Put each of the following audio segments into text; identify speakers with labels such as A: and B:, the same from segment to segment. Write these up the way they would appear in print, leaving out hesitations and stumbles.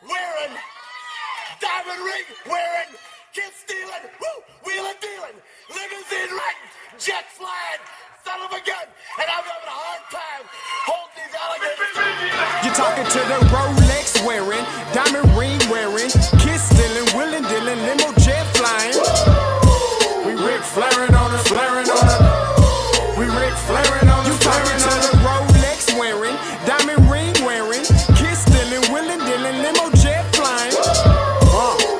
A: wearing, diamond ring wearing, kiss stealing, wheeling dealing, limousine riding, jet flying, son of a gun, and I'm having a hard time holding these alligators.
B: You're talking to the Rolex wearing, diamond ring wearing, kiss stealing, wheeling dealing, limo jet flying. We Rick flaring on us, flaring on us. We Rick flaring on us. You talking to the Rolex wearing, diamond ring wearing, kiss stealing, wheeling dealing, limo jet flying.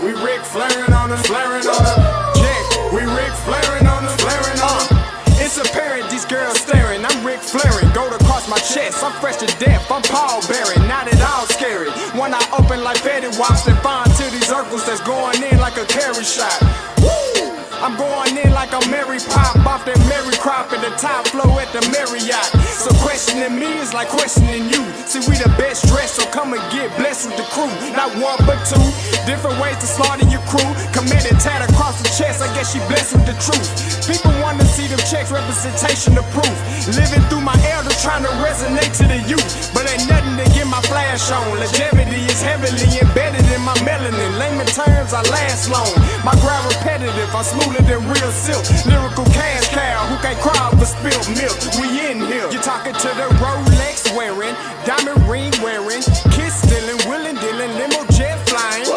B: We Rick flaring on us, flaring on us. Jack, we Rick flaring on us, flaring on us. It's apparent these girls staring. I'm Rick flaring, gold across my chest. I'm fresh to death. I'm Paul Bearing, not at all scary. When I open like Betty Wops and find to these circles that's going in like a carry shot. Woo! I'm going in like a Mary Pop off that Mary Crop at the top flow at the Marriott. So questioning me is like questioning you. See, we the best dressed, so come and get blessed with the crew. Not one but two, different ways to slaughter your crew. Committed tat across the chest, I guess she blessed with the truth. People want to see them checks, representation of proof. Living through my elder, trying to resonate to the youth. But ain't nothing to get my flash on. Longevity is heavily embedded in my melanin. Layman terms, I last long. My grind repetitive, I'm smoother than real silk. Lyrical cash cow, who can't cry over spilled milk. We in here. You're talking to the Rolex wearing, diamond ring wearing, kiss stealing, wheeling dealing, limo jet flying.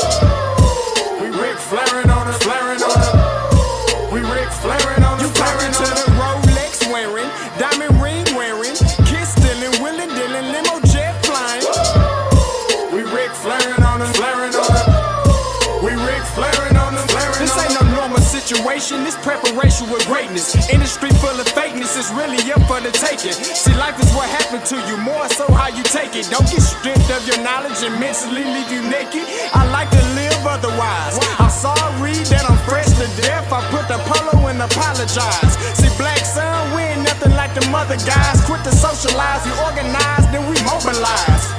B: We Rick flaring on us, flaring on us. We Rick flaring on us, flaring on us. You talking to the Rolex wearing, diamond ring wearing, kiss stealing, wheeling dealing, limo jet flying. We Rick flaring on us, flaring on us. We Rick flaring on us, flaring on us. This ain't no normal situation, this preparation with greatness. Industry full of fakeness, it's really up for the taking. See, life is what happened to you, more so how you take it. Don't get stripped of your knowledge and mentally leave you naked. I like to live otherwise. I'm sorry that I'm fresh to death. I put the polo and apologize. See, black son, we ain't nothing like the mother guys. Quit to socialize, we organize, then we mobilize.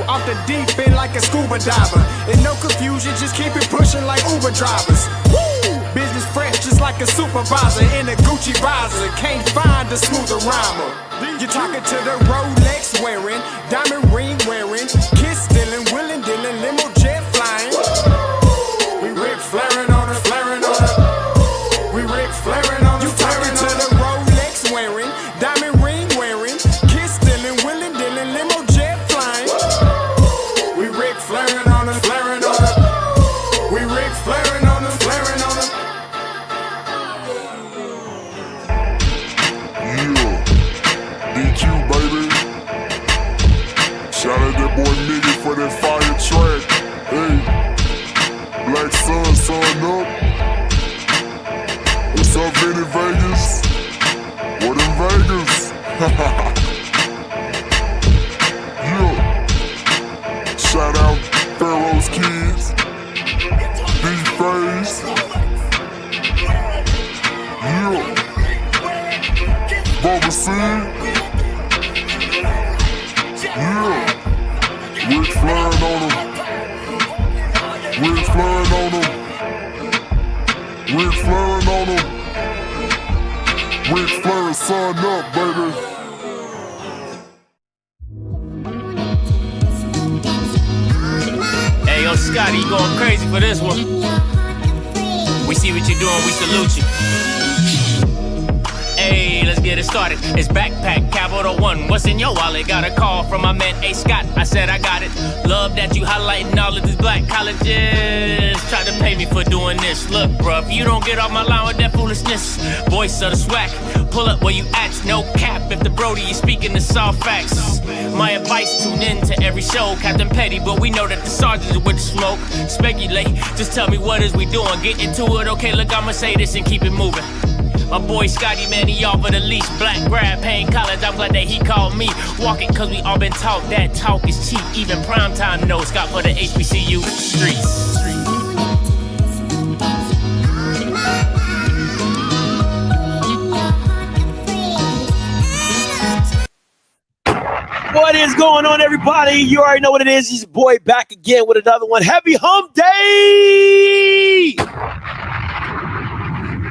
B: Off the deep end like a scuba diver. And no confusion, just keep it pushing like Uber drivers. Woo! Business fresh just like a supervisor in a Gucci visor. Can't find a smoother rhymer. You're talking to the Rolex wearing, diamond ring wearing, kiss stealing, wheeling dealing, limo jet flying. We Rick flaring on us, flaring on us. We Rick flaring on us. You talking to the Rolex wearing, diamond ring wearing, kiss stealing, wheeling dealing, limo jet flying. We Rick flaring on us, flaring on us. We Rick flaring on us, flaring on us.
C: Yeah, DQ baby. Shout out that boy Nigga for that fire track. Hey, Black Sun, sun up. What's up, Vinny Vegas? What in Vegas? Yeah. Shout out Pharaoh's Kids, D-Phase. Yeah. Bubba C. Yeah. Rick flying on him. Rick flying on him. Rick flying on him. Rick flying, sun up, baby.
D: Hey, yo, Scotty, you going crazy for this one. We see what you're doing, we salute you. Hey, let's get it started. It's Backpack Capital One. What's in your wallet? Got a call from my man A. Scott. I said I got it. Love that you highlighting all of these black colleges. Try to pay me for doing this. Look, bruh, if you don't get off my line with that foolishness, voice of the swag, pull up where you at. No cap if the Brody is speaking the soft facts. My advice, tune in to every show. Captain Petty, but we know that the sergeant is with the smoke. Speculate, just tell me what is we doing. Get into it, okay, look, I'ma say this and keep it moving. My boy Scotty, man, he offered the leash. Black grad, paying college, I'm glad that he called me. Walking cause we all been taught that talk is cheap. Even primetime knows Scott for the HBCU streets.
E: What is going on, everybody? You already know what it is. He's your boy back again with another one. Happy Hump Day!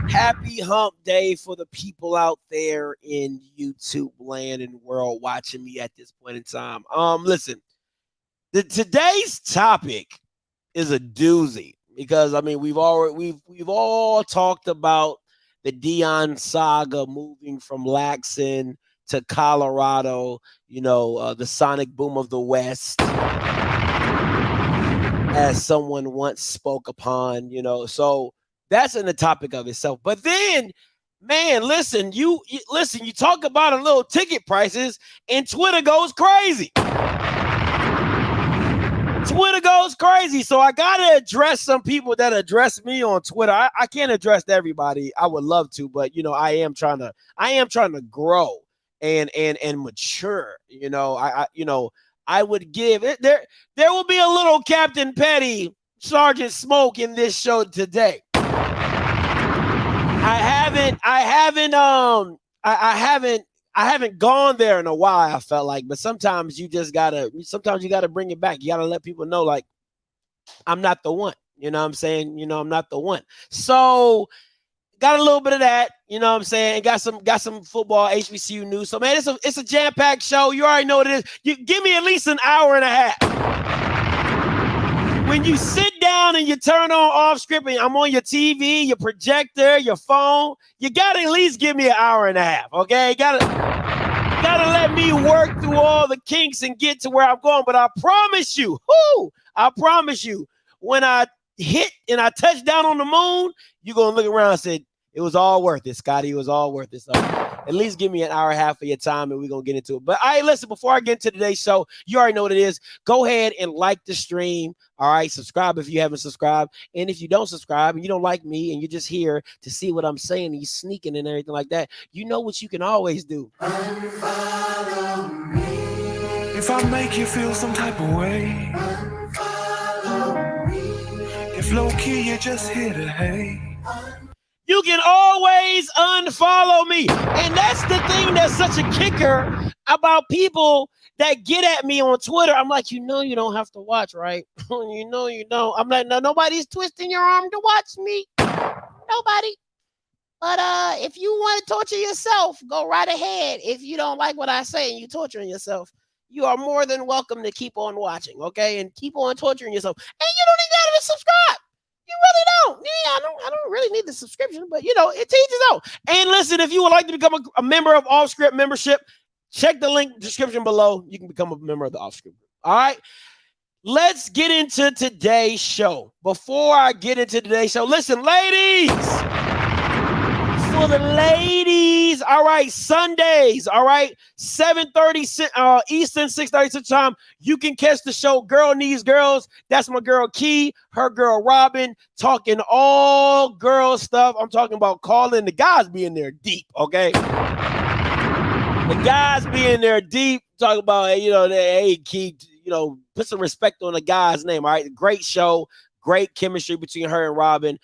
E: Happy Hump Day for the people out there in YouTube land and world watching me at this point in time. Listen, Today's topic is a doozy because I mean we've all talked about the Deion saga moving from Laxon to Colorado, the sonic boom of the West, as someone once spoke upon, so that's in the topic of itself. But then, man, listen, you talk about a little ticket prices and Twitter goes crazy. Twitter goes crazy. So I got to address some people that address me on Twitter. I can't address everybody. I would love to, but I am trying to grow and mature. I would give it there will be a little Captain Petty, Sergeant Smoke in this show today. I haven't gone there in a while, I felt like, but sometimes you gotta bring it back. You gotta let people know, like, I'm not the one. You know what I'm saying? I'm not the one. So got a little bit of that, you know what I'm saying? Got some football HBCU news. So man, it's a jam-packed show. You already know what it is. You give me at least an hour and a half. When you sit down and you turn on off script and I'm on your TV, your projector, your phone, you gotta at least give me an hour and a half, okay? Gotta let me work through all the kinks and get to where I'm going. But I promise you, when I hit and I touch down on the moon, you're gonna look around and say, it was all worth it, Scotty. It was all worth it. So at least give me an hour and a half of your time and we're going to get into it. But listen, before I get into today's show, you already know what it is. Go ahead and like the stream. All right. Subscribe if you haven't subscribed. And if you don't subscribe and you don't like me and you're just here to see what I'm saying, and you're sneaking and everything like that, you know what you can always do.
B: Unfollow me. If I make you feel some type of way. Unfollow me. If low key you just hit a hey.
E: You can always unfollow me. And that's the thing that's such a kicker about people that get at me on Twitter. I'm like, you don't have to watch, right? You don't. I'm like, no, nobody's twisting your arm to watch me. Nobody. But if you want to torture yourself, go right ahead. If you don't like what I say and you're torturing yourself, you are more than welcome to keep on watching, okay? And keep on torturing yourself. And you don't even have to subscribe. You really don't. Yeah, I don't really need the subscription, but it teaches out. And listen, if you would like to become a member of Off Script membership, check the link description below. You can become a member of the Off Script. All right. Let's get into today's show. Before I get into today's show, listen, ladies. For the ladies, all right, Sundays, all right, 7:30 Eastern, 6:30 Central Time. You can catch the show Girl Needs Girls. That's my girl Key, her girl Robin, talking all girl stuff. I'm talking about calling the guys being there deep, okay? The guys being there deep, talking about, hey, Key, put some respect on the guy's name, all right? Great show. Great chemistry between her and Robin.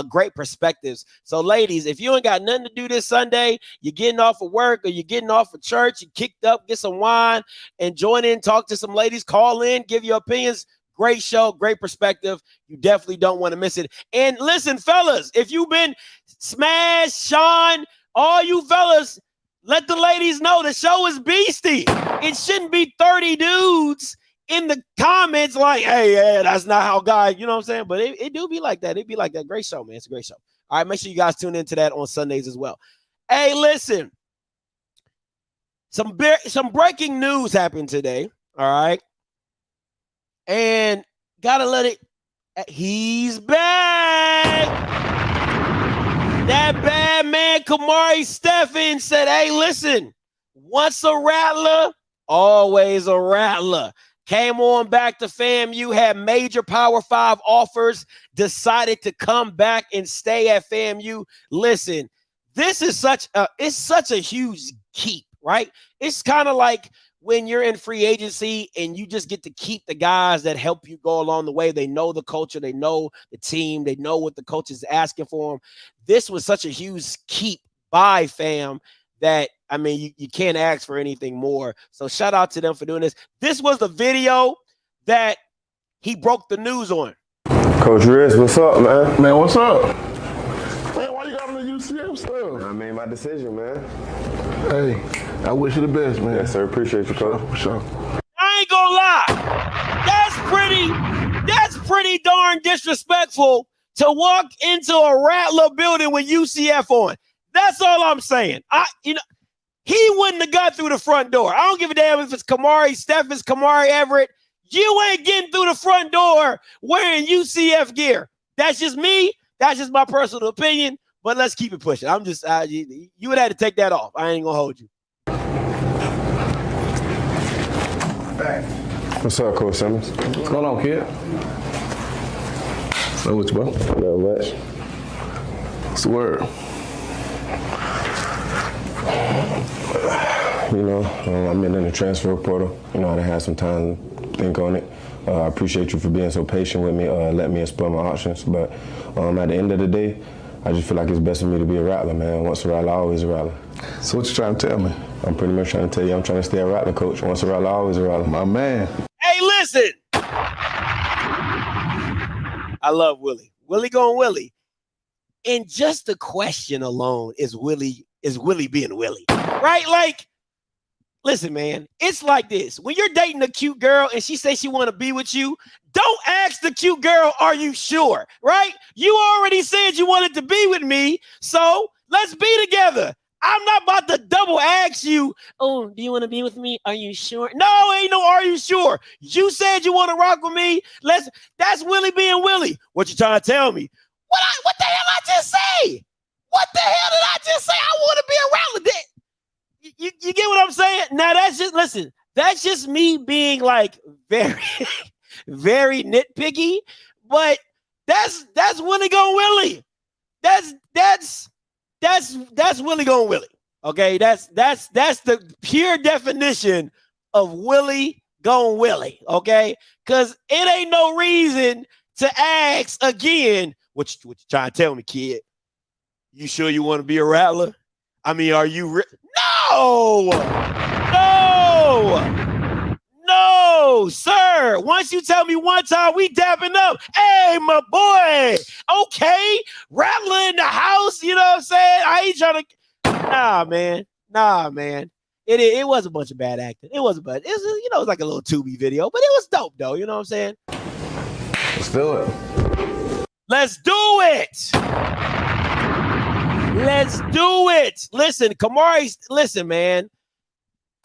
E: Great perspectives. So, ladies, if you ain't got nothing to do this Sunday, you're getting off of work or you're getting off of church, you kicked up, get some wine, and join in, talk to some ladies, call in, give your opinions. Great show, great perspective. You definitely don't want to miss it. And listen, fellas, if you've been Smash, Sean, all you fellas, let the ladies know the show is beastie. It shouldn't be 30 dudes in the comments like, hey, yeah, that's not how guys, you know what I'm saying? But it do be like that. It be like that. Great show, man. It's a great show. All right, make sure you guys tune into that on Sundays as well. Hey, listen. Some breaking news happened today, all right? And gotta let it, he's back. That bad man, Kamari Stephen, said, hey, listen, once a rattler, always a rattler. Came on back to FAMU, had major Power 5 offers, decided to come back and stay at FAMU. Listen, this is such a huge keep, right? It's kind of like when you're in free agency and you just get to keep the guys that help you go along the way. They know the culture, they know the team, they know what the coach is asking for them. This was such a huge keep by FAM that, I mean, you can't ask for anything more. So shout out to them for doing this. This was the video that he broke the news on.
F: Coach Riz, what's up, man?
G: Man, what's up? Man, why you got on the UCF stuff?
F: I made my decision, man.
G: Hey, I wish you the best, man.
F: Yes, sir. Appreciate you, Coach.
G: For sure.
E: I ain't gonna lie. That's pretty darn disrespectful to walk into a Rattler building with UCF on. That's all I'm saying. He wouldn't have got through the front door. I don't give a damn if it's Kamari Steffens, Kamari Everett. You ain't getting through the front door wearing UCF gear. That's just me. That's just my personal opinion. But let's keep it pushing. You would have to take that off. I ain't gonna hold you.
F: What's up, Coach Simmons?
G: What's going on, kid? So what's bro?
F: Not much.
G: What's the word?
F: I've been in the transfer portal. I done had some time to think on it. I appreciate you for being so patient with me, letting me explore my options. But at the end of the day, I just feel like it's best for me to be a Rattler, man. Once a Rattler, always a Rattler.
G: So what you trying to tell me?
F: I'm pretty much trying to tell you I'm trying to stay a Rattler, Coach. Once a Rattler, always a Rattler.
G: My man.
E: Hey, listen. I love Willie. Willie going Willie. And just the question alone is Willie being Willie, right? Like, listen, man, it's like this. When you're dating a cute girl and she says she want to be with you, don't ask the cute girl, are you sure, right? You already said you wanted to be with me, so let's be together. I'm not about to double ask you, oh, do you want to be with me? Are you sure? No, ain't no are you sure. You said you want to rock with me. That's Willie being Willie. What you trying to tell me? What the hell I just say? What the hell did I just say? I want to be around with it. You get what I'm saying? Now that's just me being like very, very nitpicky, but that's Willie going Willie. That's Willie going Willie. Okay, that's the pure definition of Willie going Willie. Okay, because it ain't no reason to ask again. What you trying to tell me, kid? You sure you want to be a Rattler? I mean, are you No, sir. Once you tell me one time, we dapping up. Hey, my boy. Okay. Rattler in the house. You know what I'm saying? I ain't trying to. Nah, man. It was a bunch of bad acting. It was it was like a little Tubi video, but it was dope, though. You know what I'm saying?
G: Let's do it.
E: Let's do it. Let's do it. Listen, man.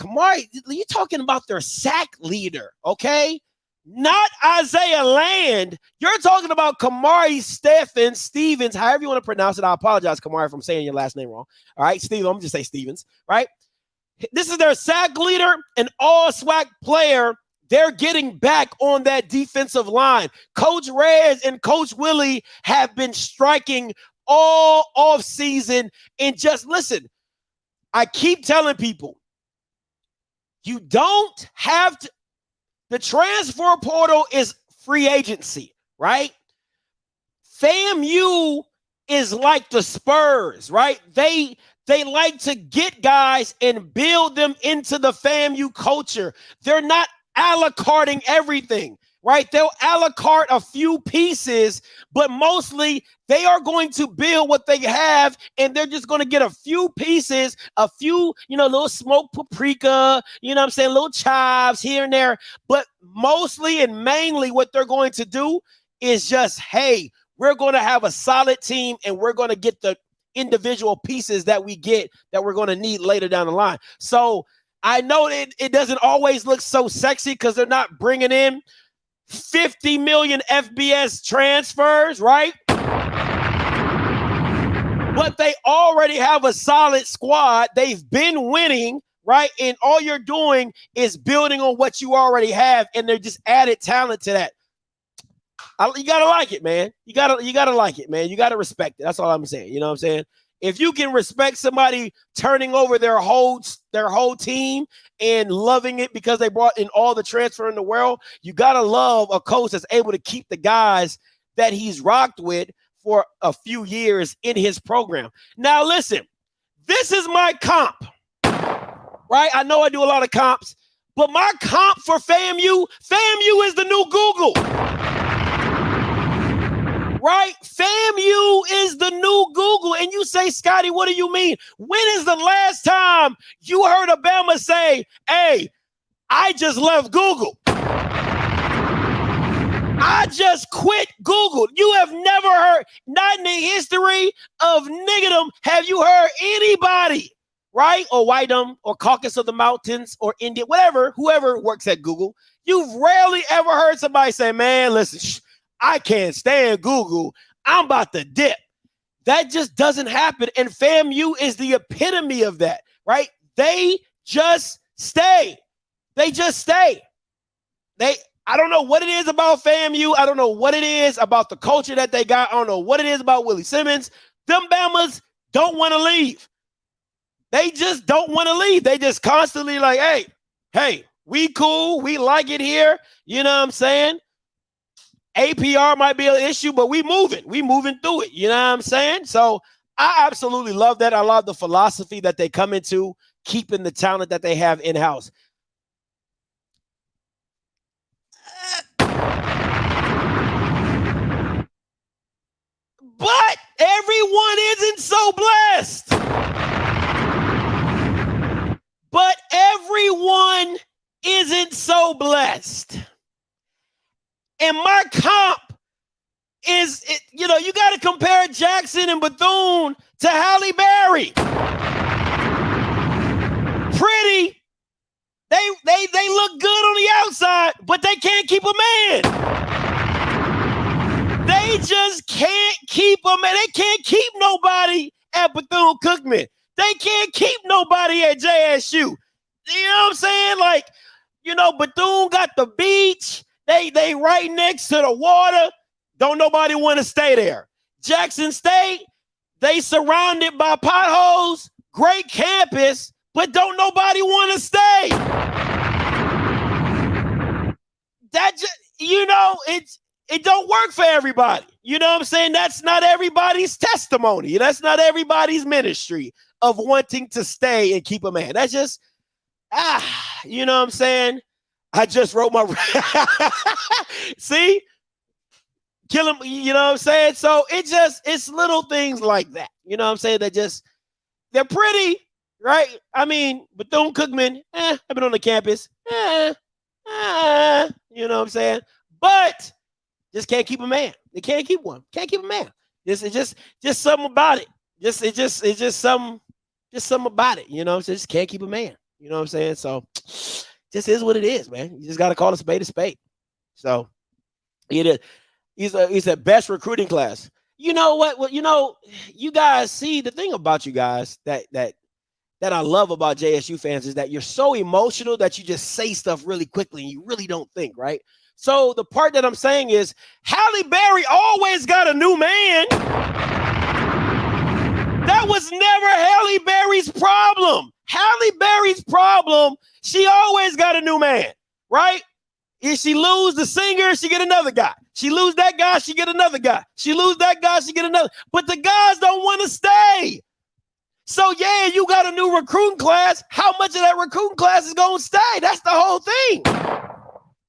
E: Kamari, you're talking about their sack leader, okay? Not Isaiah Land. You're talking about Kamari Stevens, however you want to pronounce it. I apologize, Kamari, if I'm saying your last name wrong. All right, Steve, I'm just say Stevens, right? This is their sack leader, an all-SWAC player. They're getting back on that defensive line. Coach Rez and Coach Willie have been striking all offseason. And just listen, I keep telling people, you don't have to. The transfer portal is free agency, right? FAMU is like the Spurs, right? They like to get guys and build them into the FAMU culture. They're not a la carting everything, right? They'll a la carte a few pieces, but mostly they are going to build what they have, and they're just going to get a few pieces, a few, little smoked paprika, what I'm saying, little chives here and there. But mostly and mainly what they're going to do is just, hey, we're going to have a solid team, and we're going to get the individual pieces that we get that we're going to need later down the line. So I know it doesn't always look so sexy because they're not bringing in 50 million FBS transfers, right? But they already have a solid squad. They've been winning, right? And all you're doing is building on what you already have, and they're just added talent to that. You gotta like it, man. You gotta like it, man. You gotta respect it. That's all I'm saying. You know what I'm saying? If you can respect somebody turning over their whole team and loving it because they brought in all the transfer in the world, you gotta love a coach that's able to keep the guys that he's rocked with for a few years in his program. Now, listen, this is my comp, right? I know I do a lot of comps, but my comp for FAMU is the new Google. Right? FAMU is the new Google. And you say, Scotty, what do you mean? When is the last time you heard Obama say, hey, I just left Google? I just quit Google. You have never heard, not in the history of niggerdom, have you heard anybody, right? Or whitedom or caucus of the mountains or India, whatever, whoever works at Google. You've rarely ever heard somebody say, man, listen, I can't stand Google. I'm about to dip. That just doesn't happen. And FAMU is the epitome of that, right? They just stay. They just stay. I don't know what it is about FAMU. I don't know what it is about the culture that they got. I don't know what it is about Willie Simmons. Them Bamas don't want to leave. They just don't want to leave. They just constantly like, hey, we cool. We like it here. You know what I'm saying? APR might be an issue, but we moving. We moving through it. You know what I'm saying? So I absolutely love that. I love the philosophy that they come into, keeping the talent that they have in-house. But everyone isn't so blessed. But everyone isn't so blessed. And my comp is, you got to compare Jackson and Bethune to Halle Berry. Pretty. They look good on the outside, but they can't keep a man. They just can't keep a man. They can't keep nobody at Bethune-Cookman. They can't keep nobody at JSU. You know what I'm saying? Like, Bethune got the beach. They right next to the water. Don't nobody want to stay there. Jackson State, they surrounded by potholes. Great campus, but don't nobody want to stay. That just, it don't work for everybody. You know what I'm saying? That's not everybody's testimony. That's not everybody's ministry of wanting to stay and keep a man. That's just, you know what I'm saying? I just wrote my, see? Kill him, you know what I'm saying? So it's little things like that. You know what I'm saying? They're pretty, right? I mean, Bethune-Cookman, I've been on the campus, you know what I'm saying? But just can't keep a man. They can't keep one. Can't keep a man. It's just something about it. It's just something about it. You know, so just can't keep a man. You know what I'm saying? So just is what it is, man. You just got to call a spade a spade. So it is. He's a best recruiting class. You know what? Well, you guys see the thing about you guys that I love about JSU fans is that you're so emotional that you just say stuff really quickly and you really don't think, right? So the part that I'm saying is Halle Berry always got a new man. That was never Halle Berry's problem. Halle Berry's problem, she always got a new man, right? If she lose the singer, she get another guy. She lose that guy, she get another guy. She lose that guy, she get another. But the guys don't want to stay. So, yeah, you got a new recruiting class. How much of that recruiting class is going to stay? That's the whole thing.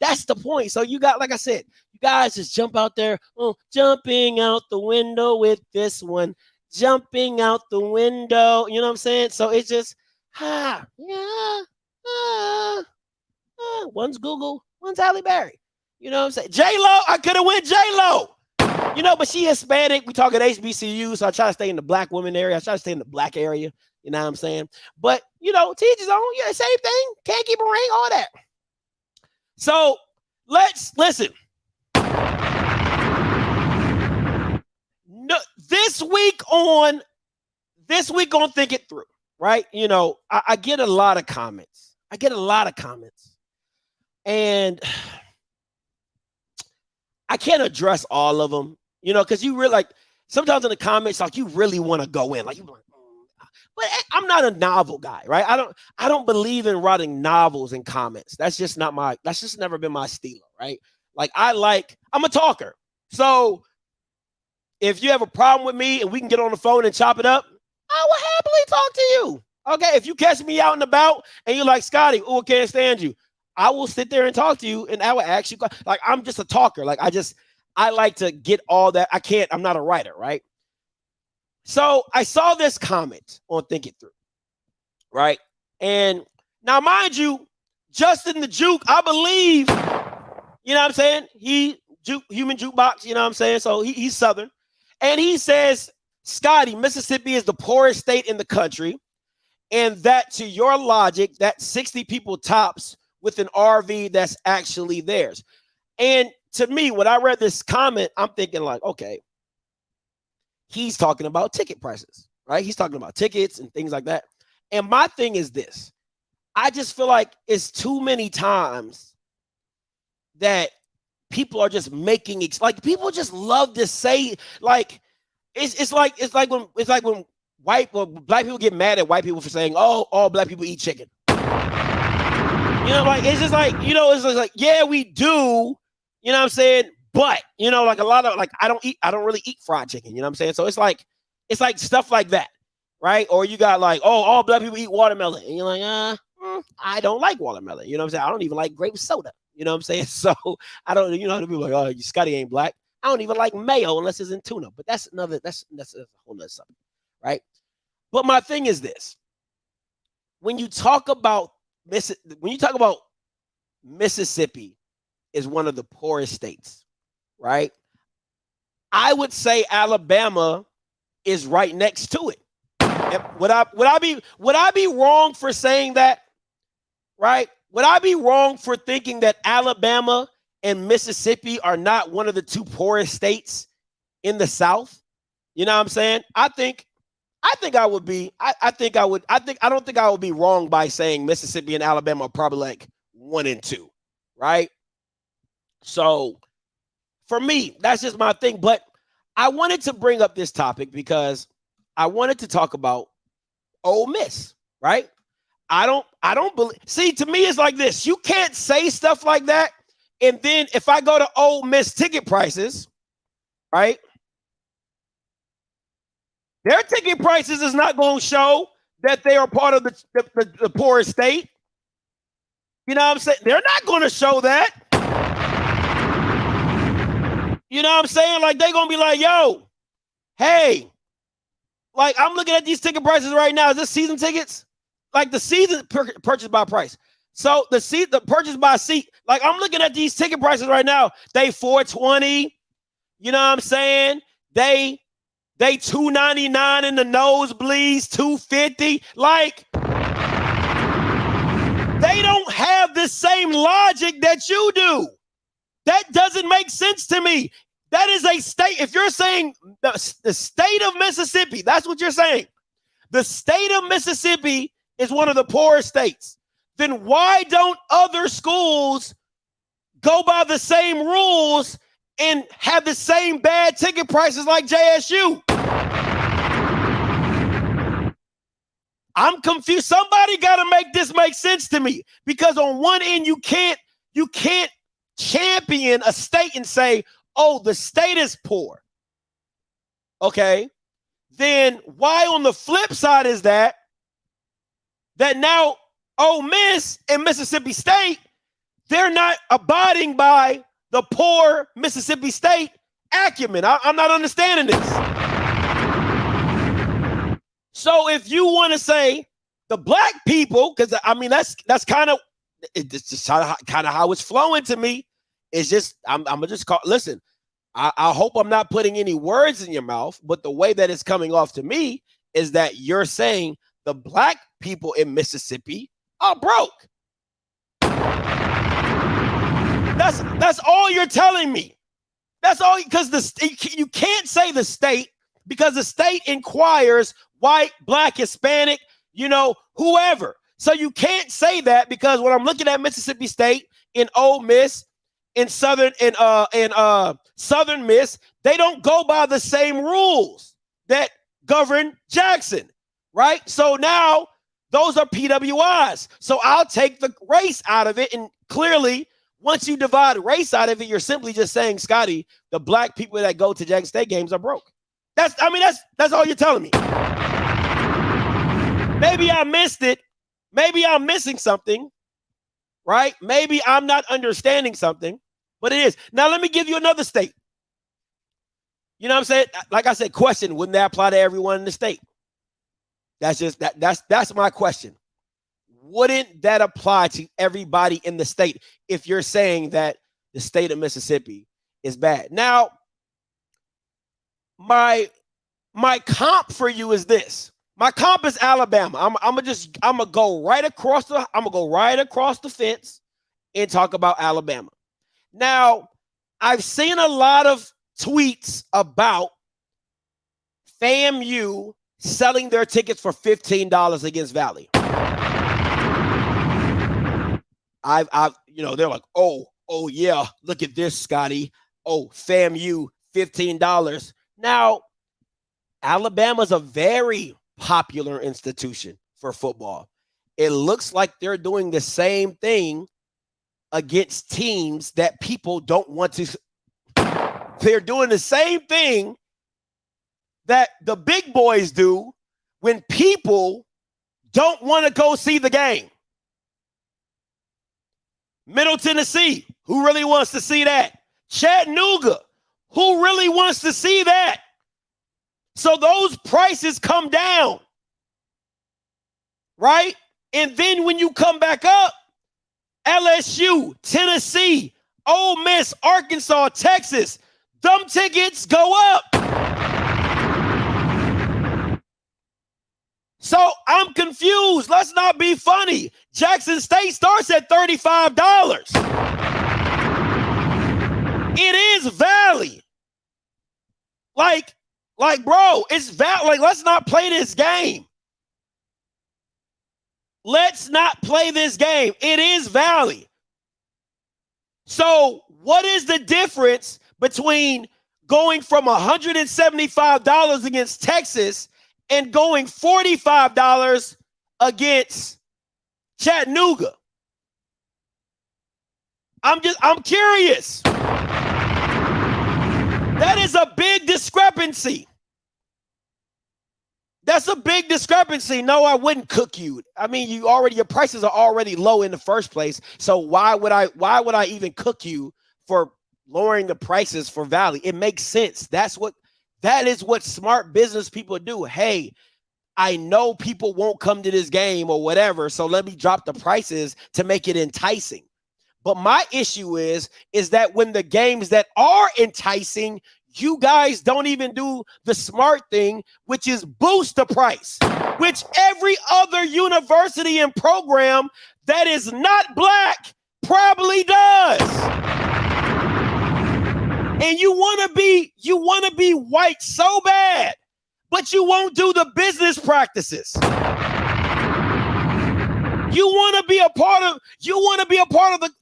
E: That's the point. So you got, like I said, you guys just jump out there. Oh, jumping out the window with this one. Jumping out the window. You know what I'm saying? So it's just, one's Google, one's Halle Berry. You know what I'm saying? J-Lo, I could have went J-Lo. But she Hispanic. We talk at HBCU, so I try to stay in the black women area. I try to stay in the black area. You know what I'm saying? But, teachers on, yeah, same thing. Can't keep a ring, all that. So let's listen. No, this week on Think It Through, right? I get a lot of comments. And I can't address all of them, because you really sometimes in the comments, you really want to go in, you're like, but I'm not a novel guy, right? I don't believe in writing novels and comments. That's just never been my style, right? I'm a talker. So if you have a problem with me and we can get on the phone and chop it up, I will happily talk to you. Okay. If you catch me out and about and you're like, Scotty, I can't stand you, I will sit there and talk to you and I will ask you, I'm just a talker. I like to get all that. I'm not a writer, right? So I saw this comment on Think It Through, right? And now, mind you, Justin the Juke, I believe, you know what I'm saying? He human jukebox, you know what I'm saying? So he's Southern. And he says, Scotty, Mississippi is the poorest state in the country. And that, to your logic, that 60 people tops with an RV that's actually theirs. And to me, when I read this comment, I'm thinking like, okay, he's talking about ticket prices, right? He's talking about tickets and things like that. And my thing is this. I just feel like it's too many times that people are just making like people just love to say like it's like when black people get mad at white people for saying, oh, all black people eat chicken. You know, like it's just like, you know, it's just like, yeah, we do, you know what I'm saying? But, you know, like a lot of like I don't really eat fried chicken, you know what I'm saying? So it's like stuff like that, right? Or you got like, oh, all black people eat watermelon. And you're like, I don't like watermelon. You know what I'm saying? I don't even like grape soda. You know what I'm saying? So I don't, you know, people like, oh, Scotty ain't black. I don't even like mayo unless it's in tuna. But that's a whole nother subject, right? But my thing is this: when you talk about Mississippi is one of the poorest states, right? I would say Alabama is right next to it. And would I be wrong for saying that? Right? Would I be wrong for thinking that Alabama and Mississippi are not one of the two poorest states in the South? You know what I'm saying? I don't think I would be wrong by saying Mississippi and Alabama are probably like 1 and 2, right? So for me, that's just my thing. But I wanted to bring up this topic because I wanted to talk about Ole Miss, right? I don't believe. See, to me, it's like this. You can't say stuff like that. And then if I go to Ole Miss ticket prices, right? Their ticket prices is not going to show that they are part of the poorest state. You know what I'm saying? They're not going to show that. You know what I'm saying? Like, they're going to be like, yo, hey, like, I'm looking at these ticket prices right now. Is this season tickets? Like the season purchase by price. So the purchase by seat, like I'm looking at these ticket prices right now. They $420. You know what I'm saying? They $299 in the nosebleeds, $250. Like they don't have the same logic that you do. That doesn't make sense to me. That is a state. If you're saying the state of Mississippi, that's what you're saying. The state of Mississippi is one of the poorest states. Then why don't other schools go by the same rules and have the same bad ticket prices like JSU? I'm confused. Somebody got to make this make sense to me, because on one end you can't champion a state and say, oh, the state is poor. Okay. Then why on the flip side is that now Ole Miss and Mississippi State, they're not abiding by the poor Mississippi State acumen. I'm not understanding this. So if you want to say the black people, because I mean that's kind of how it's flowing to me. It's just I'm gonna just call. Listen, I hope I'm not putting any words in your mouth, but the way that it's coming off to me is that you're saying the black people in Mississippi are broke. That's all you're telling me. That's all, because you can't say the state, because the state inquires white, black, Hispanic, whoever. So you can't say that, because when I'm looking at Mississippi State in Ole Miss, in Southern Southern Miss, they don't go by the same rules that govern Jackson, right? So now those are PWIs. So I'll take the race out of it, and clearly, once you divide race out of it, you're simply just saying, Scotty, the black people that go to Jackson State games are broke. That's all you're telling me. Maybe I missed it. Maybe I'm missing something, right? Maybe I'm not understanding something, but it is. Now, let me give you another state. You know what I'm saying? Like I said, question, wouldn't that apply to everyone in the state? That's my question. Wouldn't that apply to everybody in the state if you're saying that the state of Mississippi is bad. Now, my comp for you is this. My comp is Alabama. I'm gonna go right across the fence and talk about Alabama. Now, I've seen a lot of tweets about FAMU selling their tickets for $15 against Valley. They're like, oh yeah, look at this, Scotty. Oh, FAMU, $15. Now, Alabama's a very popular institution for football. It looks like they're doing the same thing against teams that people don't want to. They're doing the same thing that the big boys do when people don't want to go see the game. Middle Tennessee, who really wants to see that? Chattanooga, who really wants to see that? So those prices come down, right? And then when you come back up, LSU, Tennessee, Ole Miss, Arkansas, Texas, them tickets go up. So I'm confused. Let's not be funny. Jackson State starts at $35. It is Valley. Like, bro, it's Valley. Like, let's not play this game. Let's not play this game. It is Valley. So what is the difference between going from $175 against Texas and going $45 against Chattanooga? I'm curious. That is a big discrepancy. That's a big discrepancy. No, I wouldn't cook you. I mean, your prices are already low in the first place. So why would I even cook you for lowering the prices for Valley? It makes sense. That is what smart business people do. Hey, I know people won't come to this game or whatever, so let me drop the prices to make it enticing. But my issue is that when the games that are enticing, you guys don't even do the smart thing, which is boost the price, which every other university and program that is not black probably does. And you want to be white so bad, but you won't do the business practices. You want to be a part of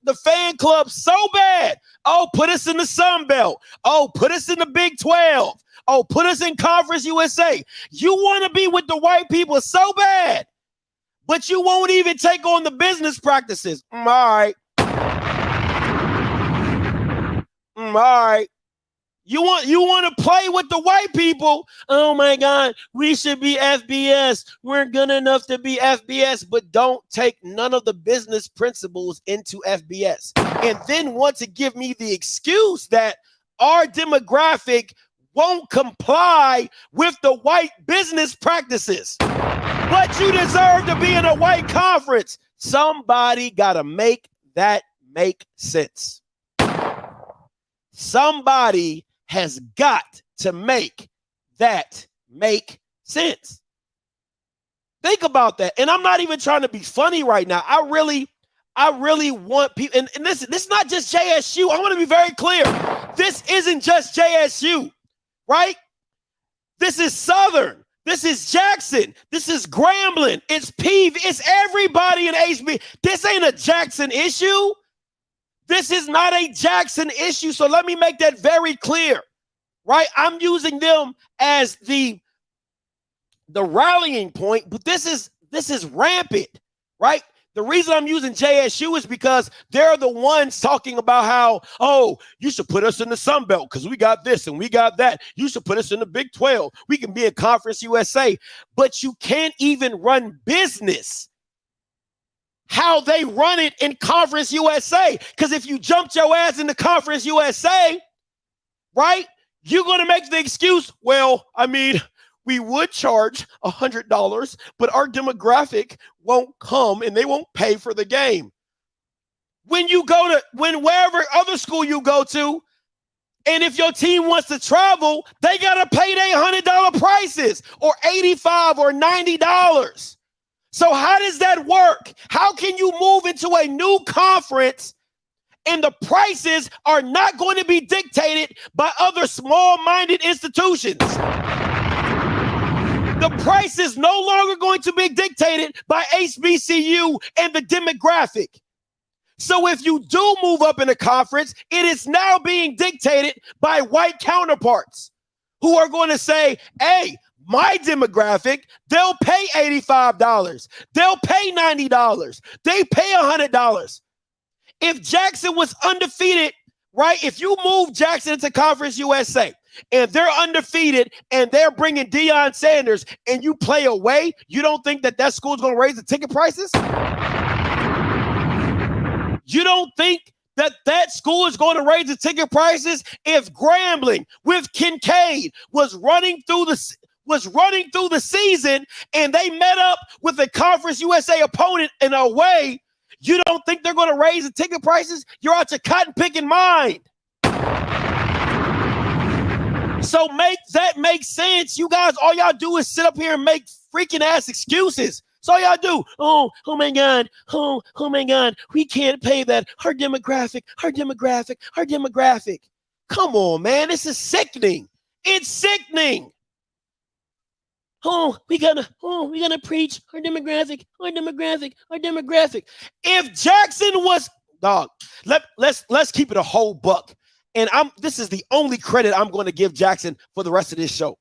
E: the fan club so bad. Oh, put us in the Sun Belt. Oh, put us in the Big 12. Oh, put us in Conference USA. You want to be with the white people so bad, but you won't even take on the business practices. All right. All right. You want to play with the white people? Oh my God, we should be FBS. We're good enough to be FBS, but don't take none of the business principles into FBS. And then want to give me the excuse that our demographic won't comply with the white business practices. But you deserve to be in a white conference. Somebody got to make that make sense. Somebody has got to make that make sense. Think about that. And I'm not even trying to be funny right now. I really want people, and this is not just JSU. I want to be very clear. This isn't just JSU, right? This is Southern. This is Jackson. This is Grambling. It's Peavy. It's everybody in HB. This ain't a Jackson issue. This is not a Jackson issue. So let me make that very clear, right? I'm using them as the rallying point, but this is rampant, right? The reason I'm using JSU is because they're the ones talking about how, oh, you should put us in the Sun Belt because we got this and we got that. You should put us in the Big 12. We can be in Conference USA, but you can't even run business how they run it in Conference USA. Because if you jumped your ass into Conference USA, right, you're going to make the excuse, well, I mean, we would charge $100, but our demographic won't come and they won't pay for the game. When wherever other school you go to, And if your team wants to travel, they got to pay their $100 prices or $85 or $90. So how does that work? How can you move into a new conference and the prices are not going to be dictated by other small-minded institutions? The price is no longer going to be dictated by HBCU and the demographic. So if you do move up in a conference, it is now being dictated by white counterparts who are going to say, hey, my demographic, they'll pay $85. They'll pay $90. They pay $100. If Jackson was undefeated, right? If you move Jackson into Conference USA and they're undefeated and they're bringing Deion Sanders and you play away, you don't think that that school's going to raise the ticket prices? You don't think that that school is going to raise the ticket prices if Grambling with Kincaid was running through the season and they met up with a Conference USA opponent in a way? You don't think they're going to raise the ticket prices? You're out your cotton picking mind. So make sense. You guys, all y'all do is sit up here and make freaking ass excuses. So y'all do. Oh my God. Oh my God. We can't pay that. Our demographic. Come on, man. This is sickening. It's sickening. We gotta preach our demographic. If Jackson was dog, let's keep it a whole buck. And this is the only credit I'm going to give Jackson for the rest of this show.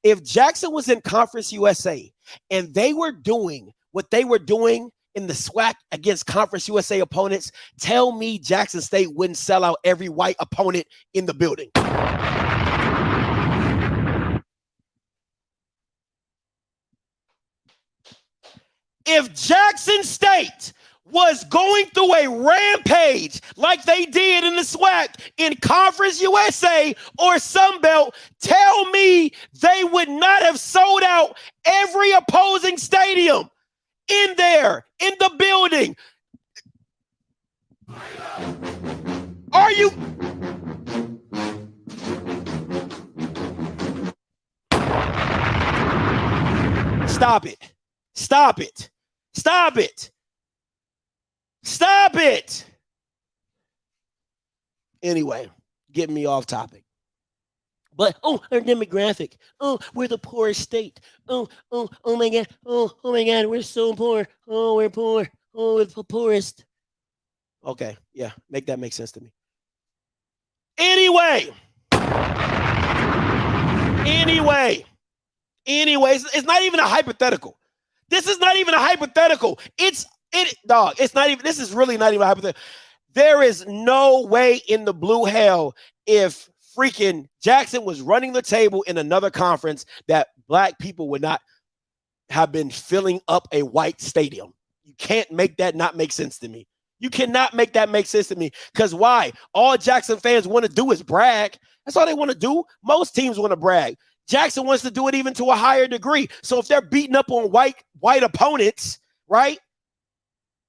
E: If Jackson was in Conference USA and they were doing what they were doing in the SWAC against Conference USA opponents, tell me Jackson State wouldn't sell out every white opponent in the building. If Jackson State was going through a rampage like they did in the SWAC in Conference USA or Sunbelt, tell me they would not have sold out every opposing stadium in there, in the building. Are you? Stop it. Stop it. Stop it. Stop it. Anyway, getting me off topic. But our demographic. We're the poorest state. Oh my God. Oh my God, we're so poor. Oh, we're poor. Oh, we're the poorest. Okay, yeah, make sense to me. Anyway, it's not even a hypothetical. This is not even a hypothetical. This is really not even a hypothetical. There is no way in the blue hell if freaking Jackson was running the table in another conference that black people would not have been filling up a white stadium. You can't make that not make sense to me. You cannot make that make sense to me. Because why? All Jackson fans want to do is brag. That's all they want to do. Most teams want to brag. Jackson wants to do it even to a higher degree. So if they're beating up on white opponents, right?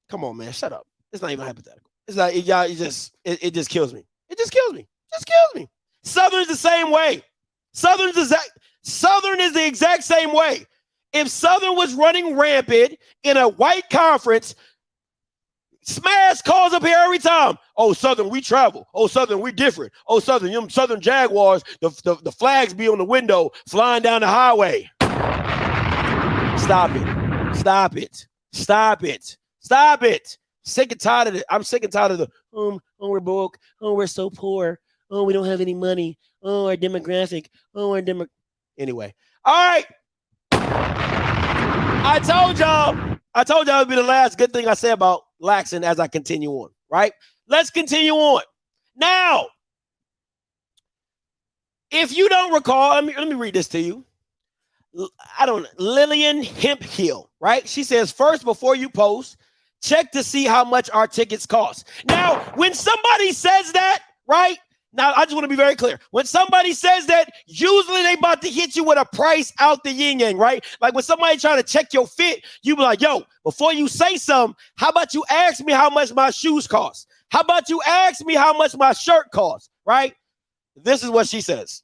E: Come on, man, shut up. It's not even hypothetical. It's not. It just kills me. It just kills me. Southern's the same way. Southern is the exact same way. If Southern was running rampant in a white conference, Smash calls up here every time. Oh, Southern, we travel. Oh, Southern, we different. Oh, Southern, Southern Jaguars, the flags be on the window flying down the highway. Stop it. Sick and tired of it. I'm sick and tired of the, we're broke. Oh, we're so poor. Oh, we don't have any money. Oh, our demographic. Anyway. All right. I told y'all it would be the last good thing I say about Laxton as I continue on, right? Let's continue on. Now, if you don't recall, let me read this to you. Lillian Hemphill, right? She says, first, before you post, check to see how much our tickets cost. Now, when somebody says that, right? Now, I just want to be very clear. When somebody says that, usually they about to hit you with a price out the yin-yang, right? Like when somebody trying to check your fit, you be like, yo, before you say something, how about you ask me how much my shoes cost? How about you ask me how much my shirt costs, right? This is what she says.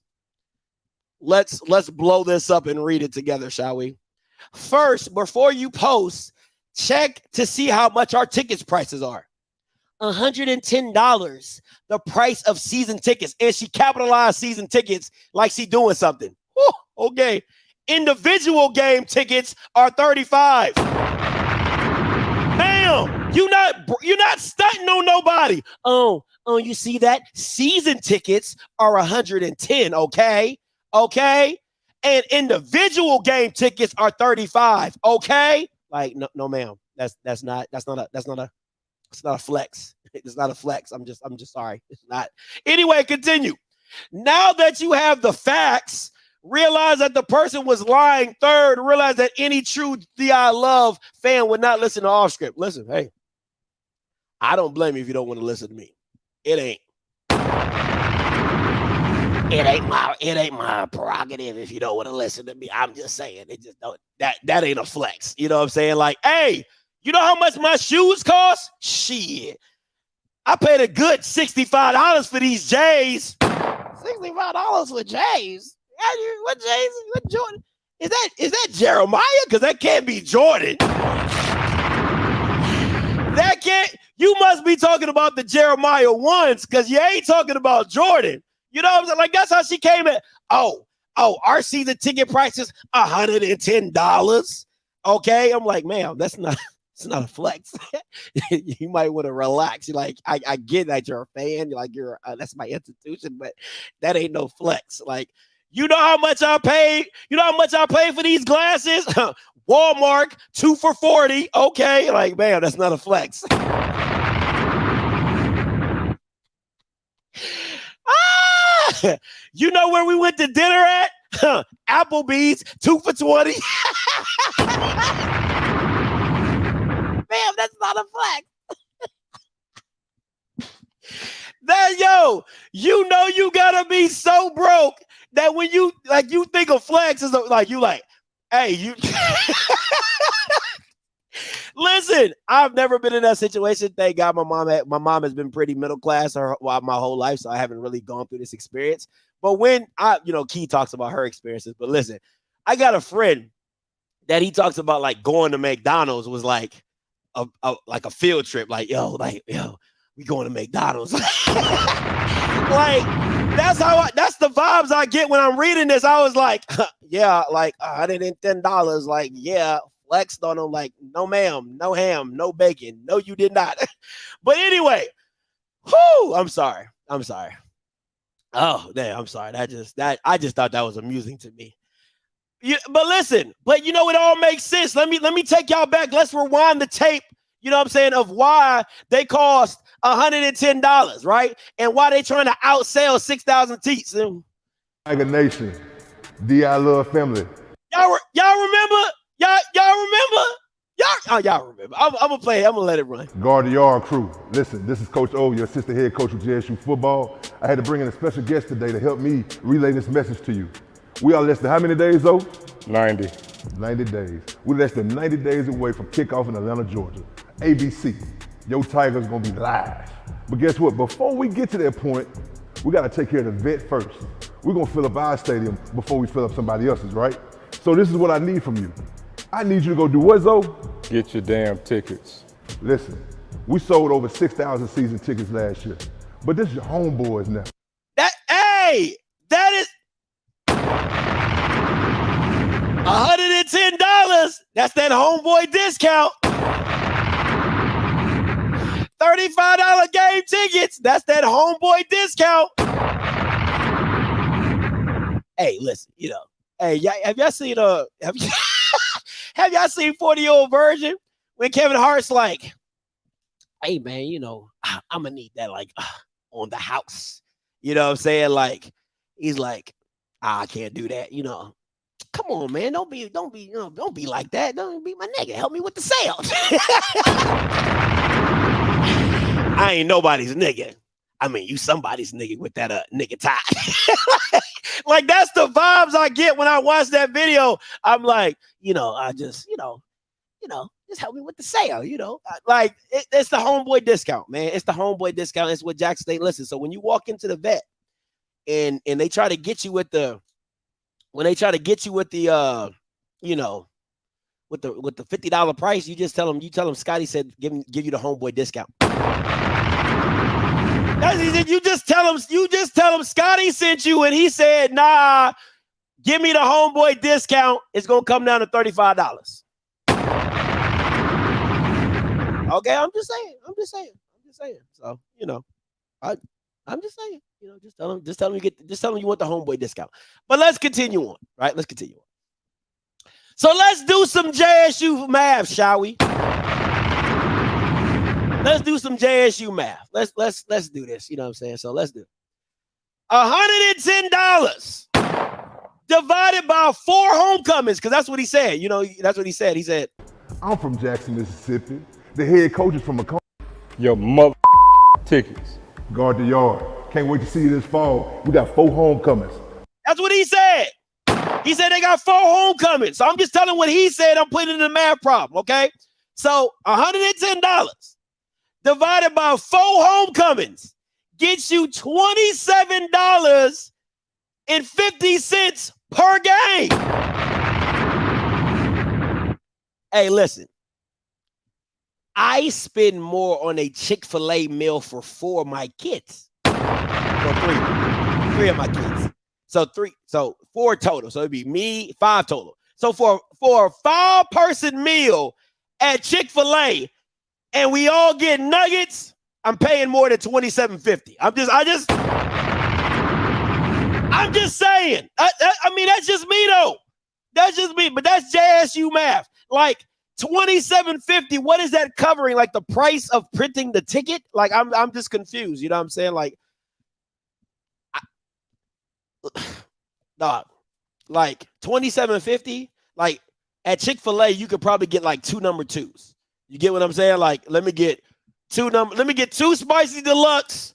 E: Let's blow this up and read it together, shall we? First, before you post, check to see how much our tickets prices are. $110, the price of season tickets. And she capitalized season tickets like she doing something. Whew, okay. Individual game tickets are $35. Bam! You're not stunting on nobody. Oh, you see that? Season tickets are $110, okay? Okay? And individual game tickets are $35, okay? Like, no, ma'am. That's not a flex. It's not a flex. I'm just sorry. It's not. Anyway, continue. Now that you have the facts, realize that the person was lying. Third, realize that any true DI love fan would not listen to off script. Listen, hey, I don't blame you if you don't want to listen to me. It ain't my prerogative if you don't want to listen to me. I'm just saying, it just don't, that ain't a flex. You know what I'm saying? Like, hey, you know how much my shoes cost? Shit. I paid a good $65 for these J's. $65 for J's? What J's? What Jordan? Is that Jeremiah? Because that can't be Jordan. That can't. You must be talking about the Jeremiah ones because you ain't talking about Jordan. You know what I'm saying? Like, that's how she came in. Oh, our season ticket price is $110. Okay. I'm like, ma'am, it's not a flex. You might want to relax. You're like, I get that you're a fan. You're like, that's my institution, but that ain't no flex. Like, you know how much I paid? You know how much I paid for these glasses? Walmart, 2 for $40. Okay. Like, man, that's not a flex. You know where we went to dinner at? Applebee's, 2 for $20. Man, that's not a flex. You know you gotta be so broke that when you think of flex is like you like, hey, you listen, I've never been in that situation. Thank God my mom has been pretty middle class my whole life, so I haven't really gone through this experience. But when Key talks about her experiences, but listen, I got a friend that he talks about like going to McDonald's was like a field trip. Like, yo, we going to McDonald's. Like, that's the vibes I get when I'm reading this. I was like, yeah, like $110. Like, yeah, flexed on them. Like, no ma'am, no ham, no bacon. No, you did not. But anyway, I'm sorry. Oh, damn, I'm sorry. I just thought that was amusing to me. But listen, it all makes sense. Let me take y'all back. Let's rewind the tape, you know what I'm saying, of why they cost $110, right? And why they trying to outsell 6,000 teats.
H: Tiger Nation, DI Love Family.
E: Y'all remember? Y'all remember? Y'all remember. I'm gonna play it. I'm gonna let it run.
H: Guard the Yard crew. Listen, this is Coach O, your assistant head coach of JSU football. I had to bring in a special guest today to help me relay this message to you. We are less than how many days, though?
C: 90.
H: 90 days. We're less than 90 days away from kickoff in Atlanta, Georgia. ABC, your Tigers gonna be live. But guess what? Before we get to that point, we gotta take care of the vet first. We're gonna fill up our stadium before we fill up somebody else's, right? So this is what I need from you. I need you to go do what, Zoe?
C: Get your damn tickets.
H: Listen, we sold over 6,000 season tickets last year, but this is your homeboys now.
E: That is $110. That's that homeboy discount. $35 game tickets. That's that homeboy discount. Hey, listen, hey, have y'all seen have y'all seen 40-year-old virgin when Kevin Hart's like, hey man, I'm gonna need that like on the house. You know what I'm saying? Like, he's like, I can't do that. Come on, man. Don't be like that. Don't be my nigga. Help me with the sales. I ain't nobody's nigga. I mean, you somebody's nigga with that nigga tie. Like, that's the vibes I get when I watch that video. I'm like, I just, just help me with the sale, Like, it's the homeboy discount, man. It's the homeboy discount. It's what Jack State listen. So when you walk into the vet and they try to get you with the with the with the $50 price, you tell them Scotty said give you the homeboy discount. You just tell him Scotty sent you and he said, nah, give me the homeboy discount. It's gonna come down to $35. Okay, I'm just saying. So, I'm just saying, just tell him you want the homeboy discount. But let's continue on, right? So let's do some JSU math, shall we? Let's do some JSU math. Let's do this. You know what I'm saying? So let's do it. $110 divided by 4 homecomings, because that's what he said. That's what he said. He said,
H: I'm from Jackson, Mississippi. The head coach is from Macomb.
I: Your mother tickets.
H: Guard the yard. Can't wait to see you this fall. We got 4 homecomings.
E: That's what he said. He said they got 4 homecomings. So I'm just telling what he said. I'm putting it in the math problem, okay? So $110 divided by 4 homecomings gets you $27.50 per game. Hey, listen. I spend more on a Chick-fil-A meal for 4 of my kids. Or 3 of my kids. So 4 total. So it'd be me, 5 total. So for a 5-person meal at Chick-fil-A, and we all get nuggets, I'm paying more than $27.50. I'm just saying. I mean, that's just me though. That's just me. But that's JSU math. Like $27.50. What is that covering? Like the price of printing the ticket? Like I'm just confused. You know what I'm saying? Like, dog, like $27.50. Like at Chick-fil-A, you could probably get like 2 number 2s. You get what I'm saying? Like, let me get 2 spicy deluxe.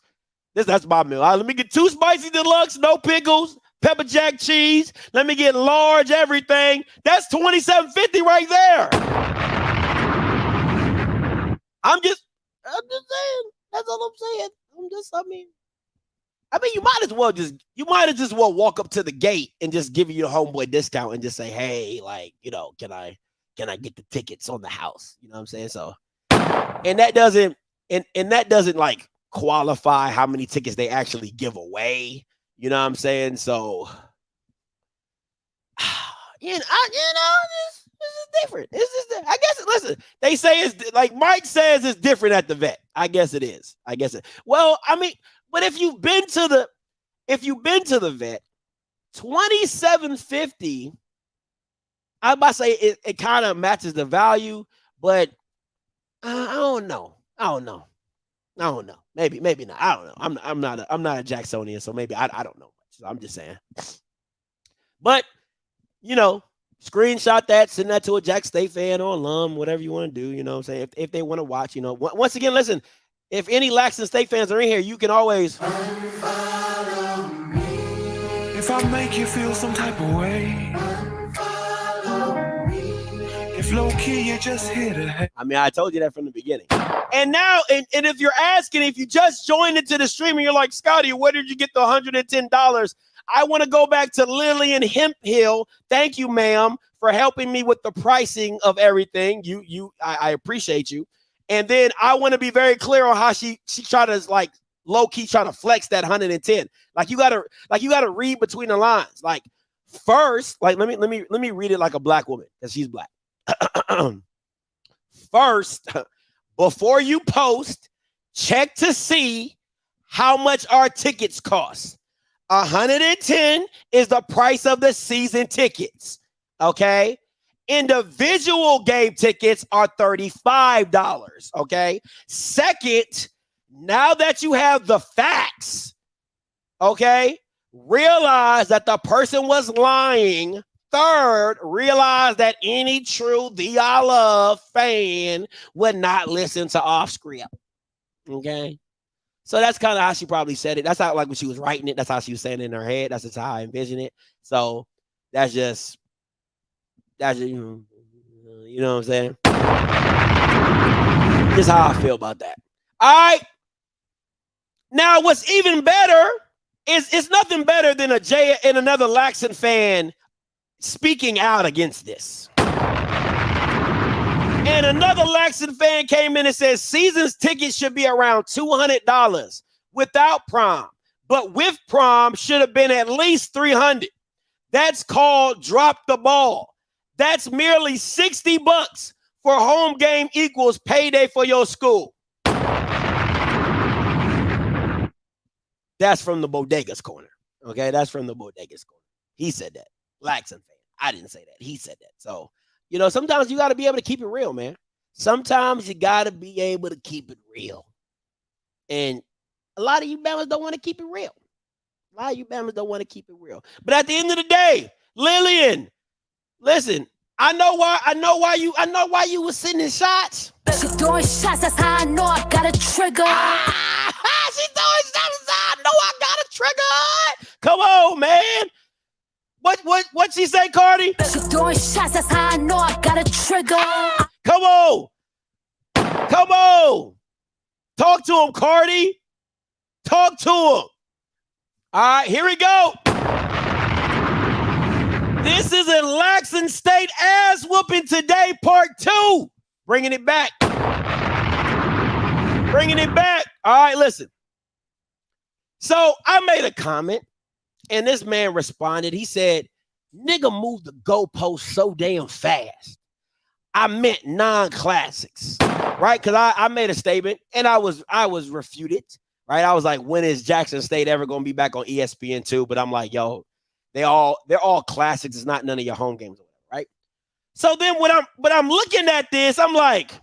E: That's my meal. Let me get 2 spicy deluxe, no pickles, pepper jack cheese. Let me get large everything. That's $27.50 right there. I'm just saying. That's all I'm saying. I mean, you might as well walk up to the gate and just give you the homeboy discount and just say, hey, like, can I get the tickets on the house? You know what I'm saying? So, and that doesn't like qualify how many tickets they actually give away. You know what I'm saying? So, this is different. I guess, listen, they say it's like Mike says it's different at the vet. I guess it is. Well, I mean, but if you've been to the vet, $27.50, I'm about to say it kind of matches the value, but I don't know. Maybe not. I don't know. I'm not a Jacksonian, so maybe I don't know. So I'm just saying. But screenshot that, send that to a Jack State fan or alum, whatever you want to do. You know what I'm saying? If they want to watch, once again, listen. If any Laxton State fans are in here, you can always
B: Follow me. If I make you feel some type of way, follow me. If low key you just hit it.
E: I mean, I told you that from the beginning. And now, and if you're asking, if you just joined into the stream and you're like, Scotty, where did you get the $110? I want to go back to Lillian Hemphill. Thank you, ma'am, for helping me with the pricing of everything. I appreciate you. And then I want to be very clear on how she tried to like low key try to flex that 110. Like you gotta read between the lines. Like first, like let me read it like a black woman because she's black. First, before you post, check to see how much our tickets cost. 110 is the price of the season tickets. Okay. Individual game tickets are $35. Okay. Second, now that you have the facts, okay, realize that the person was lying. Third, realize that any true Dianna fan would not listen to off script. Okay. So that's kind of how she probably said it. That's how, like when she was writing it, that's how she was saying it in her head. That's just how I envision it. So that's just you know what I'm saying? Just how I feel about that. All right. Now, what's even better It's nothing better than a Jay and another Laxon fan speaking out against this. And another Laxon fan came in and said season's tickets should be around $200 without prom, but with prom should have been at least $300. That's called drop the ball. That's merely $60 for home game equals payday for your school. That's from the Bodega's corner. Okay, that's from the Bodega's corner. He said that. Laxon fan. I didn't say that. He said that. So, sometimes you got to be able to keep it real, man. Sometimes you got to be able to keep it real. And a lot of you Bama's don't want to keep it real. A lot of you Bama's don't want to keep it real. But at the end of the day, Lillian, listen, I know why you was sending shots.
J: She throwing shots, that's how I know I got a trigger.
E: She throwing shots, that's how I know I got a trigger. Come on, man. What she say, Cardi?
J: She throwing shots, that's how I know I got a trigger.
E: Come on. Come on. Talk to him, Cardi. Talk to him. All right, here we go. This is a Laxon State ass whooping today, part 2. Bringing it back. Bringing it back. All right, listen. So I made a comment, and this man responded. He said, nigga moved the goalpost so damn fast. I meant non-classics, right? Because I made a statement, and I was refuted, right? I was like, when is Jackson State ever going to be back on ESPN2? But I'm like, yo, they're all classics. It's not none of your home games, right? So then when I'm looking at this, I'm like,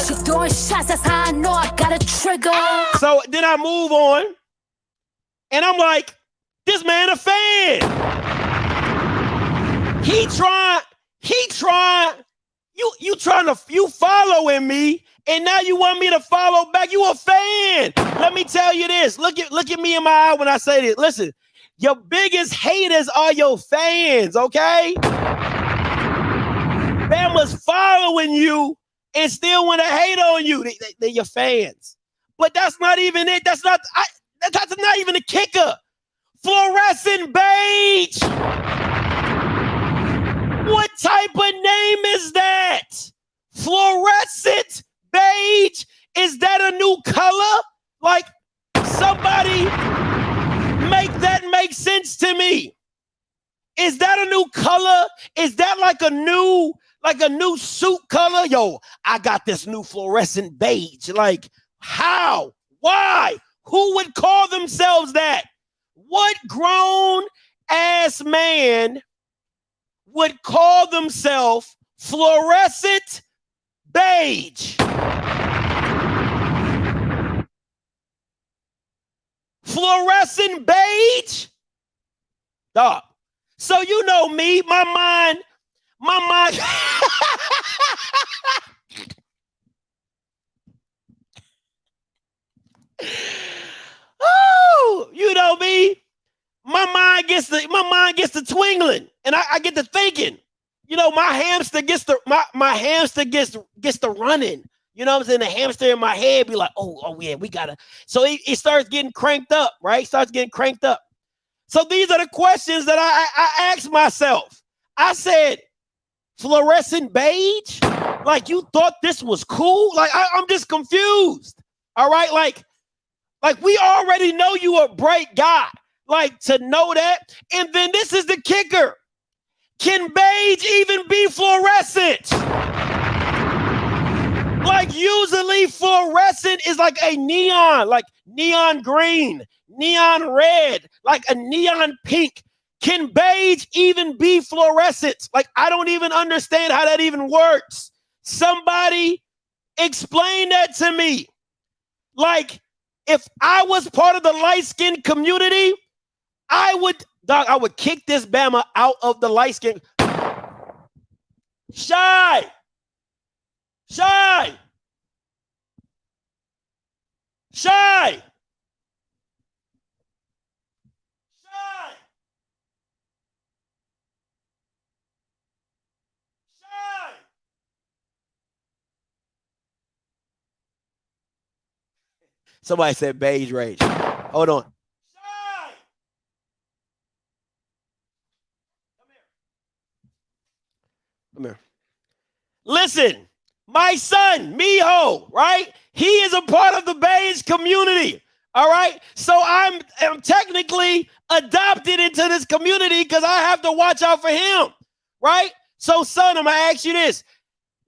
J: she throwing shots, that's how I know I got a trigger.
E: So then I move on, and I'm like, this man a fan. He trying, you following me, and now you want me to follow back. You a fan. Let me tell you this. Look at me in my eye when I say this. Listen, your biggest haters are your fans, okay? Bama's following you and still want to hate on you. They're your fans. But that's not even it. That's not even a kicker. Fluorescent beige. What type of name is that? Fluorescent beige? Is that a new color? Like, somebody make that make sense to me. Is that a new color? Is that like a new suit color? Yo, I got this new fluorescent beige. Like, how? Why? Who would call themselves that? What grown ass man would call themselves fluorescent beige? Fluorescent beige? Dog. So you know me, my mind. Oh, you know me. My mind gets to twingling, and I get to thinking. You know, my hamster gets to running. You know what I'm saying? The hamster in my head be like, oh yeah, we gotta. So it starts getting cranked up, right? Starts getting cranked up. So these are the questions that I asked myself. I said, fluorescent beige? Like, you thought this was cool? Like, I'm just confused. All right, like we already know you a bright guy. Like, to know that. And then this is the kicker. Can beige even be fluorescent? Like, usually fluorescent is like a neon, like neon green, neon red, like a neon pink. Can beige even be fluorescent? Like, I don't even understand how that even works. Somebody explain that to me. Like, if I was part of the light-skinned community, I would kick this Bama out of the light-skinned. Shy. Somebody said beige rage. Hold on. Come here. Listen, my son, Miho, right? He is a part of the beige community. All right. So I'm technically adopted into this community because I have to watch out for him. Right. So, son, I'm going to ask you this.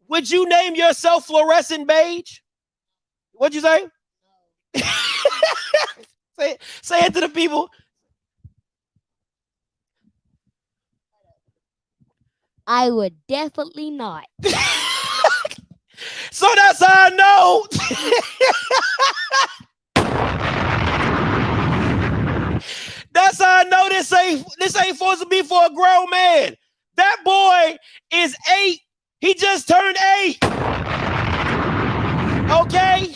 E: Would you name yourself Fluorescent Beige? What'd you say? Say it to the people.
K: I would definitely not.
E: So that's how I know. That's how I know this ain't supposed to be for a grown man. That boy is 8. He just turned 8. Okay?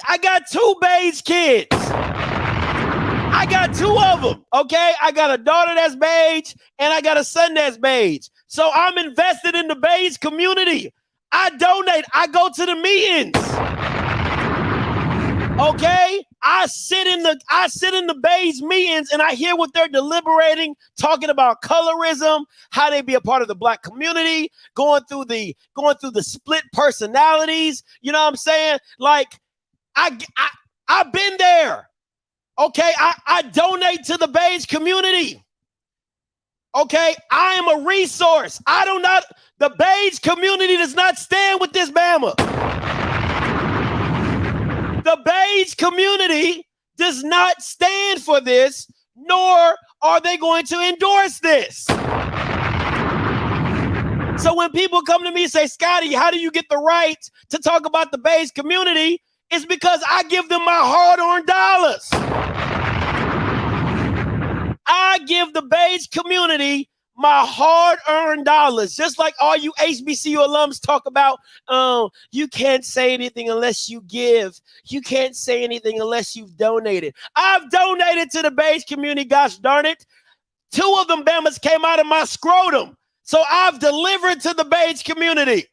E: I got 2 beige kids. I got 2 of them. Okay? I got a daughter that's beige and I got a son that's beige. So I'm invested in the beige community. I donate. I go to the meetings. Okay? I sit in the beige meetings and I hear what they're deliberating, talking about colorism, how they be a part of the black community, going through the split personalities. You know what I'm saying? Like, I've been there. Okay, I donate to the beige community. Okay, I am a resource. The beige community does not stand with this Bama. The beige community does not stand for this, nor are they going to endorse this. So when people come to me and say, Scotty, how do you get the right to talk about the beige community? It's because I give them my hard-earned dollars. I give the beige community my hard-earned dollars, just like all you HBCU alums talk about. You can't say anything unless you give. You can't say anything unless you've donated. I've donated to the beige community, gosh darn it. 2 of them Bamas came out of my scrotum. So I've delivered to the beige community.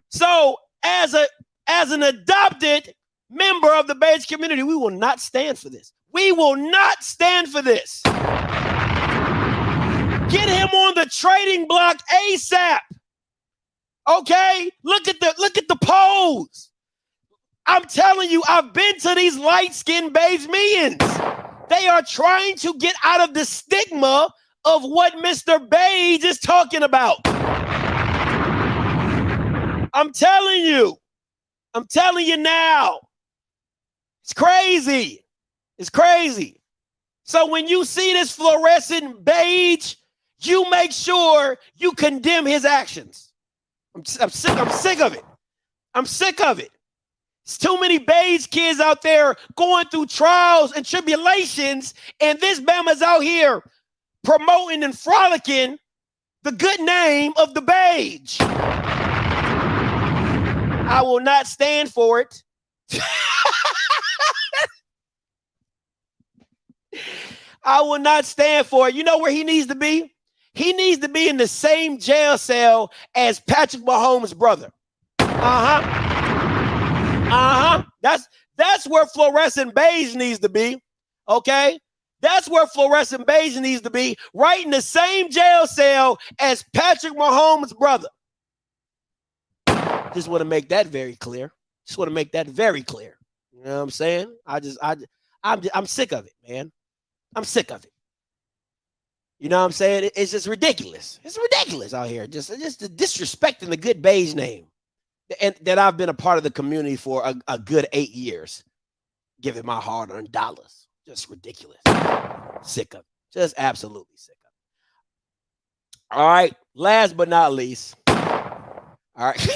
E: So as an adopted member of the beige community, we will not stand for this. We will not stand for this. Get him on the trading block ASAP. Okay? Look at the pose. I'm telling you, I've been to these light-skinned beige meetings. They are trying to get out of the stigma of what Mr. Beige is talking about. I'm telling you. I'm telling you now. It's crazy. It's crazy. So when you see this fluorescent beige, you make sure you condemn his actions. I'm sick of it. I'm sick of it. There's too many beige kids out there going through trials and tribulations, and this Bama's out here promoting and frolicking the good name of the beige. I will not stand for it. I will not stand for it. You know where he needs to be? He needs to be in the same jail cell as Patrick Mahomes' brother. That's where fluorescent beige needs to be. Okay? That's where fluorescent beige needs to be, right in the same jail cell as Patrick Mahomes' brother. Just want to make that very clear. You know what I'm saying? I'm sick of it, man. I'm sick of it. You know what I'm saying? It's just ridiculous. It's ridiculous out here. Just disrespecting the good beige name. And that I've been a part of the community for a good 8 years. Giving my hard-earned dollars. Just ridiculous. Sick of it. Just absolutely sick of it. All right. Last but not least. All right.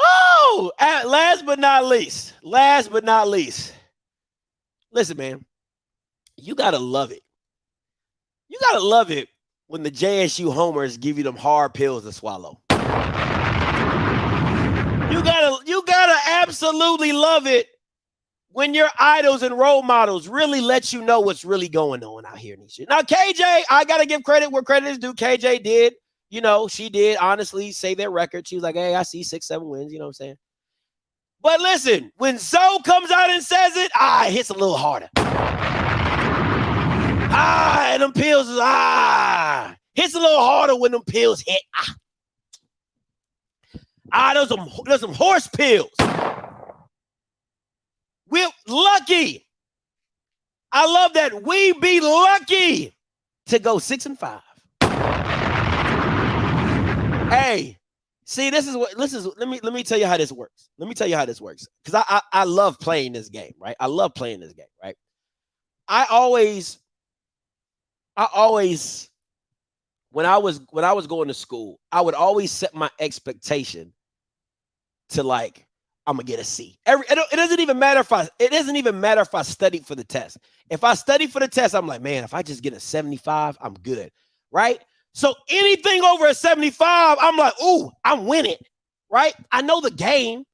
E: Oh, last but not least. Listen, man. You got to love it. You got to love it when the JSU homers give you them hard pills to swallow. You gotta absolutely love it when your idols and role models really let you know what's really going on out here in these shit. Now, KJ, I got to give credit where credit is due. KJ did, she did honestly say their record. She was like, hey, I see 6-7 wins. You know what I'm saying? But listen, when Zoe comes out and says it, it hits a little harder. And them pills is, hits a little harder when them pills hit. Those some horse pills. We're lucky. I love that. We be lucky to go 6-5. Hey, see, let me tell you how this works. Let me tell you how this works. Because I love playing this game, right? I love playing this game, right? I always, when I was going to school, I would always set my expectation to like, I'm gonna get a C. It doesn't even matter if I studied for the test. If I study for the test, I'm like, man, if I just get a 75, I'm good, right? So anything over a 75, I'm like, ooh, I'm winning, right? I know the game.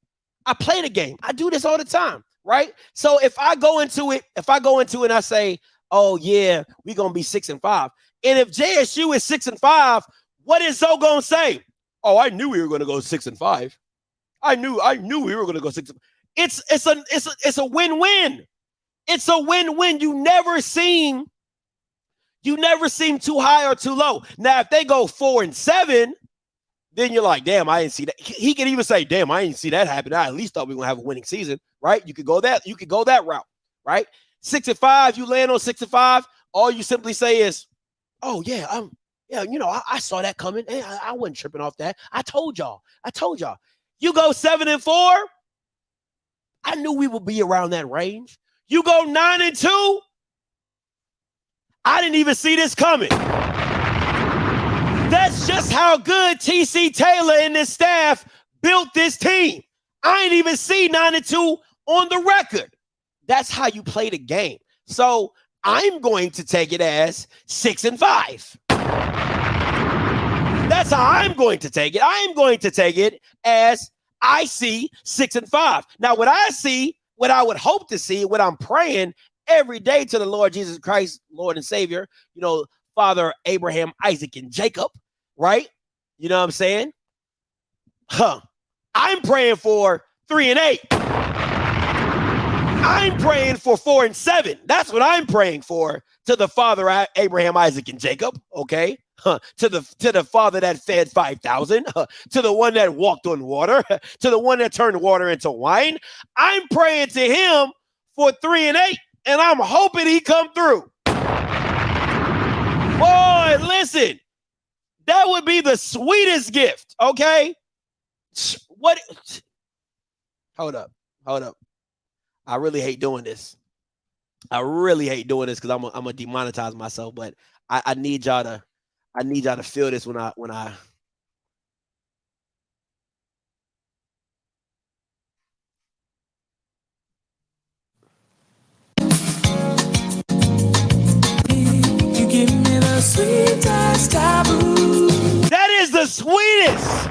E: I play the game. I do this all the time, right? So if I go into it and I say, oh yeah, we're gonna be 6-5, and if JSU is 6-5, what is Zoe gonna say? Oh, I knew we were gonna go 6-5. I knew we were gonna go 6. It's a win-win. It's a win-win. You never seem too high or too low. Now, if they go 4-7, then you're like, damn, I didn't see that. He can even say, damn, I didn't see that happen. I at least thought we were gonna have a winning season, right? You could go that route, right? 6-5, you land on 6-5. All you simply say is, oh yeah, I saw that coming. Hey, I wasn't tripping off that. I told y'all. You go 7-4, I knew we would be around that range. You go 9-2, I didn't even see this coming. That's just how good TC Taylor and his staff built this team. I ain't even see 9-2 on the record. That's how you play the game. So I'm going to take it as 6-5. That's how I'm going to take it. I'm going to take it as I see 6-5. Now, what I see, what I would hope to see, what I'm praying every day to the Lord Jesus Christ, Lord and Savior, Father Abraham, Isaac, and Jacob, right? You know what I'm saying? I'm praying for 3-8. I'm praying for 4-7. That's what I'm praying for to the Father Abraham, Isaac, and Jacob, okay? To the Father that fed 5,000, to the one that walked on water, to the one that turned water into wine. I'm praying to him for 3-8, and I'm hoping he come through. Boy, listen, that would be the sweetest gift, okay? What? Hold up. I really hate doing this. Because I'm gonna demonetize myself, but I need y'all to feel this when I you give me the sweetest taboo. That is the sweetest.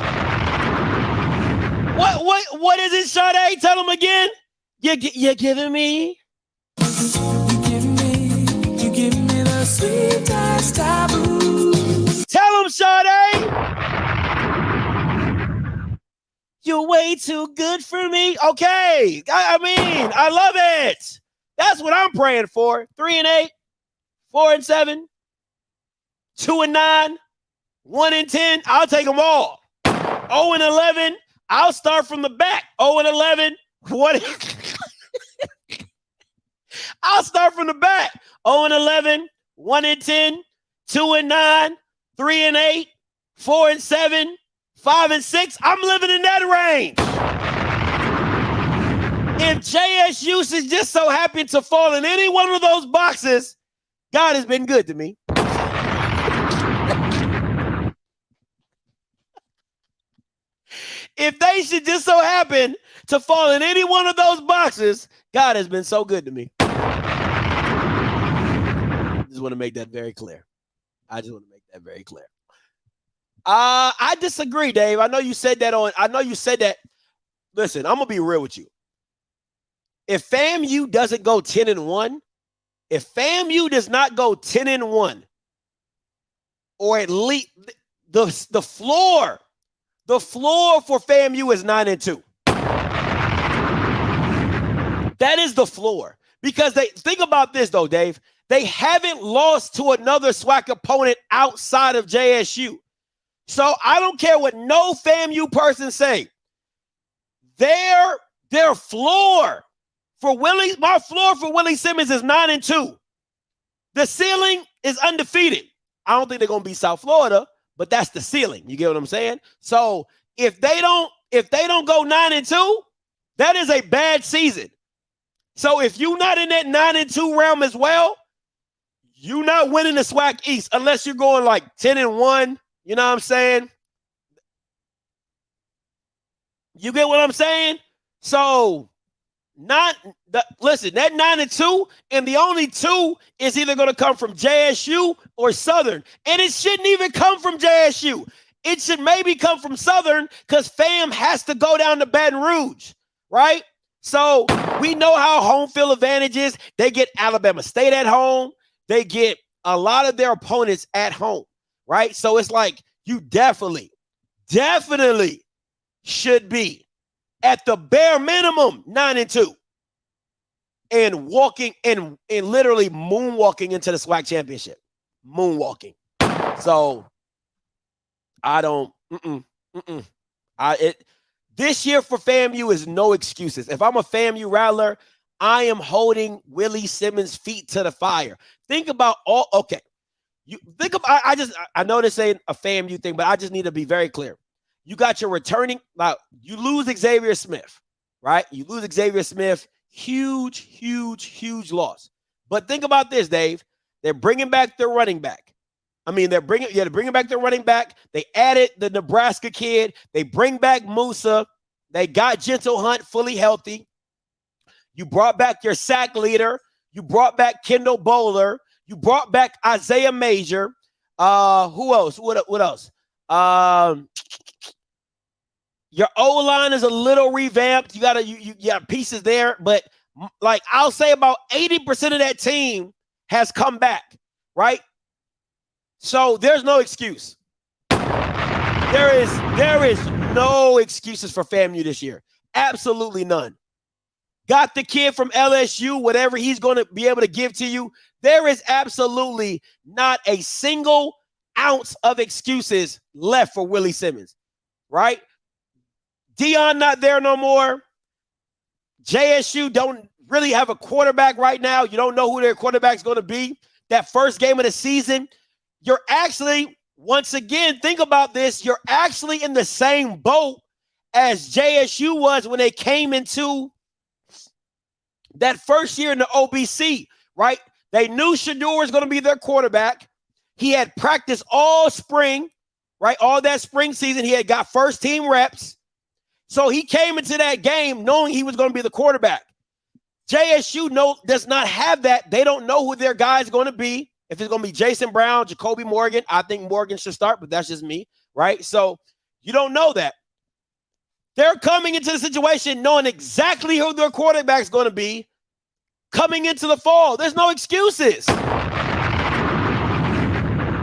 E: What is it, Sade? Tell them again. You're giving me. You give me the sweetest taboo. Tell him, Sade. You're way too good for me. Okay. I mean, I love it. That's what I'm praying for. 3-8, 4-7, 2-9, 1-10. I'll take them all. 0-11. I'll start from the back. 0-11. What? I'll start from the back. 0-11, 1-10, 2-9, 3-8, 4-7, 5-6. I'm living in that range. If JSU is just so happy to fall in any one of those boxes, God has been good to me. If they should just so happen to fall in any one of those boxes, God has been so good to me. I just want to make that very clear. I disagree, Dave. I know you said that. Listen, I'm going to be real with you. If FAMU doesn't go 10-1, if FAMU does not go 10-1, or at least the floor for FAMU is 9-2. That is the floor. Because they think about this though, Dave. They haven't lost to another SWAC opponent outside of JSU. So I don't care what no FAMU person say. Their floor for my floor for Willie Simmons is 9-2. The ceiling is undefeated. I don't think they're gonna beat South Florida, but that's the ceiling. You get what I'm saying? So if they don't go 9-2, that is a bad season. So if you're not in that 9-2 realm as well, you're not winning the SWAC East unless you're going like 10-1. You know what I'm saying? You get what I'm saying? So listen, that 9-2, and the only 2 is either going to come from JSU or Southern. And it shouldn't even come from JSU. It should maybe come from Southern because FAM has to go down to Baton Rouge, right? So we know how home field advantage is. They get Alabama State at home. They get a lot of their opponents at home, right? So it's like you definitely should be at the bare minimum 9-2 and walking and literally moonwalking into the SWAC championship. Moonwalking. So I don't this year for FAMU is no excuses. If I'm a FAMU rattler, I am holding Willie Simmons' feet to the fire. Think about you think about I know this ain't a FAMU thing, but I just need to be very clear. You got your returning, you lose Xavier Smith, right? You lose Xavier Smith, huge loss. But think about this, Dave. They're bringing back their running back. They're bringing back their running back. They added the Nebraska kid. They bring back Musa. They got Gentle Hunt fully healthy. You brought back your sack leader. You brought back Kendall Bowler. You brought back Isaiah Major. Who else? What else? Your O-line is a little revamped. You got pieces there, but like I'll say about 80% of that team has come back, right? So there's no excuse. There is no excuses for FAMU this year. Absolutely none. Got the kid from LSU, whatever he's going to be able to give to you. There is absolutely not a single ounce of excuses left for Willie Simmons, right? Deion not there no more. JSU don't really have a quarterback right now. You don't know who their quarterback's going to be. That first game of the season, you're actually, once again, think about this. You're actually in the same boat as JSU was when they came into that first year in the OBC, right? They knew Shador was going to be their quarterback. He had practiced all spring, right? All that spring season, he had got first team reps. So he came into that game knowing he was going to be the quarterback. JSU does not have that. They don't know who their guy is going to be. If it's going to be Jason Brown, Jacoby Morgan, I think Morgan should start, but that's just me, right? So you don't know that. They're coming into the situation knowing exactly who their quarterback is going to be coming into the fall. There's no excuses.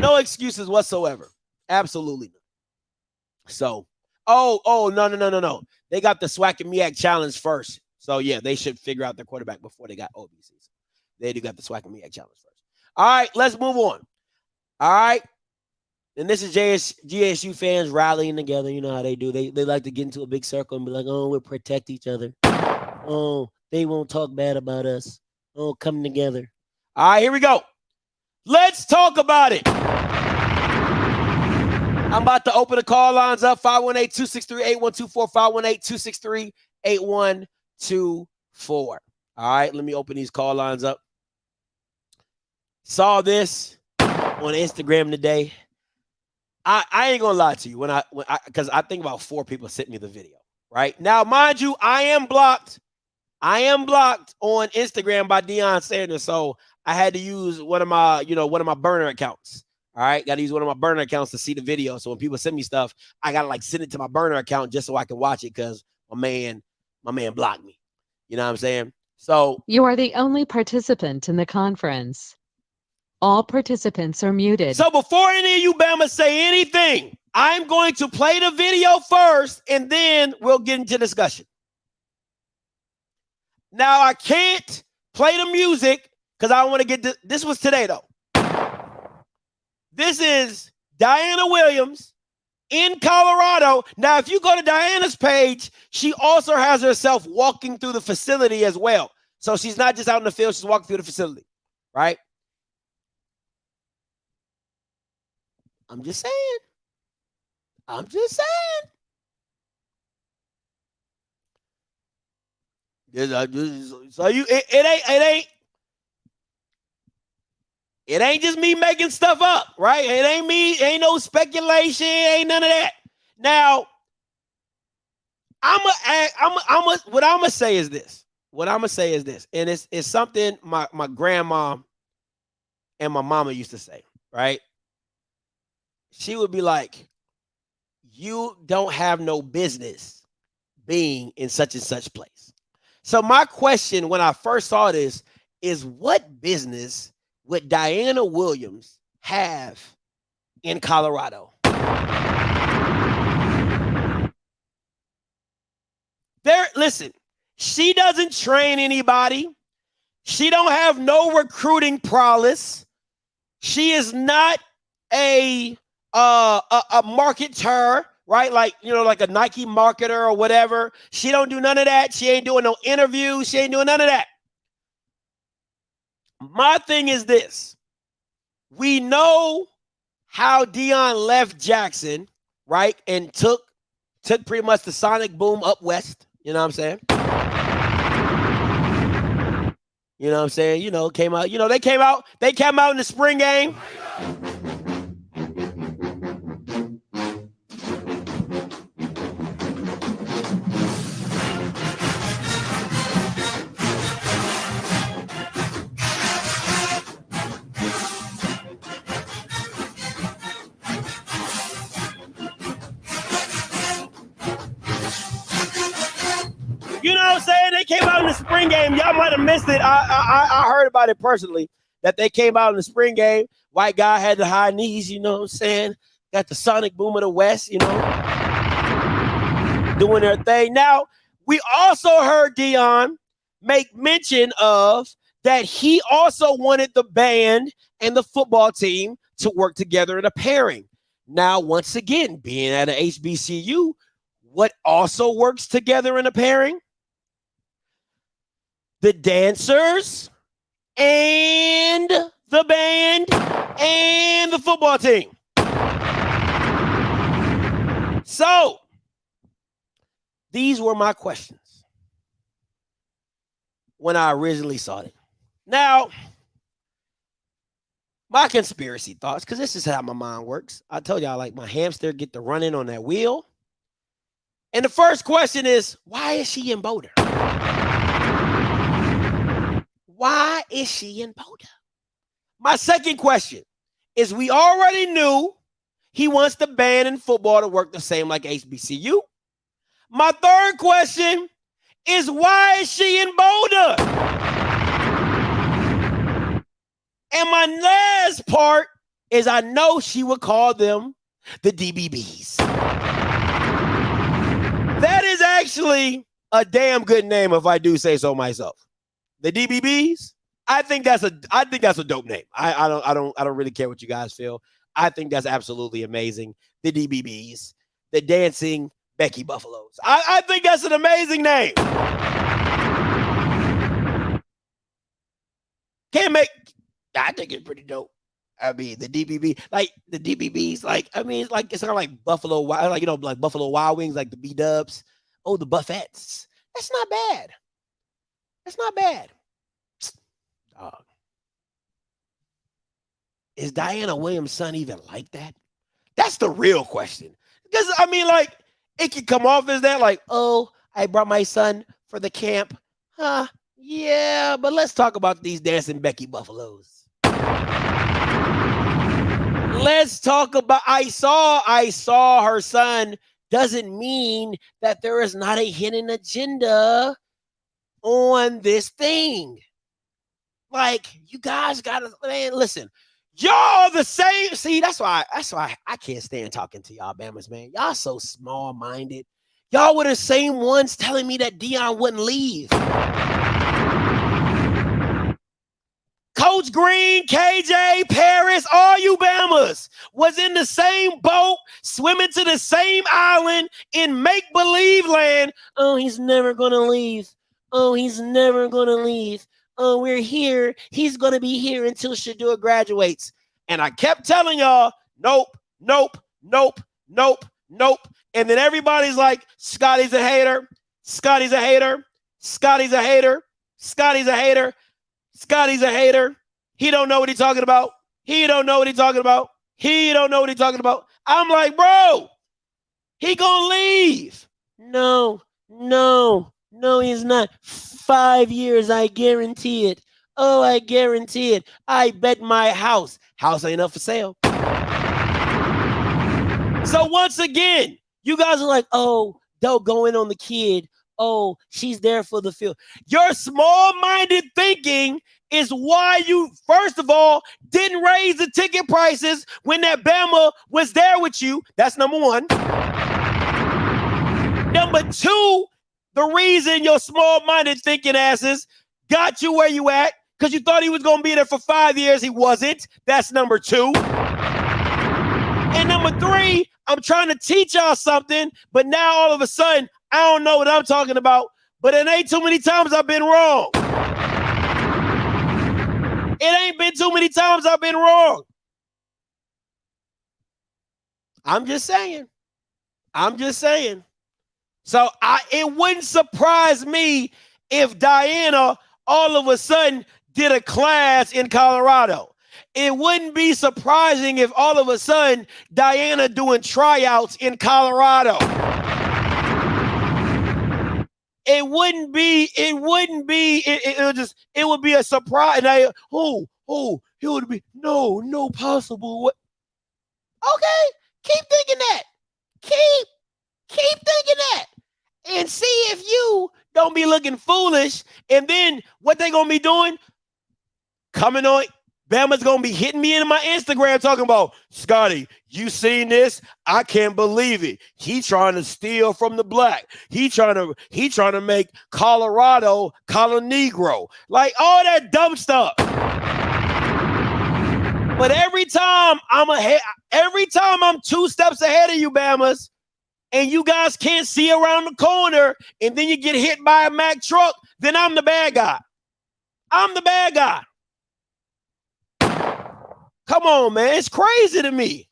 E: No excuses whatsoever. Absolutely not. So, no. They got the SWAC and MEAC challenge first. So, yeah, they should figure out their quarterback before they got OBCs. They do got the SWAC and MEAC challenge first. All right, let's move on. All right. And this is GSU fans rallying together. You know how they do. They like to get into a big circle and be like, oh, we'll protect each other. Oh, they won't talk bad about us. Oh, come together. All right, here we go. Let's talk about it. I'm about to open the call lines up. 518-263-8124, 518-263-8124. All right, let me open these call lines up. Saw this on Instagram today. I ain't gonna lie to you because I think about 4 people sent me the video. Right now, mind you, I am blocked on Instagram by Deion Sanders, so I had to use one of my burner accounts. All right, got to use one of my burner accounts to see the video. So when people send me stuff, I gotta send it to my burner account just so I can watch it because my man blocked me. You know what I'm saying? So
L: You are the only participant in the conference. All participants are muted.
E: So before any of you Bama say anything, I'm going to play the video first, and then we'll get into discussion. Now, I can't play the music because I want to get this was today, though. This is Dianna Williams in Colorado. Now, if you go to Dianna's page, she also has herself walking through the facility as well. So she's not just out in the field, she's walking through the facility, right? I'm just saying. So it ain't just me making stuff up, right? It ain't me, ain't no speculation, ain't none of that. Now, what I'm gonna say is this. And it's something my grandma and my mama used to say, right? She would be like, you don't have no business being in such and such place. So my question when I first saw this is, what business would Dianna Williams have in Colorado? Listen, she doesn't train anybody. She don't have no recruiting prowess. She is not a marketer, right? Like, like a Nike marketer or whatever. She don't do none of that. She ain't doing no interviews. She ain't doing none of that. My thing is this. We know how Deion left Jackson, right? And took pretty much the sonic boom up west. You know what I'm saying? You know what I'm saying? Came out, they came out in the spring game. You know what I'm saying? They came out in the spring game. Y'all might have missed it. I heard about it personally, that they came out in the spring game. White guy had the high knees, you know what I'm saying? Got the sonic boom of the West, doing their thing. Now, we also heard Deion make mention of that he also wanted the band and the football team to work together in a pairing. Now, once again, being at an HBCU, what also works together in a pairing? The dancers and the band and the football team. So, these were my questions when I originally saw it. Now, my conspiracy thoughts, because this is how my mind works. I told y'all, like, my hamster get to running on that wheel. And the first question is, why is she in Boulder? Why is she in Boulder? My second question is, we already knew he wants the band and football to work the same like HBCU. My third question is, why is she in Boulder? And my last part is, I know she would call them the DBBs. That is actually a damn good name, if I do say so myself. The DBBs. I think that's a dope name. I don't really care what you guys feel. I think that's absolutely amazing. The DBBs, the Dancing Becky Buffaloes. I think that's an amazing name. I think it's pretty dope. I mean, the DBB, like the DBBs, like, I mean, it's like, it's kind of like Buffalo, like, like Buffalo Wild Wings, like the B-Dubs. Oh, the Buffettes. That's not bad. That's not bad. Dog. Is Dianna Williams' son even like that? That's the real question. Because, I mean, like, it can come off as that, like, oh, I brought my son for the camp. Huh? Yeah, but let's talk about these Dancing Becky Buffaloes. Let's talk about, I saw her son doesn't mean that there is not a hidden agenda on this thing. Like, you guys gotta, man, listen. Y'all are the same. See, that's why I can't stand talking to y'all Bamas, man. Y'all so small-minded. Y'all were the same ones telling me that Deion wouldn't leave. Coach Green, KJ, Paris, all you Bamas was in the same boat, swimming to the same island in make-believe land. Oh, he's never going to leave. Oh, he's never going to leave. Oh, we're here. He's going to be here until Shador graduates. And I kept telling y'all, nope, nope, nope, nope, nope. And then everybody's like, Scotty's a hater. Scotty's a hater. Scotty's a hater. Scotty's a hater. Scotty's a hater. He don't know what he's talking about. He don't know what he's talking about. He don't know what he's talking about. I'm like, bro, he gonna leave. No, he's not. 5 years, I guarantee it. Oh, I guarantee it. I bet my house. House ain't up for sale. So once again, you guys are like, oh, they'll go in on the kid. Oh, she's there for the field. Your small-minded thinking is why you, first of all, didn't raise the ticket prices when that Bama was there with you. That's number one. Number two, the reason your small-minded thinking asses got you where you at, because you thought he was going to be there for 5 years. He wasn't. That's number two. And number three, I'm trying to teach y'all something, but now all of a sudden, I don't know what I'm talking about, but it ain't too many times I've been wrong. It ain't been too many times I've been wrong. I'm just saying. So it wouldn't surprise me if Dianna all of a sudden did a class in Colorado. It wouldn't be surprising if all of a sudden Dianna doing tryouts in Colorado. It would be a surprise. And it would be no possible way. Okay, keep thinking that. Keep thinking that. And see if you don't be looking foolish. And then what they gonna be doing? Coming on, Bama's gonna be hitting me in my Instagram talking about, Scotty, you seen this? I can't believe it. He trying to steal from the black. He trying to make Colorado Negro. Like all that dumb stuff. But every time I'm 2 steps ahead of you, Bamas, and you guys can't see around the corner, and then you get hit by a Mack truck, then I'm the bad guy. I'm the bad guy. Come on, man. It's crazy to me.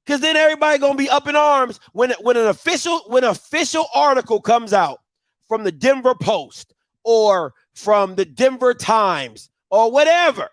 E: Because then everybody gonna be up in arms when an official article comes out from the Denver Post or from the Denver Times or whatever.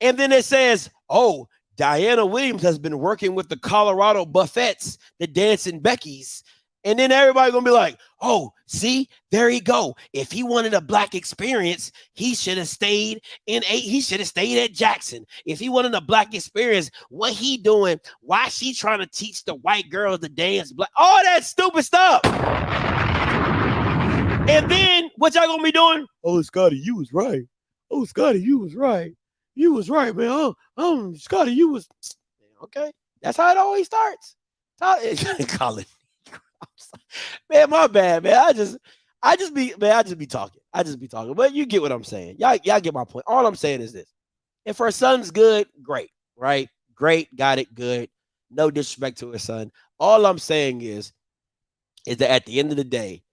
E: And then it says, oh, Dianna Williams has been working with the Colorado Buffettes, the Dancing Beckys. And then everybody gonna be like, oh, see, there you go. If he wanted a black experience, he should have stayed at Jackson. If he wanted a black experience, what he doing? Why she trying to teach the white girls to dance black? All that stupid stuff. And then what y'all gonna be doing? Oh, Scotty, you was right. Oh, Scotty, you was right. You was right, man. Oh, Scotty, you was okay. That's how it always starts. Colin. Man, my bad, man. I just be talking. But you get what I'm saying. Y'all get my point. All I'm saying is this. If her son's good, great, right? Great, got it, good. No disrespect to her son. All I'm saying is that at the end of the day,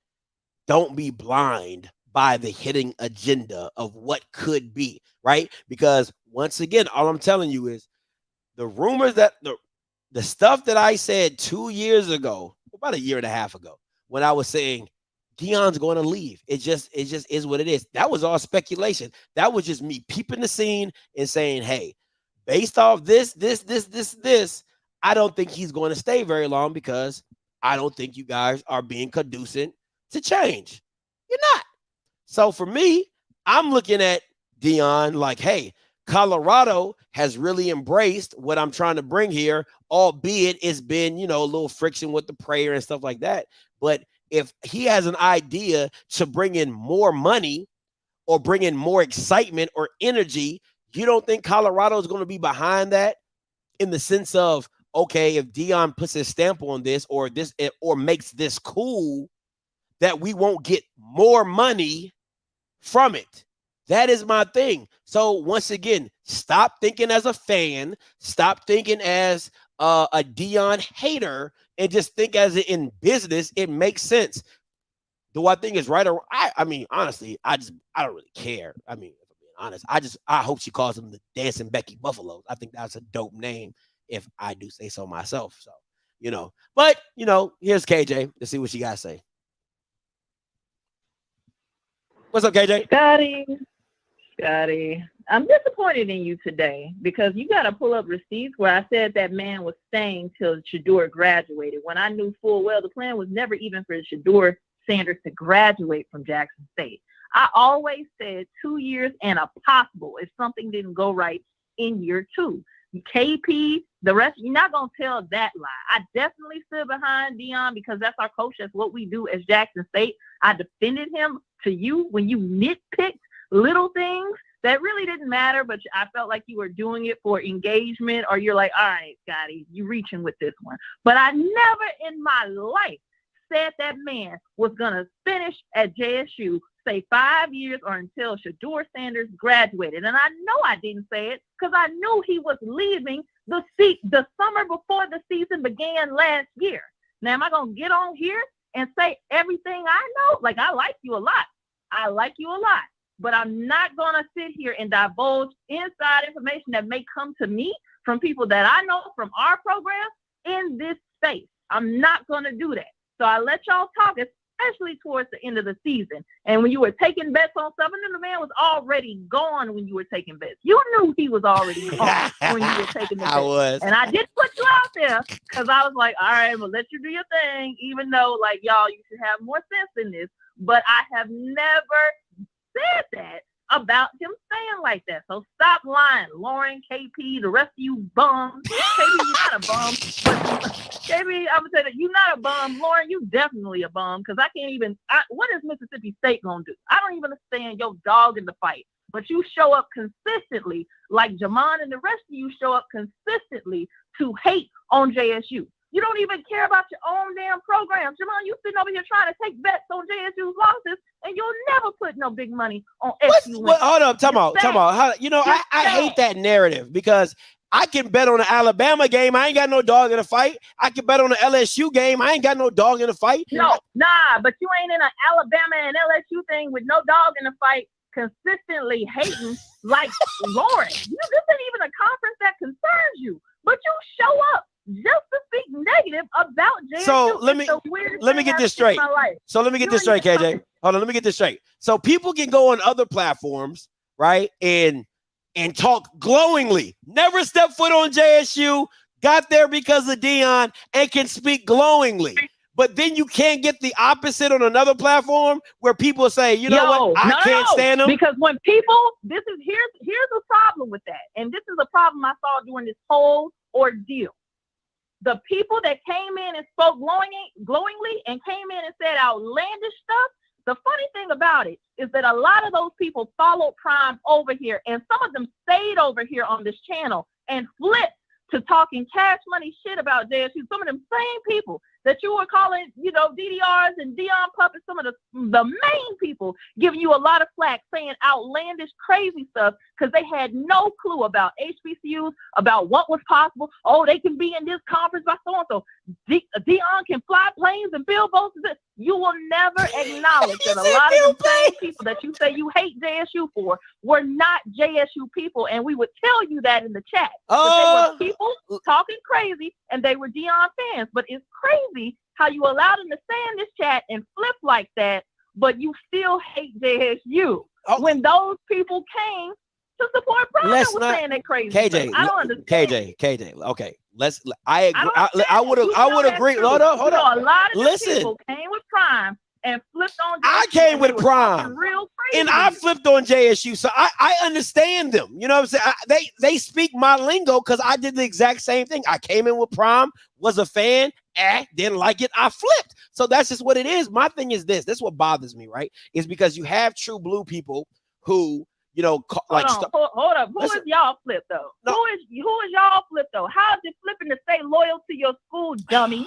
E: don't be blind by the hitting agenda of what could be, right? Because once again, all I'm telling you is the rumors that the stuff that I said 2 years ago, about a year and a half ago, when I was saying Deion's going to leave. It just is what it is. That was all speculation. That was just me peeping the scene and saying, hey, based off this, I don't think he's going to stay very long because I don't think you guys are being conducive to change. You're not. So for me, I'm looking at Deion like, hey, Colorado has really embraced what I'm trying to bring here, albeit it's been, a little friction with the prayer and stuff like that. But if he has an idea to bring in more money or bring in more excitement or energy, you don't think Colorado is going to be behind that in the sense of, okay, if Deion puts his stamp on this or makes this cool, that we won't get more money from it? That is my thing. So once again, stop thinking as a fan, stop thinking as a Deion hater, and just think as it in business, it makes sense. Do I think it's right or I mean, honestly, I don't really care. I mean, if I'm being honest, I hope she calls them the Dancing Becky Buffaloes. I think that's a dope name if I do say so myself. So, but here's KJ to see what she got to say. What's up, KJ?
M: Scotty, I'm disappointed in you today because you got to pull up receipts where I said that man was staying till Shedeur graduated when I knew full well the plan was never even for Shedeur Sanders to graduate from Jackson State. I always said 2 years and a possible if something didn't go right in year 2. KP, the rest, you're not going to tell that lie. I definitely stood behind Deion because that's our coach. That's what we do as Jackson State. I defended him to you when you nitpicked little things that really didn't matter, but I felt like you were doing it for engagement, or you're like, all right, Scotty, you reaching with this one. But I never in my life said that man was going to finish at JSU, say 5 years or until Shedeur Sanders graduated. And I know I didn't say it because I knew he was leaving the summer before the season began last year. Now, am I going to get on here and say everything I know? Like, I like you a lot. But I'm not going to sit here and divulge inside information that may come to me from people that I know from our program in this space. I'm not going to do that. So I let y'all talk, especially towards the end of the season. And when you were taking bets on something, the man was already gone when you were taking bets. You knew he was already gone when you were taking the bets.
E: I was.
M: And I did put you out there because I was like, all right, well, let you do your thing, even though, like, y'all, you should have more sense in this. But I have never said that about him saying like that. So stop lying, Lauren, KP, the rest of you bums. KP, you're not a bum. But KP, I'm gonna say that you're not a bum. Lauren, you definitely a bum because I can't even. What is Mississippi State gonna do? I don't even understand your dog in the fight. But you show up consistently, like Jamon and the rest of you show up consistently to hate on JSU. You don't even care about your own damn program. Jamon, you sitting over here trying to take bets on JSU's losses, and you'll never put no big money on SU.
E: Hold up, time out. I hate that narrative because I can bet on the Alabama game. I ain't got no dog in the fight. I can bet on the LSU game. I ain't got no dog in the fight.
M: No, but you ain't in an Alabama and LSU thing with no dog in the fight, consistently hating like Lauren. This isn't even a conference that concerns you, but you show up just to speak negative about JSU.
E: So let me get this straight. So let me get this straight, KJ. Hold on, let me get this straight. So people can go on other platforms, right, and talk glowingly. Never step foot on JSU, got there because of Deion, and can speak glowingly. But then you can't get the opposite on another platform where people say, I can't stand them.
M: Because when people, here's the problem with that. And this is a problem I saw during this whole ordeal. The people that came in and spoke glowingly and came in and said outlandish stuff, the funny thing about it is that a lot of those people followed Prime over here, and some of them stayed over here on this channel and flipped to talking cash money shit about JSU. Some of them same people that you were calling, DDRs and Deion puppets, some of the main people giving you a lot of flack, saying outlandish, crazy stuff because they had no clue about HBCUs, about what was possible. Oh, they can be in this conference by so-and-so. Deion can fly planes and build boats. You will never acknowledge that a lot of the same people that you say you hate JSU for were not JSU people, and we would tell you that in the chat. But they were people talking crazy, and they were Deion fans. But it's crazy how you allow them to stay in this chat and flip like that, but you still hate JSU. When those people came to support Brian, was saying that crazy.
E: KJ,
M: I don't understand.
E: KJ. Okay, I agree. I would agree. Hold on.
M: A lot of people came with Prime and flipped on JSU.
E: I came with Prime,
M: real crazy,
E: and I flipped on JSU. So I understand them. You know what I'm saying? They speak my lingo because I did the exact same thing. I came in with Prime, was a fan, didn't like it, I flipped. So that's just what it is. My thing is this. This is what bothers me, right? Is because you have true blue people who, you know,
M: hold up. Who is y'all flip though? No. Who is y'all flip though? How is it flipping to stay loyal to your school, dummy?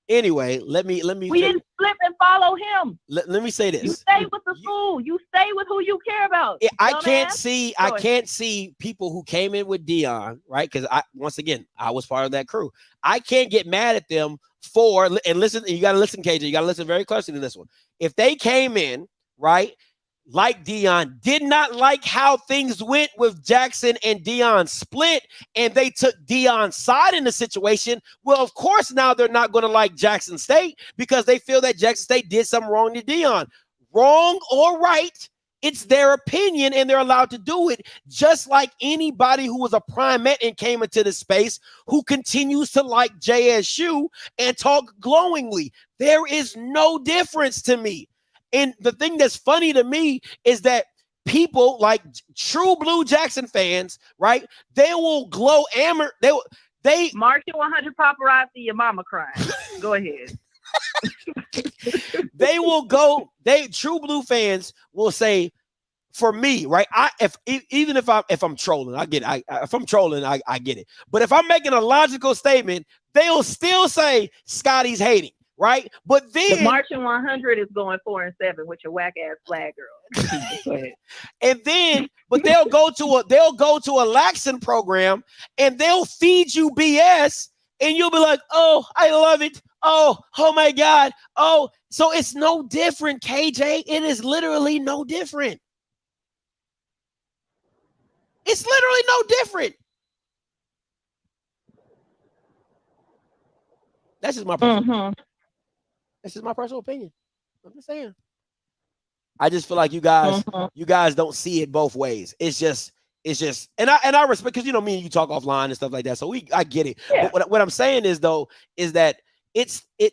E: Anyway, let me.
M: We didn't flip and follow him.
E: Let me say this.
M: You stay with the school. You stay with who you care about.
E: I can't see people who came in with Deion, right? Because once again, I was part of that crew. I can't get mad at them and listen. You got to listen, KJ. You got to listen very closely to this one. If they came in, right, like Deion, did not like how things went with Jackson and Deion split, and they took Deion's side in the situation, well, of course, now they're not going to like Jackson State because they feel that Jackson State did something wrong to Deion. Wrong or right, it's their opinion, and they're allowed to do it, just like anybody who was a primate and came into the space who continues to like JSU and talk glowingly. There is no difference to me. And the thing that's funny to me is that people like true blue Jackson fans, right? They will glow they
M: March 100 paparazzi, your mama crying. Go ahead.
E: True blue fans will say, for me, right? If I'm trolling, I get it. If I'm trolling, I get it. But if I'm making a logical statement, they'll still say Scotty's hating. Right, but then
M: the Marching 100 is going 4-7 with your whack ass flag girl. Go ahead.
E: And then, but they'll go to a Laxon program and they'll feed you BS, and you'll be like, "Oh, I love it. Oh my God. Oh." So it's no different, KJ. It is literally no different. It's literally no different. That's just my personal. This is my personal opinion. I'm just saying. I just feel like you guys don't see it both ways. It's just, and I respect, because, you know, me and you talk offline and stuff like that. So I get it. Yeah. But what I'm saying is that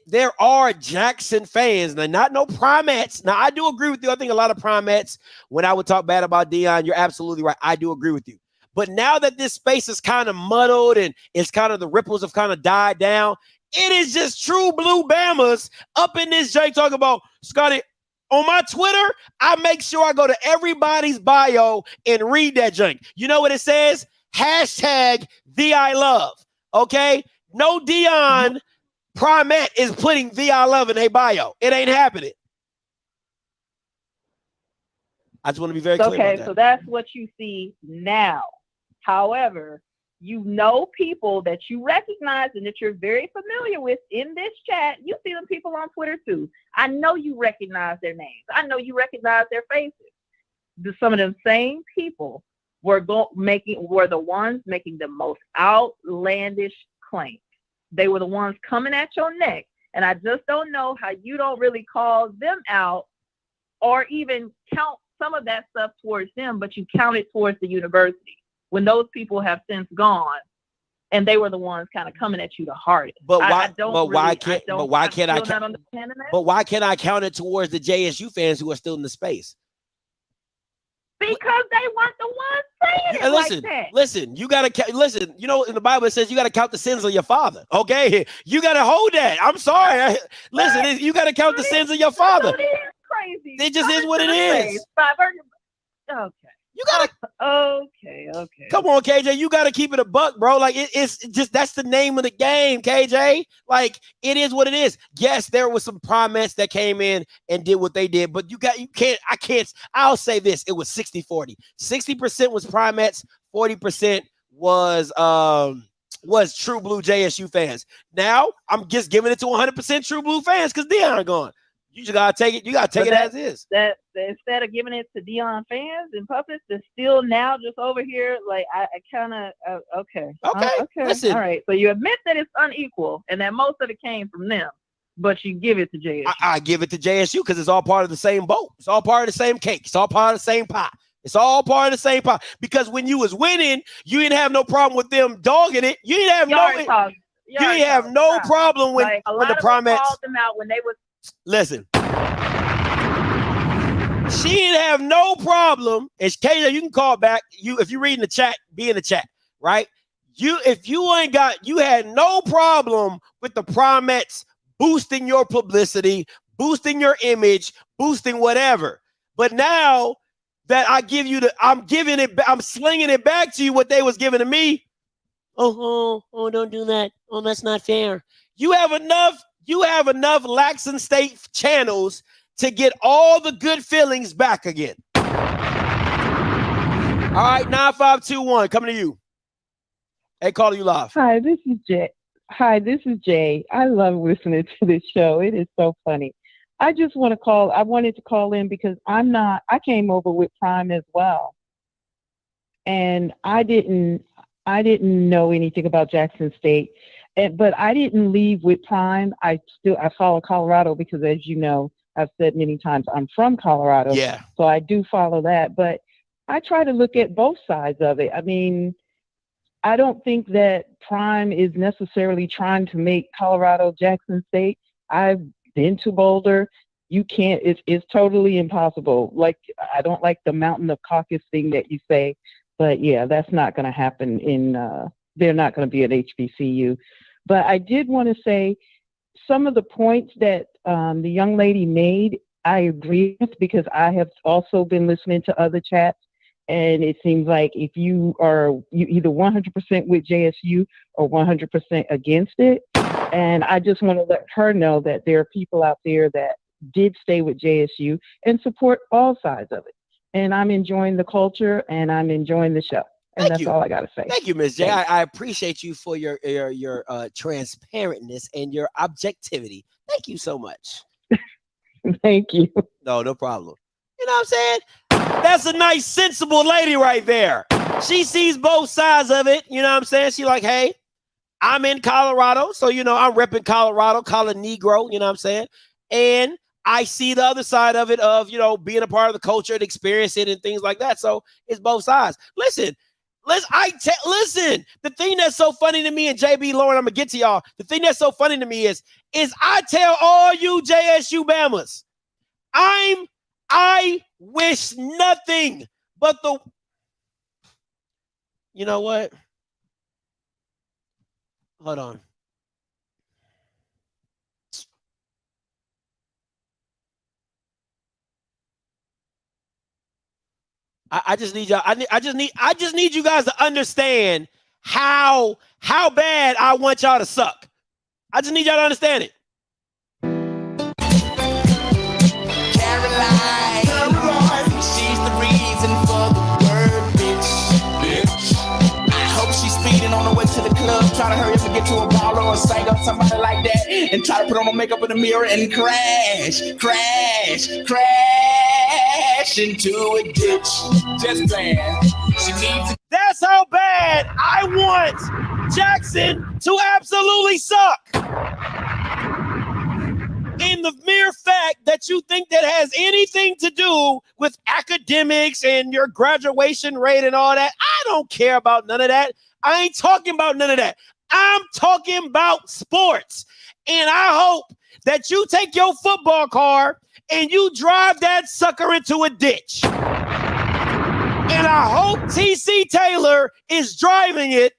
E: there are Jackson fans, now not no primates. Now I do agree with you. I think a lot of primates, when I would talk bad about Deion, you're absolutely right. I do agree with you. But now that this space is kind of muddled and it's kind of, the ripples have kind of died down, it is just true blue Bamas up in this joint talking about, Scotty, on my Twitter, I make sure I go to everybody's bio and read that joint. You know what it says? Hashtag the I love. Okay? No Deion primate is putting the I love in their bio. It ain't happening. I just want to be very clear about that.
M: Okay, so that's what you see now. However, you know people that you recognize and that you're very familiar with in this chat. You see them people on Twitter too. I know you recognize their names. I know you recognize their faces. Some of them same people were the ones making the most outlandish claims. They were the ones coming at your neck. And I just don't know how you don't really call them out or even count some of that stuff towards them, but you count it towards the university, when those people have since gone, and they were the ones kind of coming at you the hardest.
E: But why can't I count it towards the JSU fans who are still in the space?
M: Because they weren't the ones saying it like that.
E: Listen, you gotta listen. You know, in the Bible it says you gotta count the sins of your father. Okay, you gotta hold that. I'm sorry. Listen, you gotta count the sins of your father.
M: It is crazy.
E: It just is what it is.
M: Okay.
E: You gotta.
M: Okay.
E: Come on, KJ. You gotta keep it a buck, bro. Like it's just, that's the name of the game, KJ. Like, it is what it is. Yes, there was some primates that came in and did what they did, but I'll say this: it was 60-40. 60% was primates, 40% was true blue JSU fans. Now I'm just giving it to 100% true blue fans because Deion gone. You just gotta take it. You gotta take it as is.
M: That instead of giving it to Deion fans and puppets, they're still now just over here. Like I kind of okay.
E: Listen,
M: all right. So you admit that it's unequal and that most of it came from them, but you give it to JSU.
E: I give it to JSU because it's all part of the same boat. It's all part of the same cake. It's all part of the same pie. It's all part of the same pie. Because when you was winning, you didn't have no problem with them dogging it. You didn't have no problem when the primates
M: called them out when they was.
E: Listen, she didn't have no problem. And KJ, you can call back. If you're reading the chat, be in the chat, right? You had no problem with the Primettes boosting your publicity, boosting your image, boosting whatever. But now that I'm slinging it back to you what they was giving to me. Oh, don't do that. Oh, that's not fair. You have enough Laxon State channels to get all the good feelings back again. All right, 9521, coming to you. Hey, calling you live.
N: Hi, this is Jay. I love listening to this show. It is so funny. I wanted to call in because I came over with Prime as well. And I didn't know anything about Jackson State. But I didn't leave with Prime. I follow Colorado because, as you know, I've said many times, I'm from Colorado.
E: Yeah.
N: So I do follow that. But I try to look at both sides of it. I mean, I don't think that Prime is necessarily trying to make Colorado Jackson State. I've been to Boulder. You can't, it's totally impossible. Like, I don't like the mountain of caucus thing that you say, but yeah, that's not going to happen they're not going to be at HBCU. But I did want to say some of the points that the young lady made, I agree with, because I have also been listening to other chats. And it seems like if you either 100% with JSU or 100% against it. And I just want to let her know that there are people out there that did stay with JSU and support all sides of it. And I'm enjoying the culture and I'm enjoying the show. And that's all I got to say.
E: Thank you, Ms. J. I appreciate you for your transparentness and your objectivity. Thank you so much.
N: Thank you.
E: No problem. You know what I'm saying? That's a nice, sensible lady right there. She sees both sides of it. You know what I'm saying? She like, hey, I'm in Colorado. So, I'm repping Colorado, Negro, you know what I'm saying? And I see the other side of it of, being a part of the culture and experience it and things like that. So it's both sides. Listen, the thing that's so funny to me, and JB Lauren, I'm going to get to y'all. The thing that's so funny to me is I tell all you JSU Bammers, I wish nothing but you know what? Hold on. I just need y'all. I just need you guys to understand how bad I want y'all to suck. I just need y'all to understand it.
A: Caroline, she's the reason for the word, bitch. I hope she's speeding on the way to the club, trying to hurry up and get to a baller or a singer or somebody like that, and try to put on her makeup in the mirror and crash into a ditch. Just playing. She needs to.
E: That's how bad I want Jackson to absolutely suck. In the mere fact that you think that has anything to do with academics and your graduation rate and all that, I don't care about none of that. I ain't talking about none of that. I'm talking about sports. And I hope that you take your football car and you drive that sucker into a ditch. And I hope TC Taylor is driving it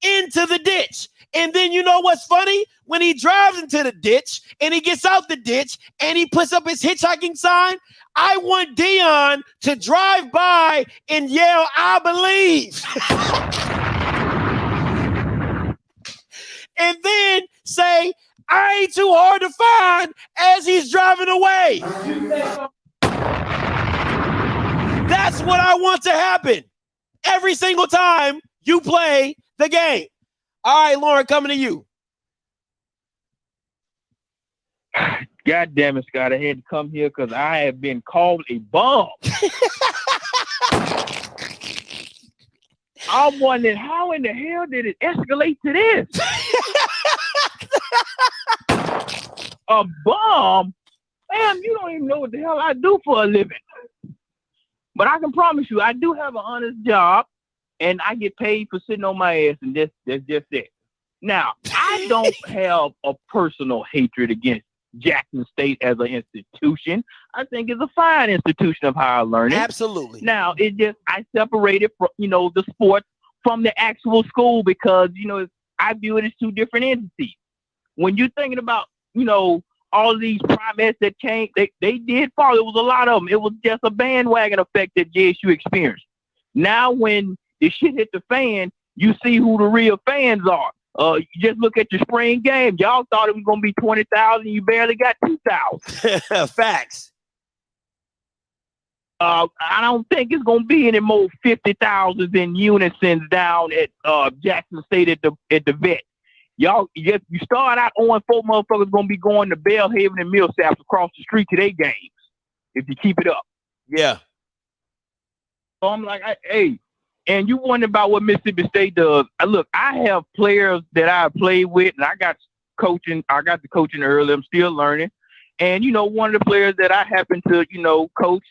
E: into the ditch. And then you know what's funny? When he drives into the ditch and he gets out the ditch and he puts up his hitchhiking sign, I want Deion to drive by and yell, I believe. And then say, I ain't too hard to find as he's driving away. That's what I want to happen every single time you play the game. All right, Lauren, coming to you.
O: God damn it, Scott. I had to come here because I have been called a bum. I'm wondering how in the hell did it escalate to this? A bum? Damn, you don't even know what the hell I do for a living. But I can promise you, I do have an honest job, and I get paid for sitting on my ass, and that's just it. Now, I don't have a personal hatred against Jackson State as an institution. I think it's a fine institution of higher learning.
E: Absolutely.
O: Now, I separated from, the sports from the actual school because, I view it as two different entities. When you're thinking about, all of these primates that came, they did fall. It was a lot of them. It was just a bandwagon effect that JSU experienced. Now, when the shit hit the fan, you see who the real fans are. You just look at your spring game. Y'all thought it was going to be 20,000. You barely got 2,000.
E: Facts.
O: I don't think it's going to be any more 50,000 in unison down at Jackson State at the vet. You start out on 4 motherfuckers going to be going to Belhaven and Millsaps across the street to their games if you keep it up.
E: Yeah.
O: So I'm like, hey, and you wonder about what Mississippi State does. Look, I have players that I play with, and I got the coaching early. I'm still learning. And, one of the players that I happen to, coach,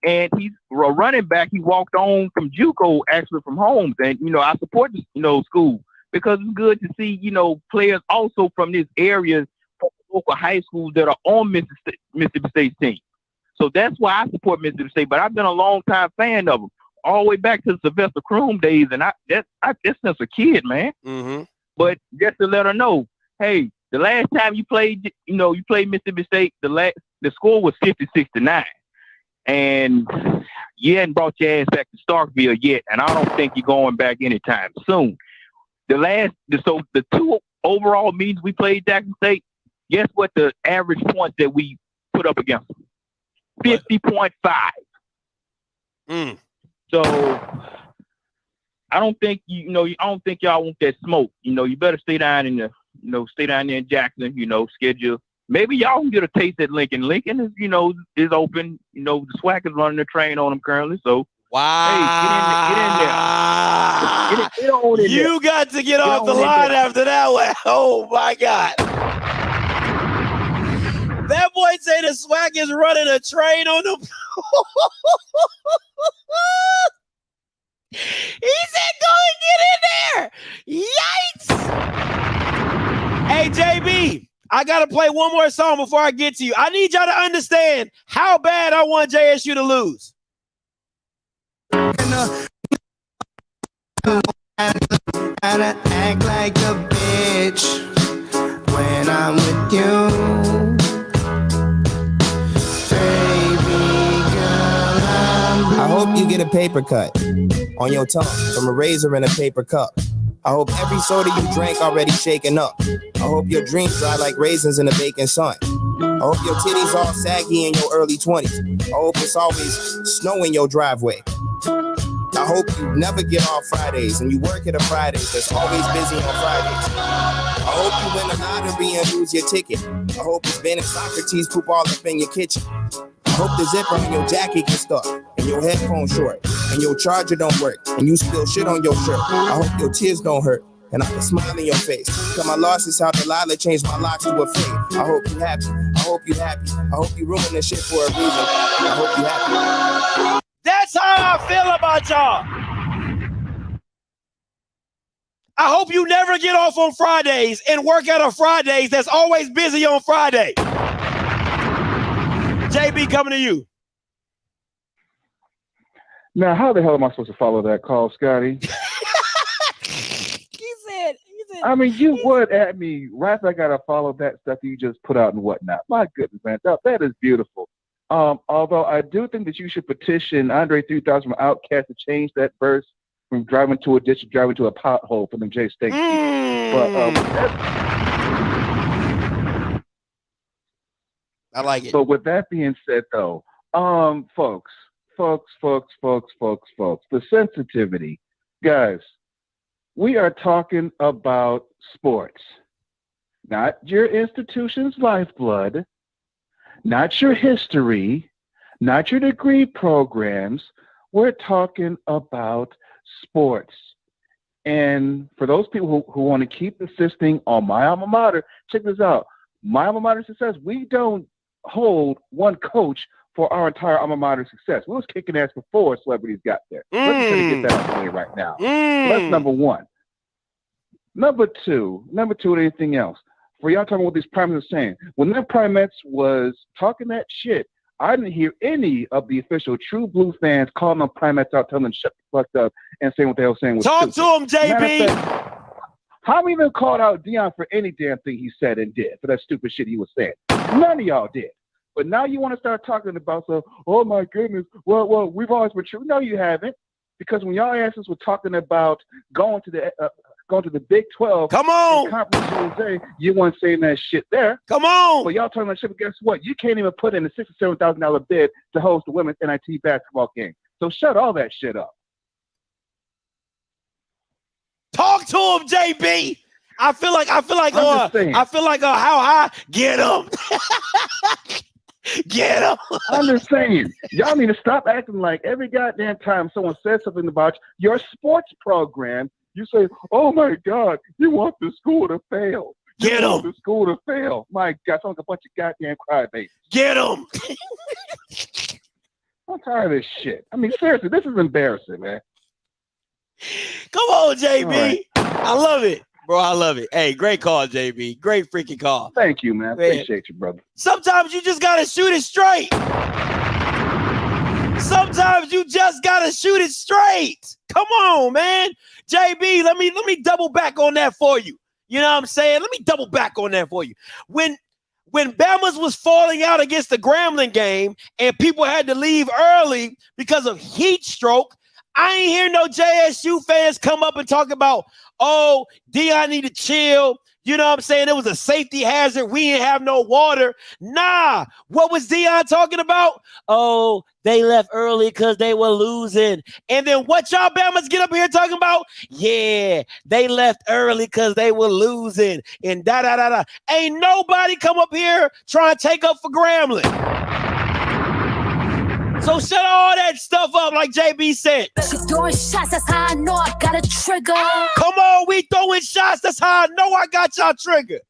O: and he's a running back. He walked on from JUCO, actually from Holmes. And, I support the, school because it's good to see, players also from this area, from local high schools that are on Mississippi State's team. So that's why I support Mississippi State. But I've been a long-time fan of them, all the way back to the Sylvester Croom days. And that's since a kid, man.
E: Mm-hmm.
O: But just to let her know, hey, the last time you played Mississippi State, the score was 56-9. And you hadn't brought your ass back to Starkville yet, and I don't think you're going back anytime soon. The 2 overall meetings we played Jackson State, guess what the average points that we put up against them? 50.5. So I don't think I don't think y'all want that smoke. You better stay down in stay down there in Jackson. Schedule. Maybe y'all can get a taste at Lincoln. Lincoln is is open. The SWAC is running the train on them currently. So
E: wow,
O: hey, get on in there.
E: You got to get off the line after that one. Oh my God. That boy say the SWAC is running a train on them. He said, go and get in there. Yikes. Hey, JB, I got to play one more song before I get to you. I need y'all to understand how bad I want JSU to lose.
B: Gotta act like a bitch when I'm with you.
P: I hope you get a paper cut on your tongue from a razor in a paper cup. I hope every soda you drank already shaken up. I hope your dreams dry like raisins in the baking sun. I hope your titties all saggy in your early 20s. I hope it's always snow in your driveway. I hope you never get off Fridays and you work at a Fridays that's always busy on Fridays. I hope you win the lottery and lose your ticket. I hope it's Ben and Socrates poop all up in your kitchen. I hope the zipper on your jacket gets stuck and your headphones short and your charger don't work and you spill shit on your shirt. I hope your tears don't hurt and I can smile in your face. Cause my loss is how Delilah changed my locks to a fade. I hope you happy. I hope you happy. I hope you ruin this shit for a reason. I hope you happy.
E: That's how I feel about y'all. I hope you never get off on Fridays and work out on Fridays that's always busy on Friday. JB, coming to you.
Q: Now, how the hell am I supposed to follow that call, Scotty?
K: He said.
Q: I mean, you would at me right after I got to follow that stuff you just put out and whatnot. My goodness, man. That is beautiful. Although I do think that you should petition Andre 3000 from Outkast to change that verse from driving to a ditch to driving to a pothole for them J State. But
E: I like it.
Q: So with that being said, though, folks, the sensitivity, guys, we are talking about sports, not your institution's lifeblood, not your history, not your degree programs. We're talking about sports. And for those people who want to keep insisting on my alma mater, check this out. My alma mater success, we don't hold one coach for our entire alma mater success. We was kicking ass before celebrities got there. Let's try to get that out of the way right now. So that's number one. Number two, anything else? For y'all talking about what these primates are saying. When that primates was talking that shit, I didn't hear any of the official True Blue fans calling them Primates out, telling them shut the fuck up and saying what they were saying was
E: Talk
Q: stupid.
E: to him, JB.
Q: How even called out Deion for any damn thing he said and did for that stupid shit he was saying? None of y'all did. But now you want to start talking about oh my goodness, well, we've always been true. No, you haven't. Because when y'all asses were talking about going to the Big 12,
E: come on,
Q: Conference USA, you weren't saying that shit there.
E: Come on.
Q: But y'all talking that shit, but guess what? You can't even put in a $6,000 or $7,000 bid to host the women's NIT basketball game. So shut all that shit up.
E: Talk to him, JB. I feel like how high? Get him. Get him.
Q: I'm just saying, y'all need to stop acting like every goddamn time someone says something about your sports program, you say, oh my God, you want the school to fail.
E: Get him.
Q: The school to fail. My God, sounds like a bunch of goddamn crybabies.
E: Get him.
Q: I'm tired of this shit. I mean, seriously, this is embarrassing, man.
E: Come on, JB.
Q: Right.
E: I love it. Bro, I love it. Hey, great call, JB. Great freaking call.
Q: Thank you, man. Appreciate you, brother.
E: Sometimes you just got to shoot it straight. Sometimes you just got to shoot it straight. Come on, man. JB, let me double back on that for you. You know what I'm saying? Let me double back on that for you. When Bama's was falling out against the Grambling game and people had to leave early because of heat stroke, I ain't hear no JSU fans come up and talk about, oh, Deion need to chill. You know what I'm saying? It was a safety hazard. We didn't have no water. Nah. What was Deion talking about? Oh, they left early because they were losing. And then what y'all Bamas get up here talking about? Yeah, they left early because they were losing. And da-da-da-da. Ain't nobody come up here trying to take up for Grambling. So shut all that stuff up like JB said.
J: She throwing shots, that's how I know I got a trigger.
E: Come on, we throwing shots. That's how I know I got y'all trigger.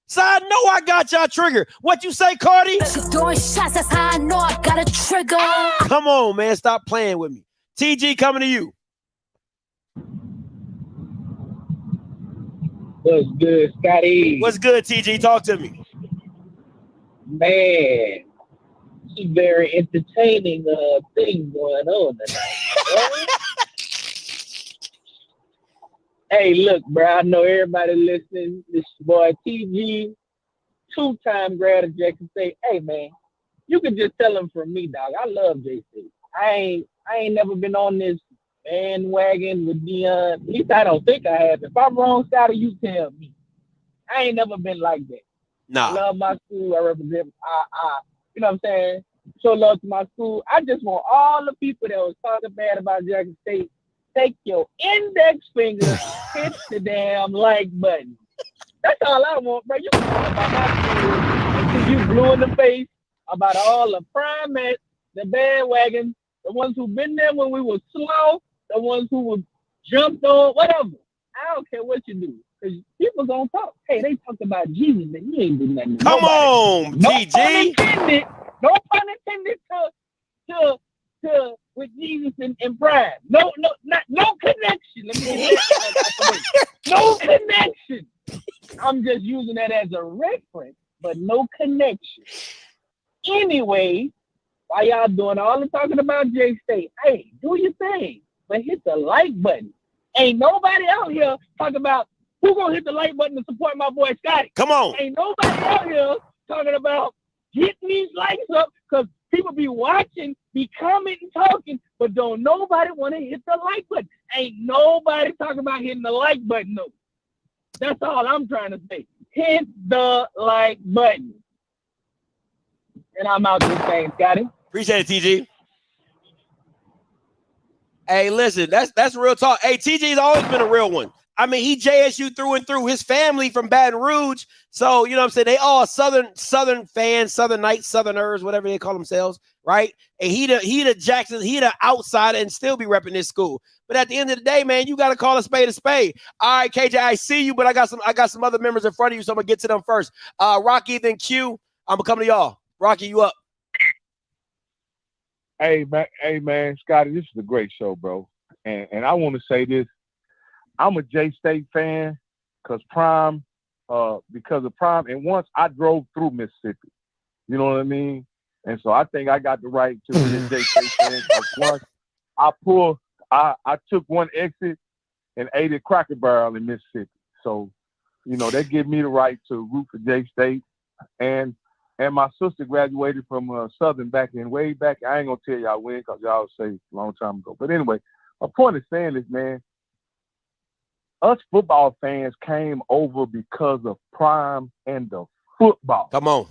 E: So I know I got y'all trigger. What you say, Cardi?
J: She throwing shots, that's how I know I got a trigger.
E: Come on, man. Stop playing with me. TG coming to you.
O: What's good, Scotty?
E: What's good, TG? Talk to me.
O: Man, it's a very entertaining thing going on tonight. Hey, look, bro, I know everybody listening. This boy TG, two-time grad at Jackson State. Hey, man, you can just tell him from me, dog. I love JC. I ain't never been on this bandwagon with Deion. At least I don't think I have. If I'm wrong, Scotty, you tell me. I ain't never been like that.
E: Nah.
O: I love my school. I represent. You know what I'm saying? Show love to my school. I just want all the people that was talking bad about Jackson State, take your index finger, hit the damn like button. That's all I want, bro. You can talk about my school until you blue in the face about all the primates, the bandwagon, the ones who been there when we were slow, the ones who were jumped on, whatever. I don't care what you do. Because people gonna talk. Hey, they talked about Jesus, and you ain't doing nothing.
E: Come on, TG.
O: No pun intended to with Jesus and pride. No connection. Let me get that. No connection. I'm just using that as a reference, but no connection. Anyway, while y'all doing all the talking about J-State, hey, do your thing, but hit the like button. Ain't nobody out here talking about who gonna hit the like button to support my boy Scotty.
E: Come on.
O: Ain't nobody out here talking about getting these likes up because people be watching, be commenting, talking, but don't nobody want to hit the like button. Ain't nobody talking about hitting the like button, though. That's all I'm trying to say. Hit the like button. And I'm out this thing, Scotty.
E: Appreciate it, TG. Hey, listen, that's real talk. Hey, TG's always been a real one. I mean, he JSU through and through. His family from Baton Rouge. So, you know what I'm saying? They all Southern fans, Southern Knights, Southerners, whatever they call themselves, right? And he the Jackson, he the outsider and still be repping this school. But at the end of the day, man, you got to call a spade a spade. All right, KJ, I see you, but I got some other members in front of you, so I'm going to get to them first. Rocky, then Q. I'm going to come to y'all. Rocky, you up.
H: Hey, man, Scotty, this is a great show, bro. And I want to say this. I'm a J-State fan because of Prime. And once I drove through Mississippi. You know what I mean?
O: And so I think I got the right to be a J State fan. Once I took one exit and ate at Cracker Barrel in Mississippi. So, that gives me the right to root for J State. And my sister graduated from Southern way back. I ain't gonna tell y'all when, because y'all say a long time ago. But anyway, my point is saying this, man. Us football fans came over because of Prime and the football.
E: Come on.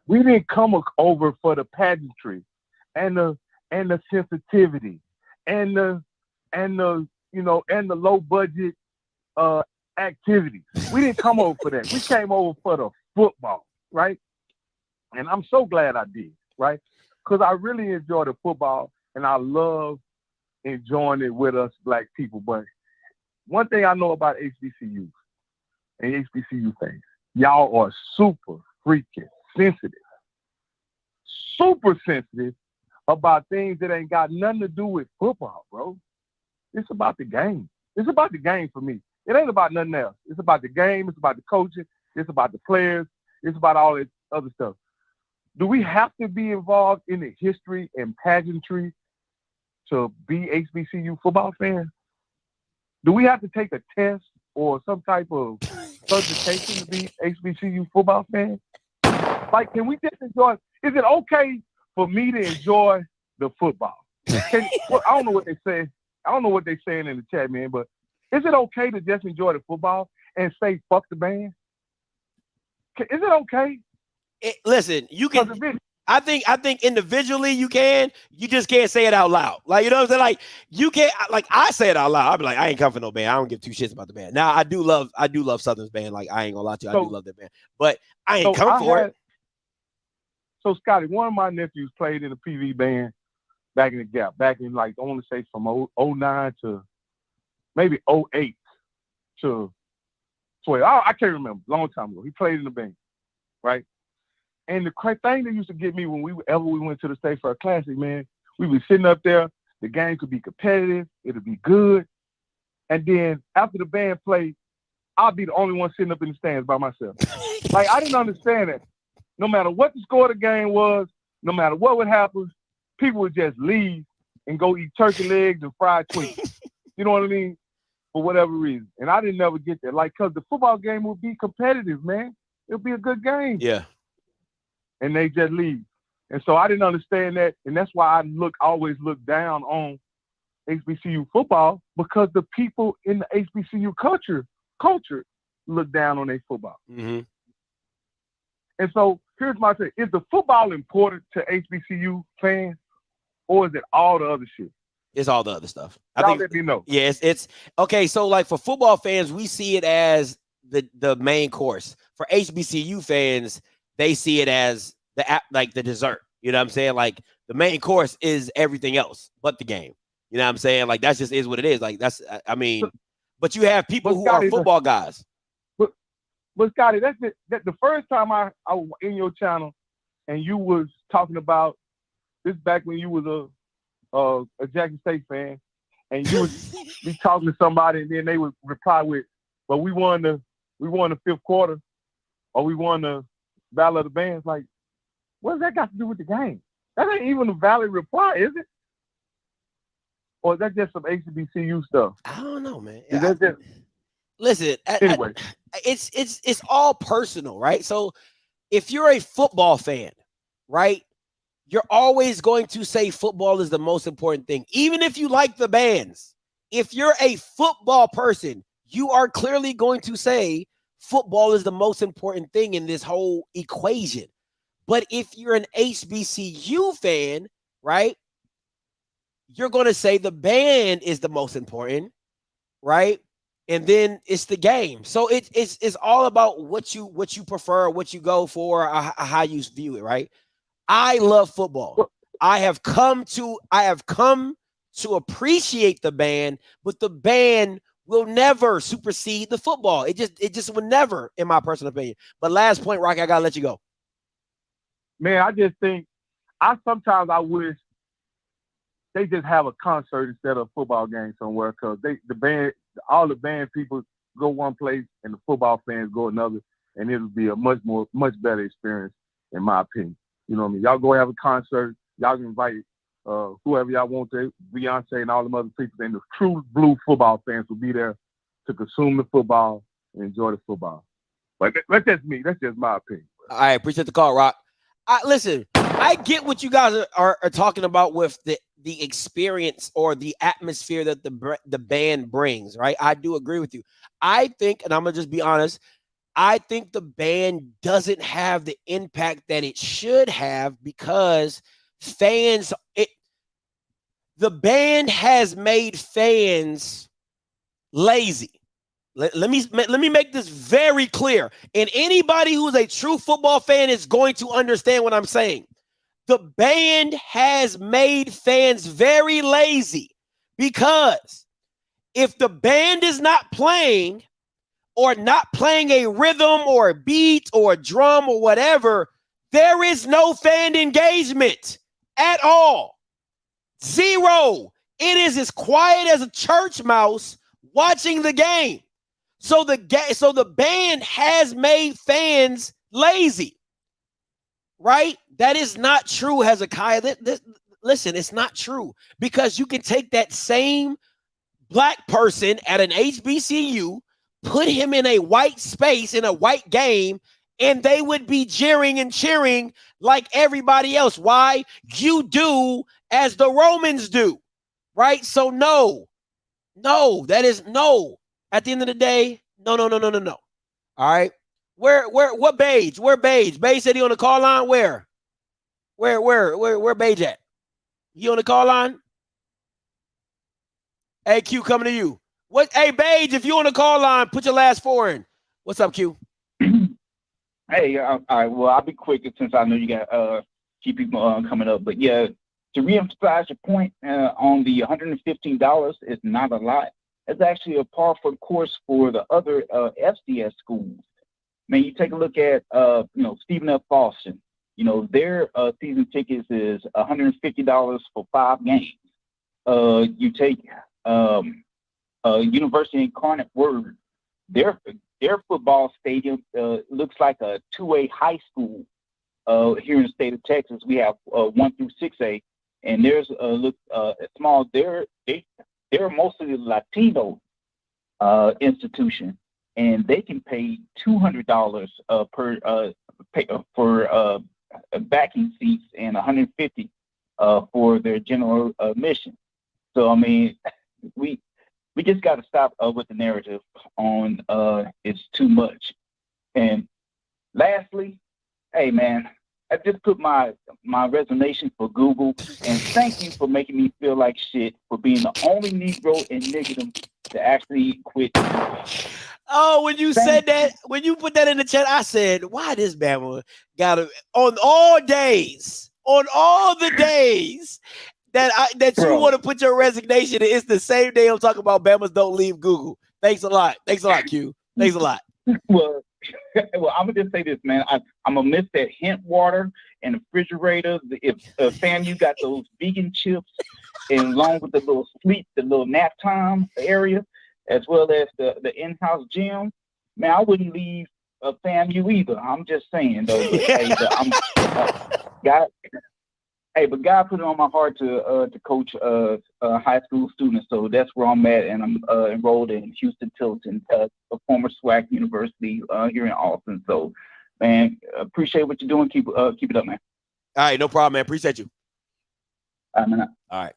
O: We didn't come over for the pageantry and the sensitivity and the low budget activities. We didn't come over for that. We came over for the football, right? And I'm so glad I did, right? Because I really enjoy the football and I love enjoying it with us black people. But one thing I know about HBCUs and HBCU fans, y'all are super freaking sensitive. Super sensitive about things that ain't got nothing to do with football, bro. It's about the game. It's about the game for me. It ain't about nothing else. It's about the game. It's about the coaching. It's about the players. It's about all that other stuff. Do we have to be involved in the history and pageantry to be HBCU football fans? Do we have to take a test or some type of certification to be HBCU football fans? Like, can we just enjoy? Is it okay for me to enjoy the football? I don't know what they say. I don't know what they're saying in the chat, man, but is it okay to just enjoy the football and say fuck the band? Is it okay?
E: Listen, you can. I think individually you can. You just can't say it out loud. Like, you know what I'm saying? Like, you can't. Like, I say it out loud. I'll be like, I ain't come for no band. I don't give two shits about the band. Now, I do love Southern's band. Like, I ain't gonna lie to you. I do love that band. But I ain't come for it.
O: So, Scotty, one of my nephews played in a PV band back in the Gap. Back in, like, I want to say from 09 to maybe 08 to 12. I can't remember. Long time ago. He played in the band, right? And the thing that used to get me when we went to the State Fair Classic, man, we was sitting up there. The game could be competitive. It'll be good. And then after the band played, I'll be the only one sitting up in the stands by myself. Like, I didn't understand that. No matter what the score of the game was, no matter what would happen, people would just leave and go eat turkey legs and fried Twinkies. You know what I mean? For whatever reason. And I didn't never get that. Like, because the football game would be competitive, man. It'll be a good game.
E: Yeah.
O: And they just leave. And so I didn't understand that. And that's why I always look down on HBCU football, because the people in the HBCU culture look down on their football.
E: Mm-hmm.
O: And so here's my thing. Is the football important to HBCU fans, or is it all the other shit?
E: It's all the other stuff.
O: I think let me know.
E: Yeah, it's okay. So, like, for football fans, we see it as the main course. For HBCU fans, they see it as the dessert. You know what I'm saying? Like, the main course is everything else but the game. You know what I'm saying? Like, that's just is what it is. Like, that's, I mean, but you have people who are football guys.
O: But Scotty, that's it. The first time I was in your channel and you was talking about this back when you was a Jackson State fan, and you would be talking to somebody and then they would reply with, "Well, we won the fifth quarter, or we won the Battle of the Bands." Like, what does that got to do with the game? That ain't even a valid reply, is it? Or is that just some HBCU stuff?
E: I don't know, man.
O: Is that just...
E: Listen,
O: anyway,
E: it's all personal, right? So if you're a football fan, right, you're always going to say football is the most important thing, even if you like the bands. If you're a football person, you are clearly going to say football is the most important thing in this whole equation. But if you're an HBCU fan, right, you're going to say the band is the most important, right? And then it's the game. So it's all about what you prefer, what you go for, how you view it, right? I love football. I have come to appreciate the band, but the band will never supersede the football. It just will never, in my personal opinion. But last point, Rocky, I gotta let you go.
O: Man, I just think sometimes I wish they just have a concert instead of a football game somewhere, because all the band people go one place and the football fans go another, and it'll be a much better experience, in my opinion.
G: You know what I mean? Y'all go have a concert. Y'all can invite whoever y'all want to, Beyonce and all them other people. And the true blue football fans will be there to consume the football and enjoy the football. But that's just me. That's just my opinion.
E: All right, appreciate the call, Rock. Listen, I get what you guys are talking about with the experience or the atmosphere that the band brings, right? I do agree with you. I think, and I'm going to just be honest, I think the band doesn't have the impact that it should have because the band has made fans lazy. Let me make this very clear. And anybody who's a true football fan is going to understand what I'm saying. The band has made fans very lazy because if the band is not playing or not playing a rhythm or a beat or a drum or whatever, there is no fan engagement at all. Zero. It is as quiet as a church mouse watching the game. So the band has made fans lazy, right? That is not true, Hezekiah. Listen, it's not true because you can take that same black person at an HBCU, put him in a white space in a white game, and they would be jeering and cheering like everybody else. Why? You do as the Romans do, right? So no, that is no. At the end of the day, no. All right. What Beige? Where Beige? Beige said he on the call line. Where Beige at? He on the call line? Hey, Q, coming to you. What? Hey, Beige, if you on the call line, put your last four in. What's up, Q?
O: Hey, all right. Well, I'll be quick since I know you got few people coming up. But yeah, to reemphasize your point on the $115 is not a lot. It's actually a par for the course for the other FCS schools. Man, you take a look at Stephen F. Boston. Their season tickets is $150 for 5 games. You take University Incarnate Word. Their football stadium looks like a 2A high school here in the state of Texas. We have 1 through 6A, and there's small. They're mostly Latino institution, and they can pay $200 for backing seats and $150 for their general admission. So I mean, we just got to stop with the narrative on it's too much. And lastly, hey man, I just put my resignation for Google, and thank you for making me feel like shit for being the only Negro in Niggerdom to actually quit.
E: Oh, when you said that, when you put that in the chat, I said, why this Bama got to, on all the days that you want to put your resignation in, it's the same day I'm talking about Bama's don't leave Google. Thanks a lot, Q. Thanks a lot.
O: Well, I'm gonna just say this, man. I'm gonna miss that hint water and the refrigerator. If FAMU got those vegan chips, and along with the little sleep, the little nap time area, as well as the in-house gym, man, I wouldn't leave FAMU either. I'm just saying, though. But God put it on my heart to coach high school students, so that's where I'm at, and I'm enrolled in Houston Tilton, a former SWAC university here in Austin. So, man, appreciate what you're doing. Keep it up, man.
E: All right, no problem, man. Appreciate you.
O: All right, man.
E: All right.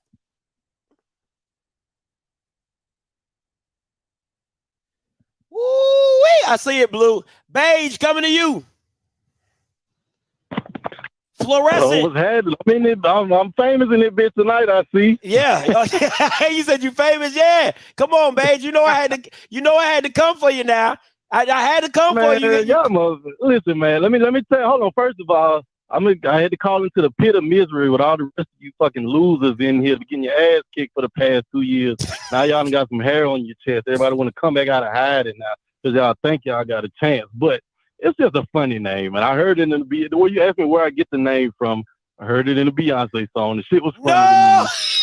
E: Woo-wee, I see it, Blue. Beige, coming to you. Fluorescent.
R: I'm famous in this bitch tonight, I see.
E: Yeah. You said you famous? Yeah. Come on, Beige. You know I had to come for you now. I had to come for you.
R: Listen, man. Let me tell you. Hold on. First of all, I had to call into the pit of misery with all the rest of you fucking losers in here getting your ass kicked for the past 2 years. Now y'all done got some hair on your chest. Everybody want to come back out of hiding now because y'all think y'all got a chance. But it's just a funny name. And I heard it in the way you asked me where I get the name from, I heard it in a Beyonce song. The shit was funny to me.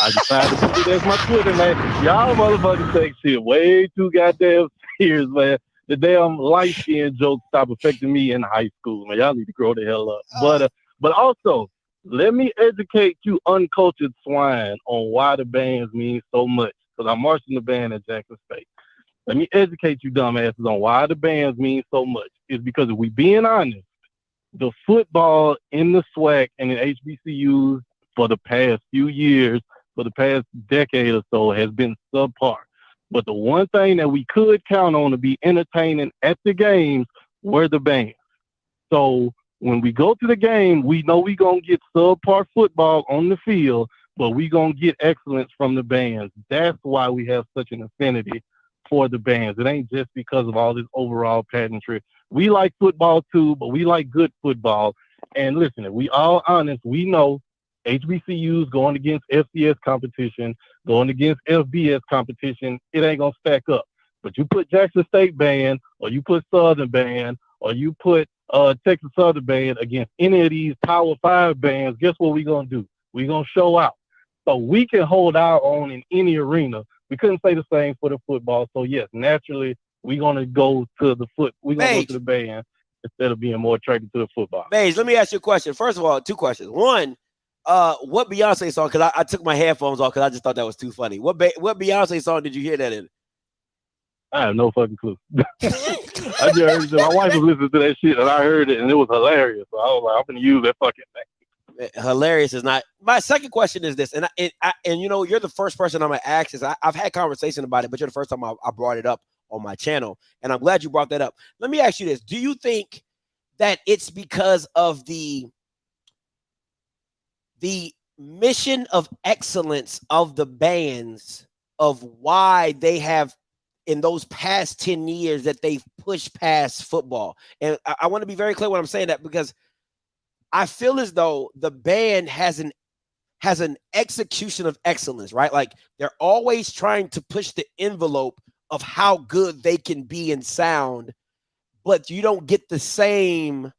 R: I decided to put it as my Twitter name. Y'all motherfuckers take shit way too goddamn serious, man. The damn light-skinned jokes stop affecting me in high school, man. Y'all need to grow the hell up. But also, let me educate you uncultured swine on why the bands mean so much. Because I'm marching the band at Jackson State. Let me educate you dumbasses on why the bands mean so much. It's because if we being honest, the football in the SWAC and in HBCUs for the past few years, for the past decade or so, has been subpar. But the one thing that we could count on to be entertaining at the games were the bands. So when we go to the game, we know we're going to get subpar football on the field, but we're going to get excellence from the bands. That's why we have such an affinity for the bands. It ain't just because of all this overall pageantry. We like football too, but we like good football. And listen, if we all honest, we know HBCUs going against FCS competition, going against FBS competition, it ain't going to stack up. But you put Jackson State band, or you put Southern band, or you put Texas Southern band against any of these Power 5 bands, guess what we're going to do? We're going to show out. So we can hold our own in any arena. We couldn't say the same for the football. So yes, naturally, we're going to go to the we're going to go to the band instead of being more attracted to the football.
E: Maze, let me ask you a question. First of all, two questions. One, what Beyonce song? Because I took my headphones off because I just thought that was too funny. What Beyonce song did you hear that in?
R: I have no fucking clue. I just heard it. My wife was listening to that shit, and I heard it, and it was hilarious. So I was like, I'm going to use that fucking thing.
E: Hilarious is not. My second question is this, and you know, you're the first person I'm going to ask this. I've had conversation about it, but you're the first time I brought it up on my channel, and I'm glad you brought that up. Let me ask you this. Do you think that it's because of the mission of excellence of the bands, of why they have in those past 10 years that they've pushed past football? And I want to be very clear when I'm saying that, because I feel as though the band has an execution of excellence, right? Like they're always trying to push the envelope of how good they can be and sound, but you don't get the same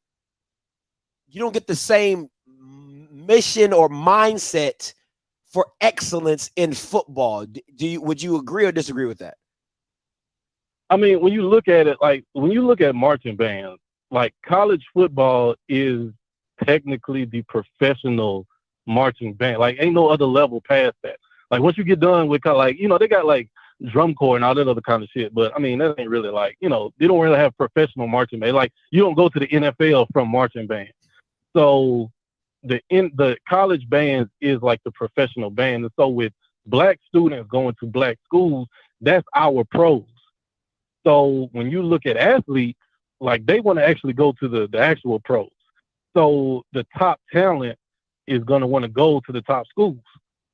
E: mission or mindset for excellence in football. Would you agree or disagree with that?
R: I mean, when you look at it, like when you look at marching bands, like college football is technically the professional marching band. Like ain't no other level past that. Like once you get done with like, you know, they got like drum corps and all that other kind of shit. But I mean, that ain't really like, you know, they don't really have professional marching band. Like you don't go to the NFL from marching band. So the college bands is like the professional band. And so with black students going to black schools, that's our pros. So when you look at athletes, like they want to actually go to the actual pros. So the top talent is going to want to go to the top schools.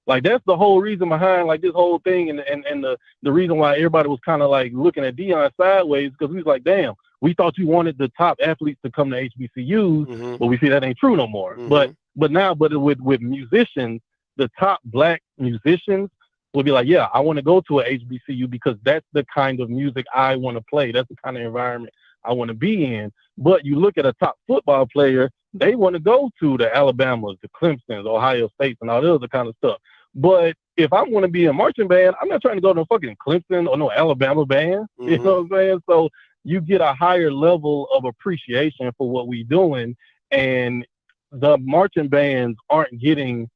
R: Like that's the whole reason behind like this whole thing, and the reason why everybody was kind of like looking at Deion sideways, because we was like, damn, we thought you wanted the top athletes to come to HBCUs, but we see that ain't true no more. But with musicians, the top black musicians will be like, yeah, I want to go to a HBCU because that's the kind of music I want to play. That's the kind of environment I want to be in. But you look at a top football player, they want to go to the Alabamas, the Clemsons, Ohio States, and all the other kind of stuff. But if I want to be a marching band, I'm not trying to go to no fucking Clemson or no Alabama band. You know what I'm saying? So you get a higher level of appreciation for what we're doing. And the marching bands aren't getting,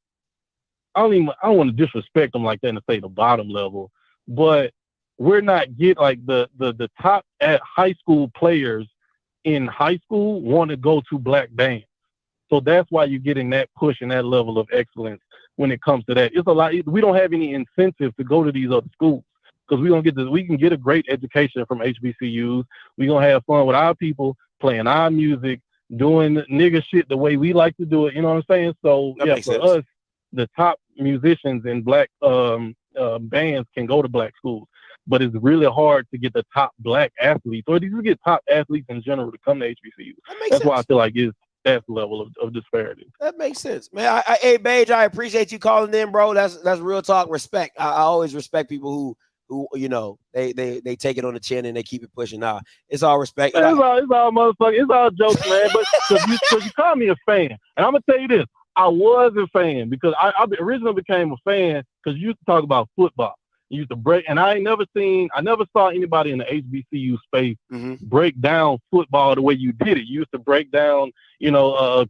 R: I don't want to disrespect them like that and say the bottom level, but we're not get like the top at high school players in high school want to go to black bands. So that's why you're getting that push and that level of excellence when it comes to that. It's a lot. We don't have any incentive to go to these other schools because we can get a great education from HBCUs. We're going to have fun with our people, playing our music, doing nigga shit the way we like to do it. You know what I'm saying? So
E: That
R: yeah,
E: makes
R: for
E: sense.
R: us, the top musicians in black bands can go to black schools, but it's really hard to get the top black athletes, or you get top athletes in general to come to HBCU. That's why I feel like it's that level of disparity.
E: That makes sense, man. Hey, Beige, I appreciate you calling in, bro. That's real talk. Respect. I always respect people who you know they take it on the chin and they keep it pushing. Nah, it's all respect.
R: Man, it's all motherfucker. It's all jokes, man. But because you call me a fan, and I'm gonna tell you this, I was a fan because I originally became a fan because you talk about football. used to break, and I never saw anybody in the HBCU space break down football the way you did it. You used to break down, defensive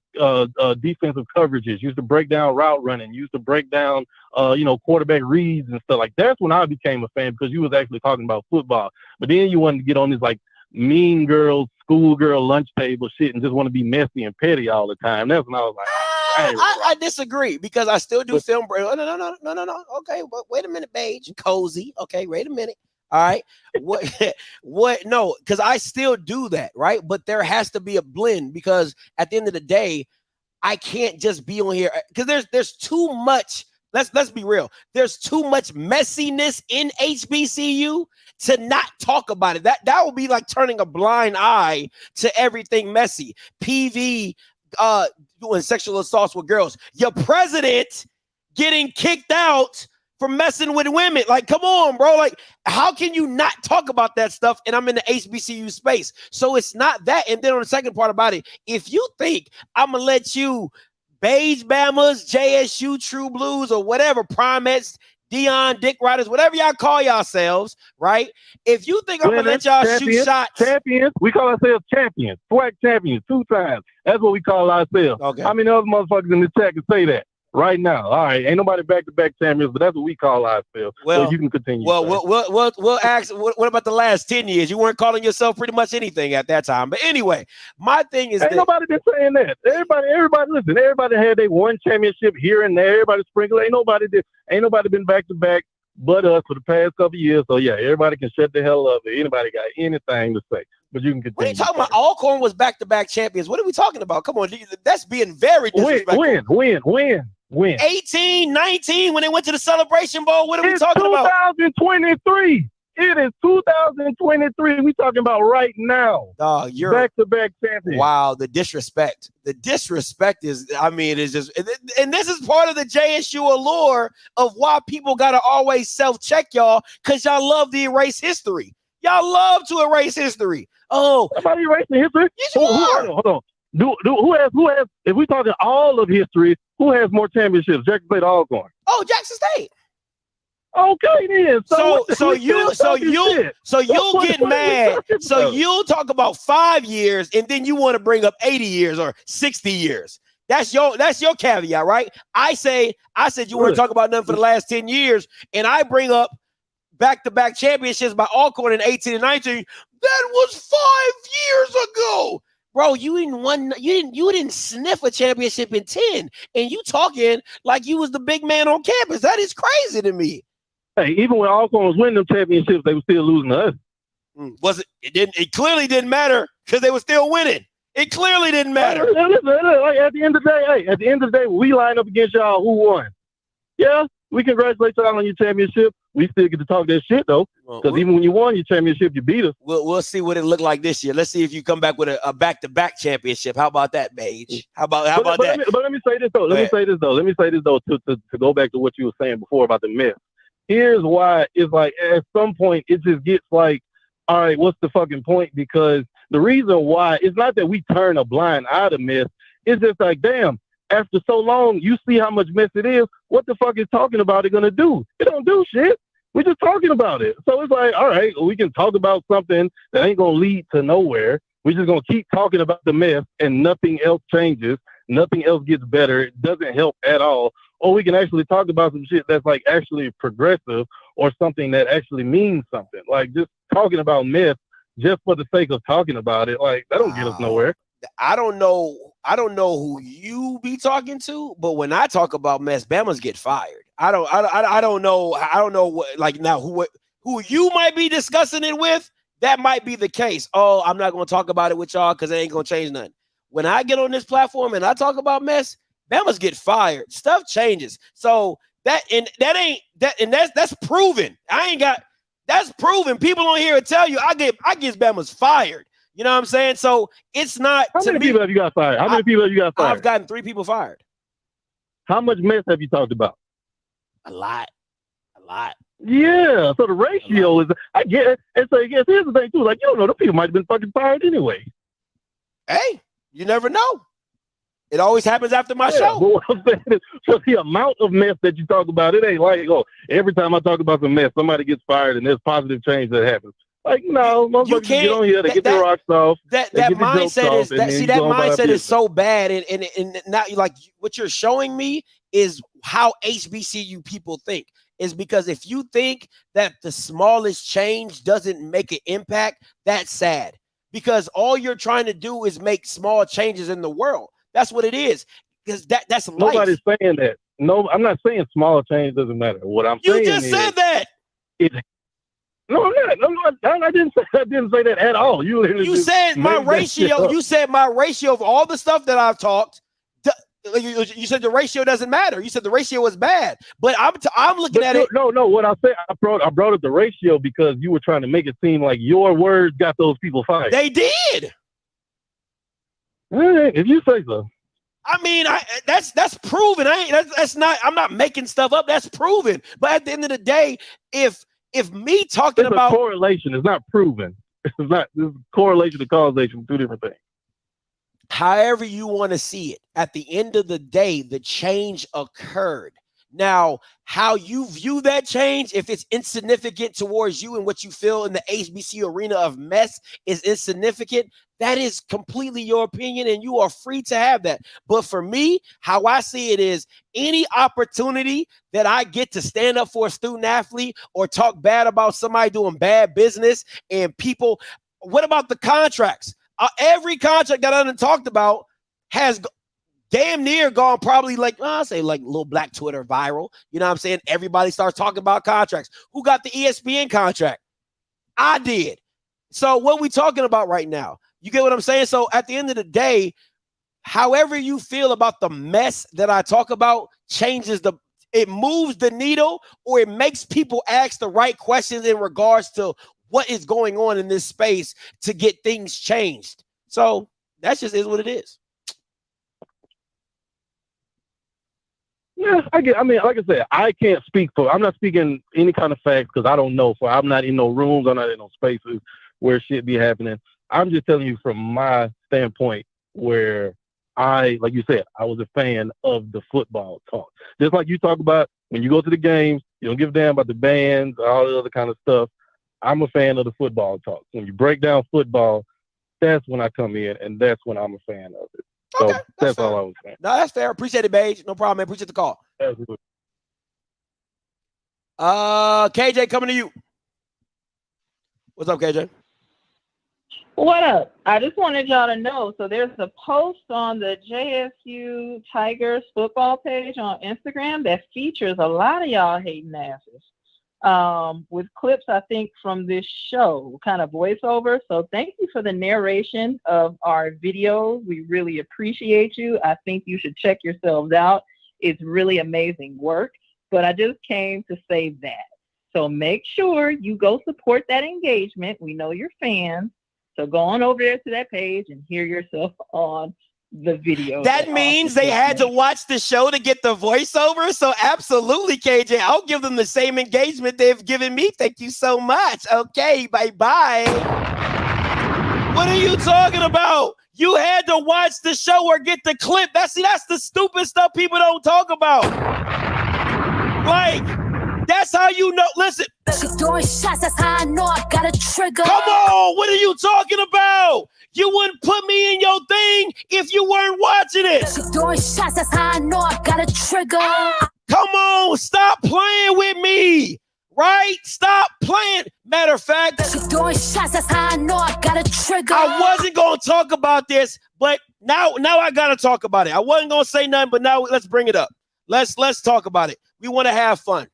R: coverages. You used to break down route running. You used to break down, quarterback reads and stuff. Like, that's when I became a fan, because you was actually talking about football. But then you wanted to get on this like mean girl, schoolgirl lunch table shit and just want to be messy and petty all the time. That's when I was like,
E: I disagree, because I still do film break. Oh, no. Okay, but wait a minute, Paige. Cozy. Okay, wait a minute. All right. What? No, because I still do that, right? But there has to be a blend, because at the end of the day, I can't just be on here, because there's too much. Let's be real. There's too much messiness in HBCU to not talk about it. That would be like turning a blind eye to everything messy. PV doing sexual assaults with girls. Your president getting kicked out for messing with women. Like, come on, bro. Like, how can you not talk about that stuff? And I'm in the HBCU space. So it's not that. And then on the second part about it, if you think I'm going to let you Beige Bamas, JSU, True Blues, or whatever, Primettes, Deion, Dick Riders, whatever y'all call yourselves, right? If you think I'm going to let y'all shoot shots.
R: Champions. We call ourselves champions. Swag champions 2 times. That's what we call ourselves. Okay. How many other motherfuckers in the chat can say that right now? All right. Ain't nobody back-to-back champions, but that's what we call ourselves. Well, so you can continue.
E: Well, we'll ask, what about the last 10 years? You weren't calling yourself pretty much anything at that time. But anyway, my thing is
R: nobody been saying that. Everybody listen, everybody had their one championship here and there. Everybody sprinkled. Ain't nobody been back-to-back but us for the past couple of years. So yeah, everybody can shut the hell up if anybody got anything to say. But you can continue.
E: What are you talking about? Alcorn was back-to-back champions. What are we talking about? Come on, that's being very disrespectful.
R: When?
E: 18, 19, when they went to the Celebration Bowl. What are we talking about?
R: 2023. It is 2023. We talking about right now.
E: You're
R: back-to-back champions.
E: Wow, the disrespect. The disrespect is, it's just, and this is part of the JSU allure of why people got to always self-check y'all, because y'all love to erase history. Y'all love to erase history. Oh,
R: somebody erasing history? Hold on. Who has, if we talking all of history, who has more championships? Jackson State or Alcorn?
E: Oh, Jackson State.
R: Okay, then.
E: So you'll get mad. So you'll talk about 5 years, and then you want to bring up 80 years or 60 years. That's your caveat, right? I said you want to talk about nothing for the last 10 years, and I bring up back-to-back championships by Alcorn in 18 and 19. That was 5 years ago. Bro, you didn't sniff a championship in 10, and you talking like you was the big man on campus. That is crazy to me.
R: Hey, even when Alcorn was winning them championships, they were still losing to us.
E: It clearly didn't matter, because they were still winning. It clearly didn't matter.
R: Listen, like, at the end of the day, when we line up against y'all, who won? Yeah, we congratulate y'all on your championship. We still get to talk that shit, though, because even when you won your championship, you beat us.
E: We'll see what it looked like this year. Let's see if you come back with a back-to-back championship. How about that, Paige? How about that?
R: But let me say this, though. Let me say this, though, to go back to what you were saying before about the myth. Here's why it's like, at some point, it just gets like, all right, what's the fucking point? Because the reason why, it's not that we turn a blind eye to myth. It's just like, damn, after so long, you see how much mess it is. What the fuck is talking about it going to do? It don't do shit. We're just talking about it. So it's like, all right, we can talk about something that ain't going to lead to nowhere. We're just going to keep talking about the mess, and nothing else changes. Nothing else gets better. It doesn't help at all. Or we can actually talk about some shit that's like actually progressive, or something that actually means something. Like, just talking about myth just for the sake of talking about it, like, that don't get us nowhere.
E: I don't know who you be talking to, but when I talk about mess, Bamas get fired. I don't know what, like, now who you might be discussing it with. That might be the case. Oh, I'm not going to talk about it with y'all because it ain't going to change nothing. When I get on this platform and I talk about mess, Bamas get fired. Stuff changes. So that's proven. That's proven. People on here will tell you I get Bamas fired. You know what I'm saying? So it's not.
R: How many people have you got fired?
E: I've gotten 3 people fired.
R: How much mess have you talked about?
E: A lot.
R: Yeah. So the ratio is, I get it. And so here's the thing too. Like, you don't know, the people might have been fucking fired anyway.
E: Hey, you never know. It always happens after my show.
R: But what I'm saying is, for the amount of mess that you talk about, it ain't like, oh, every time I talk about some mess, somebody gets fired and there's positive change that happens. Like, no, motherfuckers get on here, they get their rocks off.
E: That mindset is that mindset is so bad, and not like what you're showing me is how HBCU people think. Is because if you think that the smallest change doesn't make an impact, that's sad. Because all you're trying to do is make small changes in the world. That's what it is. Because that's life.
R: Nobody's saying that. No, I'm not saying small change doesn't matter. What I'm saying is,
E: you just said that.
R: No, I'm not. I didn't say that at all. You
E: said my ratio. You said my ratio of all the stuff that I've talked. You said the ratio doesn't matter. You said the ratio is bad, but I'm looking at it.
R: No. What I said, I brought up the ratio because you were trying to make it seem like your words got those people fired.
E: They did.
R: If you say so.
E: I mean, that's proven. That's not. I'm not making stuff up. That's proven. But at the end of the day, if me talking about
R: a correlation, it's not proven. It's not. This is correlation to causation, two different things.
E: However you want to see it, at the end of the day, the change occurred. Now, how you view that change, if it's insignificant towards you and what you feel in the HBC arena of mess is insignificant, that is completely your opinion and you are free to have that. But for me, how I see it is any opportunity that I get to stand up for a student athlete or talk bad about somebody doing bad business and people, what about the contracts? Every contract that I done talked about has damn near gone probably like, I'll say like little black Twitter viral. You know what I'm saying? Everybody starts talking about contracts. Who got the ESPN contract? I did. So what we talking about right now? You get what I'm saying? So at the end of the day, however you feel about the mess that I talk about it moves the needle or it makes people ask the right questions in regards to what is going on in this space to get things changed. So that just is what it is.
R: Yeah, I mean, like I said, I can't speak for. I'm not speaking any kind of facts because I don't know. I'm not in no rooms. I'm not in no spaces where shit be happening. I'm just telling you from my standpoint where like you said, I was a fan of the football talk. Just like you talk about when you go to the games, you don't give a damn about the bands, all the other kind of stuff. I'm a fan of the football talk. When you break down football, that's when I come in, and that's when I'm a fan of it. So
E: okay,
R: that's all I was saying.
E: No, that's fair. Appreciate it, Paige. No problem, man. Appreciate the call.
R: Absolutely.
E: KJ, coming to you. What's up, KJ?
M: What up? I just wanted y'all to know. So there's a post on the JSU Tigers football page on Instagram that features a lot of y'all hating asses. With clips, I think, from this show, kind of voiceover. So thank you for the narration of our videos. We really appreciate you. I think you should check yourselves out. It's really amazing work. But I just came to say that. So make sure you go support that engagement. We know you're fans. So go on over there to that page and hear yourself on the video.
E: That means they had to watch the show to get the voiceover. So absolutely, KJ, I'll give them the same engagement they've given me. Thank you so much. Okay, bye-bye. What are you talking about? You had to watch the show or get the clip. That's the stupid stuff people don't talk about. Like, that's how you know. Listen.
J: She throwing shots, that's how I know I got a trigger.
E: Come on, what are you talking about? You wouldn't put me in your thing if you weren't watching it.
J: She throwing shots, that's how I know I got a trigger.
E: Come on, stop playing with me. Right? Stop playing. Matter of fact,
J: she throwing shots, that's how I know I got a trigger.
E: I wasn't gonna talk about this, but now I gotta talk about it. I wasn't gonna say nothing, but now let's bring it up. Let's talk about it. We want to have fun.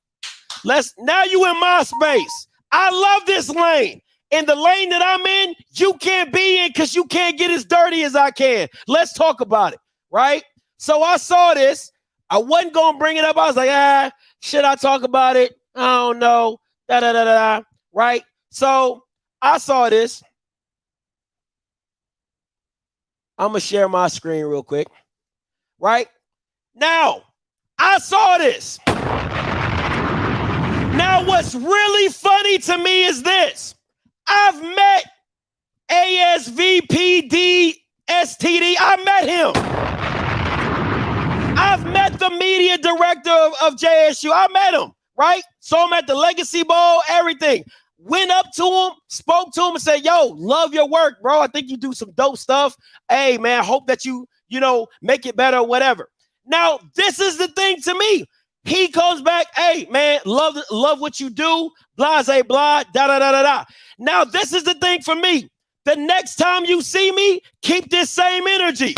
E: Now you in my space. I love this lane. In the lane that I'm in, you can't be in because you can't get as dirty as I can. Let's talk about it, right? So I saw this. I wasn't going to bring it up. I was like, should I talk about it? I don't know. Right? So I saw this. I'm going to share my screen real quick. Right? Now, I saw this. Now, what's really funny to me is this. I've met ASVPD STD. I met him. met the media director of JSU. I met him, right? Saw him at the Legacy Bowl, everything. Went up to him, spoke to him and said, yo, love your work, bro. I think you do some dope stuff. Hey, man, hope that you make it better or whatever. Now, this is the thing to me. He comes back, hey, man, love what you do, blah, blah, da. Now, this is the thing for me. The next time you see me, keep this same energy.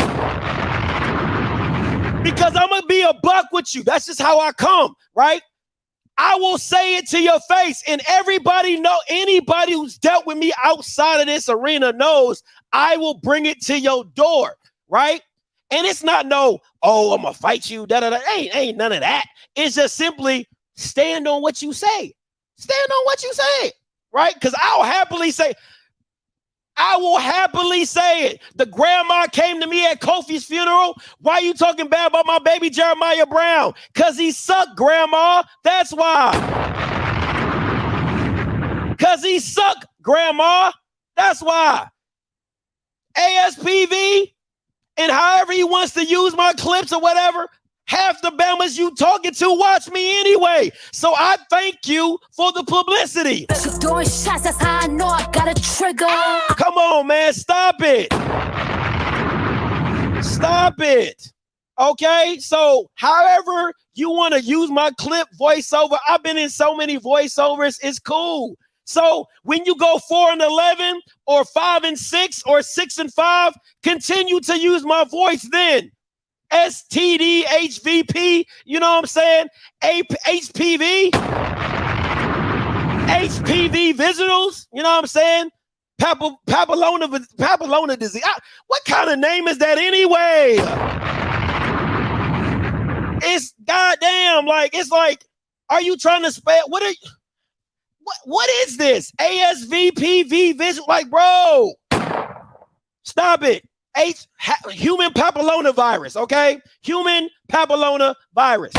E: Because I'm going to be a buck with you. That's just how I come, right? I will say it to your face, and anybody who's dealt with me outside of this arena knows I will bring it to your door, right? And it's not I'm going to fight you, da. Ain't none of that. It's just simply stand on what you say. Stand on what you say, right? Because I will happily say it. The grandma came to me at Kofi's funeral. Why are you talking bad about my baby Jeremiah Brown? Because he sucked, Grandma. That's why. Because he sucked, Grandma. That's why. ASPV, and however he wants to use my clips or whatever, half the Bamas you talking to watch me anyway. So I thank you for the publicity.
J: Doing shots, that's how I know I got a trigger.
E: Come on, man. Stop it. Stop it. Okay? So however you want to use my clip voiceover, I've been in so many voiceovers. It's cool. So when you go 4-11 or 5-6 or 6-5, continue to use my voice then. STD, HVP, you know what I'm saying? HPV, HPV visitors, you know what I'm saying? Papillona disease. What kind of name is that anyway? It's goddamn, it's like, are you trying to spell? What is this? ASVPV vision? Like, bro, stop it. Human papillona virus, okay? Human papillona virus.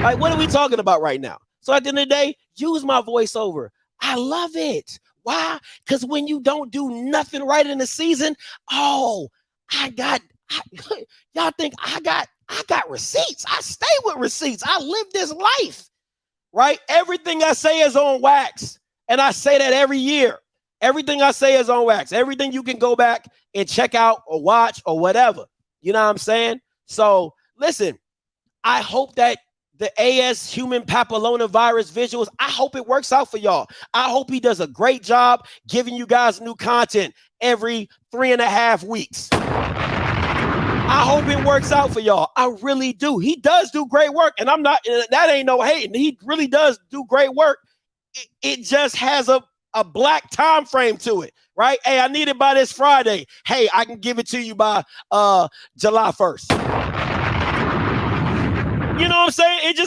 E: Like, what are we talking about right now? So at the end of the day, use my voiceover. I love it. Why? Because when you don't do nothing right in the season, y'all think I got receipts. I stay with receipts. I live this life, right? Everything I say is on wax. And I say that every year. Everything I say is on wax. Everything you can go back and check out or watch or whatever. You know what I'm saying? So listen, I hope that the AS human papillona virus visuals, I hope it works out for y'all. I hope he does a great job giving you guys new content every 3.5 weeks. I hope it works out for y'all. I really do. He does do great work. And that ain't no hating. He really does do great work. It just has a black time frame to it, right? Hey, I need it by this Friday. Hey, I can give it to you by July 1st. You know what I'm saying? It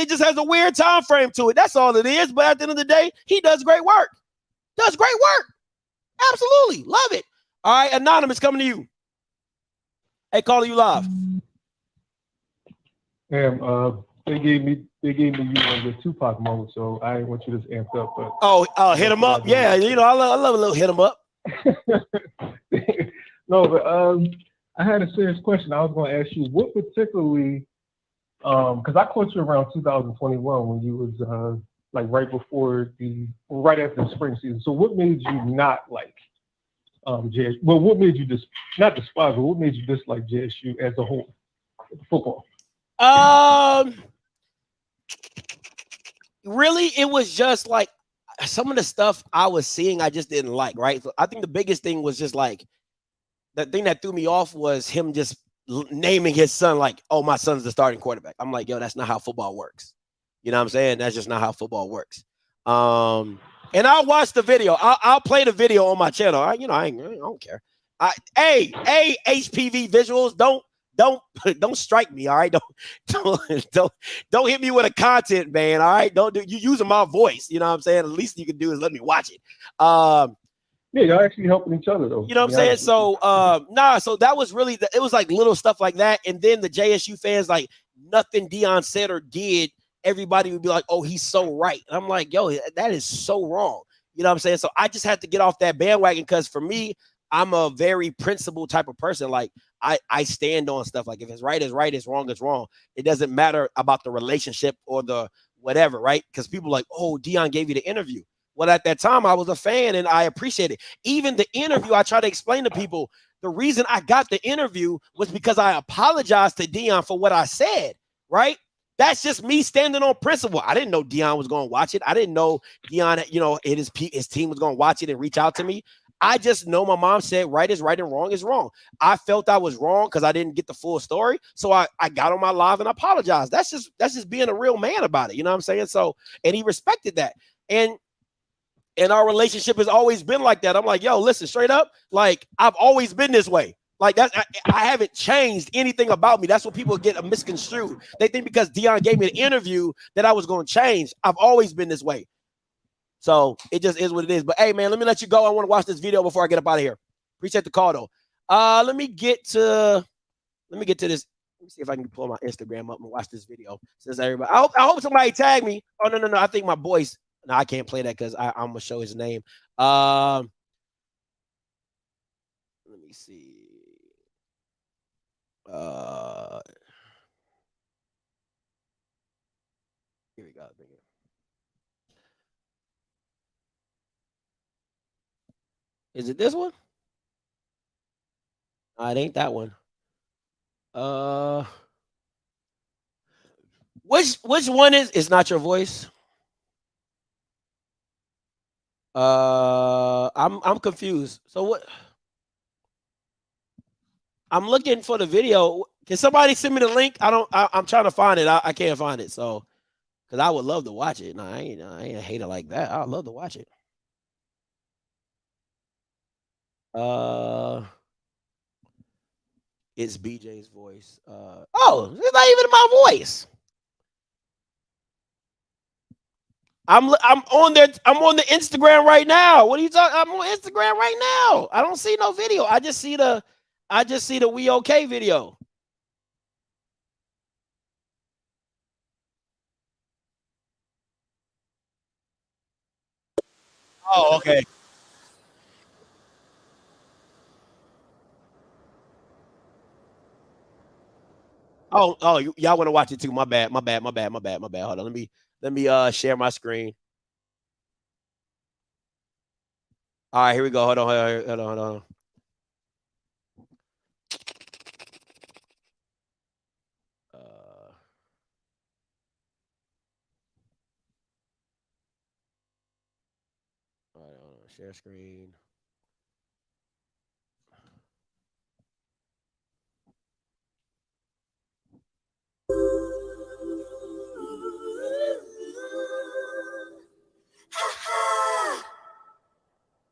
E: just has a weird time frame to it. That's all it is. But at the end of the day, he does great work. Does great work. Absolutely. Love it. All right, Anonymous, coming to you. Hey, calling you live.
S: They gave me you on the Tupac mode, so I didn't want you to amp up. But
E: hit him up. Yeah, I love a little hit him up.
S: No, but I had a serious question. I was going to ask you what particularly, because I caught you around 2021 when you was right after the spring season. So what made you not like JSU? Well, what made you not despise, but what made you dislike JSU as a whole, football?
E: Really, it was just like some of the stuff I was seeing, I just didn't like, right? So I think the biggest thing was just like, the thing that threw me off was him just naming his son like, oh, my son's the starting quarterback. I'm like, yo, that's not how football works. You know what I'm saying? That's just not how football works. And I'll watch the video. I'll play the video on my channel. I don't care. Hey, HPV visuals, don't strike me, all right? Don't hit me with a content ban, all right? Don't do you using my voice, you know what I'm saying? The least you can do is let me watch it.
S: Yeah, y'all actually helping each other though.
E: You know what I'm saying? So so that was really it was like little stuff like that. And then the JSU fans, like nothing Deion said or did, everybody would be like, oh, he's so right. And I'm like, yo, that is so wrong. You know what I'm saying? So I just had to get off that bandwagon because for me, I'm a very principled type of person. Like, I stand on stuff. Like if it's right, it's right. It's wrong, it's wrong. It doesn't matter about the relationship or the whatever, right? Because people are like, oh, Deion gave you the interview. Well, at that time, I was a fan and I appreciate it. Even the interview, I try to explain to people, the reason I got the interview was because I apologized to Deion for what I said, right? That's just me standing on principle. I didn't know Deion was going to watch it. I didn't know Deion, you know, his team was going to watch it and reach out to me. I just know my mom said right is right and wrong is wrong. I felt I was wrong because I didn't get the full story. So I got on my live and apologized. That's just being a real man about it. You know what I'm saying? So, and he respected that. And our relationship has always been like that. I'm like, yo, listen, straight up, like I've always been this way. Like that, I haven't changed anything about me. That's what people get misconstrued. They think because Deion gave me an interview that I was going to change. I've always been this way. So it just is what it is. But hey, man, let me let you go. I want to watch this video before I get up out of here. Appreciate the call though. Let me get to this. Let me see if I can pull my Instagram up and watch this video. Says everybody. I hope somebody tag me. Oh no. I think my boys. No, I can't play that because I'm gonna show his name. Let me see. Here we go. Is it this one? It ain't that one. Which one is? It's not your voice. I'm confused. So what? I'm looking for the video. Can somebody send me the link? I'm trying to find it. I can't find it. So, because I would love to watch it. No, I ain't a hater like that. I'd love to watch it. It's BJ's voice. Oh, it's not even my voice. I'm on there. I'm on the Instagram right now. What are you talking? I'm on Instagram right now. I don't see no video. I just see the We Okay video. Oh, okay. Oh, y'all want to watch it too? My bad. Hold on. Let me share my screen. All right, here we go. Hold on. All right, hold on. Share screen.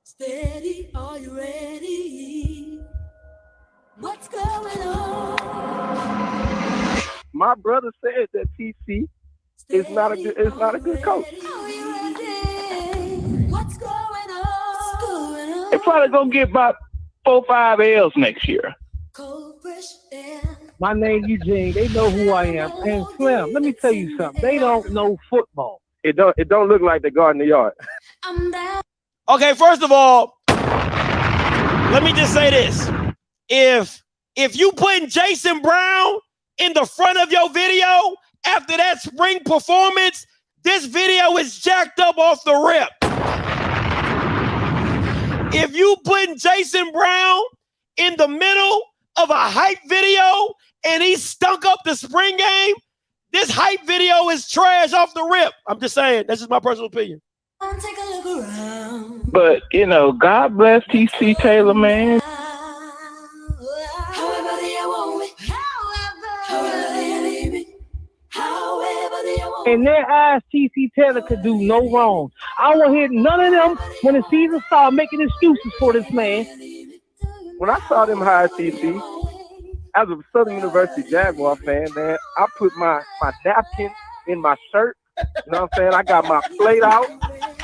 A: Steady, are you ready? What's going on?
O: My brother said that TC is not a good coach.
A: What's going on?
O: They're probably gonna get about 4-5 L's next year.
R: My name Eugene. They know who I am. And Slim, let me tell you something. They don't know football.
O: It don't look like they're guarding the yard.
E: Okay, first of all, let me just say this. If you putting Jason Brown in the front of your video after that spring performance, this video is jacked up off the rip. If you putting Jason Brown in the middle of a hype video and he stunk up the spring game, this hype video is trash off the rip. I'm just saying. That's just my personal opinion.
A: Take a look around.
O: But God bless TC Taylor, man.
A: However they want me. However they need me. However they want me.
R: In their eyes, TC Taylor could do no wrong. I won't hear none of them when the season started making excuses for this man.
O: When I saw them hire TC, as a Southern University Jaguar fan, man, I put my napkin in my shirt. You know what I'm saying? I got my plate out.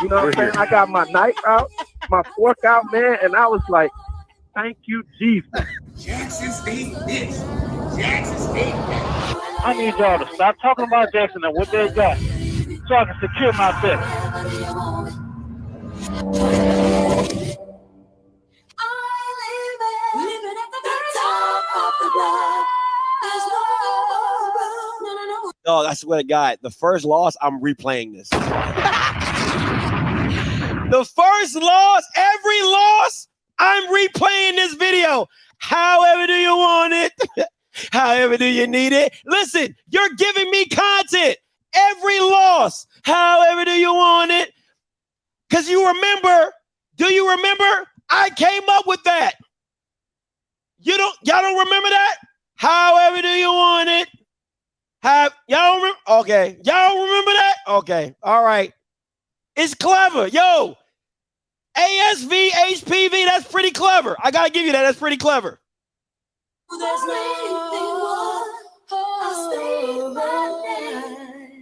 O: You know what I'm saying? I got my knife out, my fork out, man, and I was like, thank you, Jesus.
A: Jackson State this. Jackson State that.
R: I need y'all to stop talking about Jackson and what they got so I can secure my bet.
A: Living at the top of the
E: Dog, I swear to God, the first loss, I'm replaying this. The first loss, every loss, I'm replaying this video. However do you want it? However do you need it? Listen, you're giving me content. Every loss, however do you want it? Because you remember, do you remember? I came up with that. Y'all don't remember that? However do you want it? Y'all remember? Okay. Y'all remember that? Okay. All right. It's clever. Yo, ASV, HPV, that's pretty clever. I got to give you that. That's pretty clever.
A: There's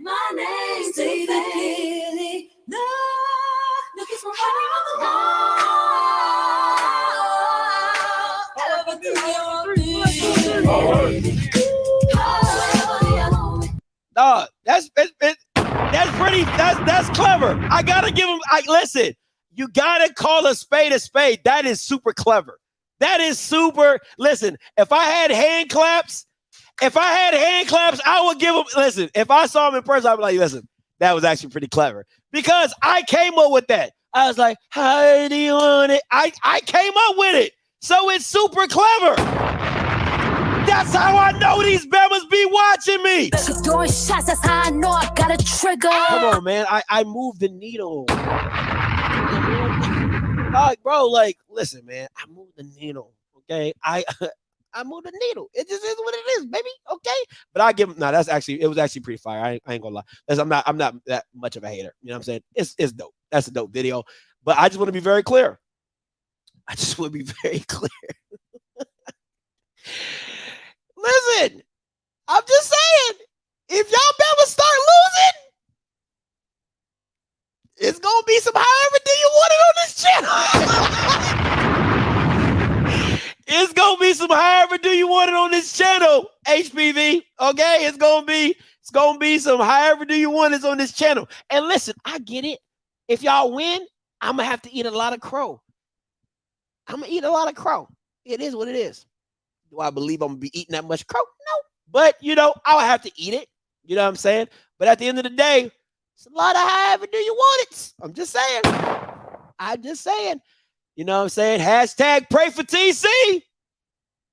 A: my name, stay clearly. No, look, it's
E: Dog, that's clever. I gotta give him. Listen, you gotta call a spade a spade. That is super clever. That is super. Listen, if I had hand claps, I would give him. Listen, if I saw him in person, I'd be like, listen, that was actually pretty clever because I came up with that. I was like, how do you want it? I came up with it, so it's super clever. That's how I know these Bemas be watching me.
J: She's throwing shots, that's how I know I got a trigger.
E: Come on, man. I moved the needle. Bro, like, listen, man. I moved the needle. Okay. I moved the needle. It just is what it is, baby. Okay. But I give him it was actually pretty fire. I ain't gonna lie. Listen, I'm not that much of a hater. You know what I'm saying? It's dope. That's a dope video. But I just want to be very clear. Listen, I'm just saying, if y'all Bama start losing, it's gonna be some however do you want it on this channel. It's gonna be some however do you want it on this channel, HPV. Okay, it's gonna be some however do you want it on this channel. And listen, I get it. If y'all win, I'm gonna have to eat a lot of crow. It is what it is. Do I believe I'm gonna be eating that much crow? No. But I'll have to eat it. You know what I'm saying? But at the end of the day, it's a lot of however do you want it. I'm just saying. You know what I'm saying? Hashtag pray for TC.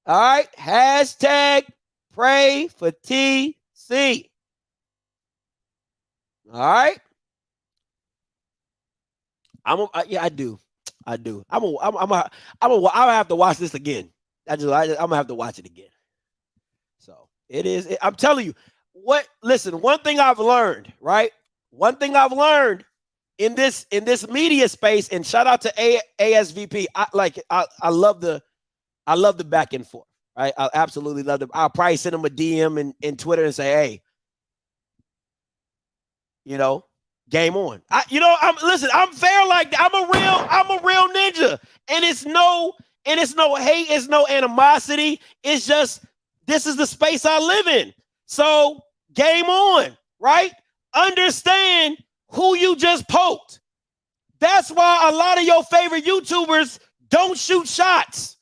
E: All right. Hashtag pray for TC. All right. I do. I'll have to watch this again. I'm gonna have to watch it again. So it is. I'm telling you listen, one thing I've learned, right? One thing I've learned in this media space, and shout out to ASVP. I love the back and forth, right? I absolutely love them. I'll probably send them a DM in Twitter and say, hey, game on. I'm fair like that. I'm a real ninja. And it's no hate, it's no animosity. It's just this is the space I live in. So game on, right? Understand who you just poked. That's why a lot of your favorite YouTubers don't shoot shots.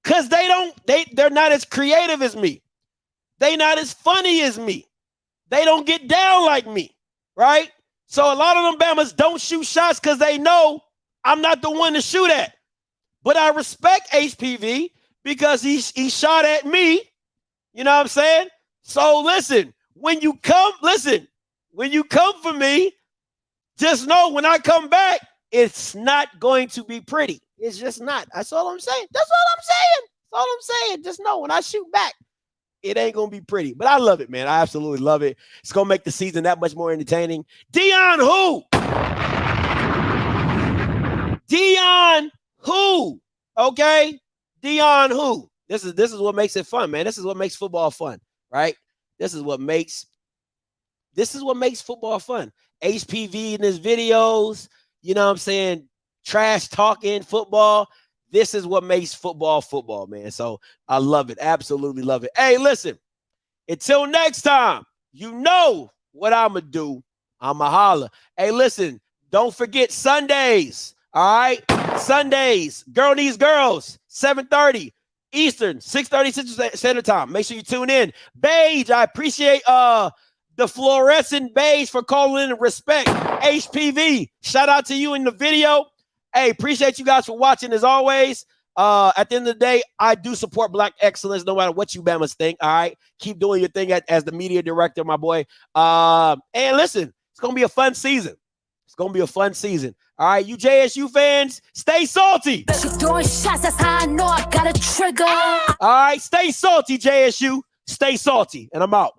E: Because they're not as creative as me. They not as funny as me. They don't get down like me, right? So a lot of them Bamas don't shoot shots because they know I'm not the one to shoot at. But I respect HPV because he shot at me. You know what I'm saying? So listen, when you come for me, just know when I come back, it's not going to be pretty. It's just not. That's all I'm saying. Just know when I shoot back, it ain't going to be pretty. But I love it, man. I absolutely love it. It's going to make the season that much more entertaining. Deion who? Okay? Deion who? This is what makes it fun, man. This is what makes football fun, right? This is what makes football fun. HPV in his videos, you know what I'm saying? Trash talking football. This is what makes football, man. So I love it. Absolutely love it. Hey, listen, until next time, you know what I'm going to do. I'm going to holler. Hey, listen, don't forget Sundays. All right? Sundays, Girl Needs Girls, 7:30 Eastern, 6:30 Central Standard Time. Make sure you tune in. Beige, I appreciate the fluorescent beige for calling in respect. HPV, shout out to you in the video. Hey, appreciate you guys for watching as always. At the end of the day, I do support Black excellence no matter what you Bamas think. All right, keep doing your thing as the media director, my boy. And listen, it's gonna be a fun season. It's gonna be a fun season. All right, you JSU fans, stay salty.
J: She throwing shots, that's how I know I got a trigger.
E: All right, stay salty, JSU. Stay salty, and I'm out.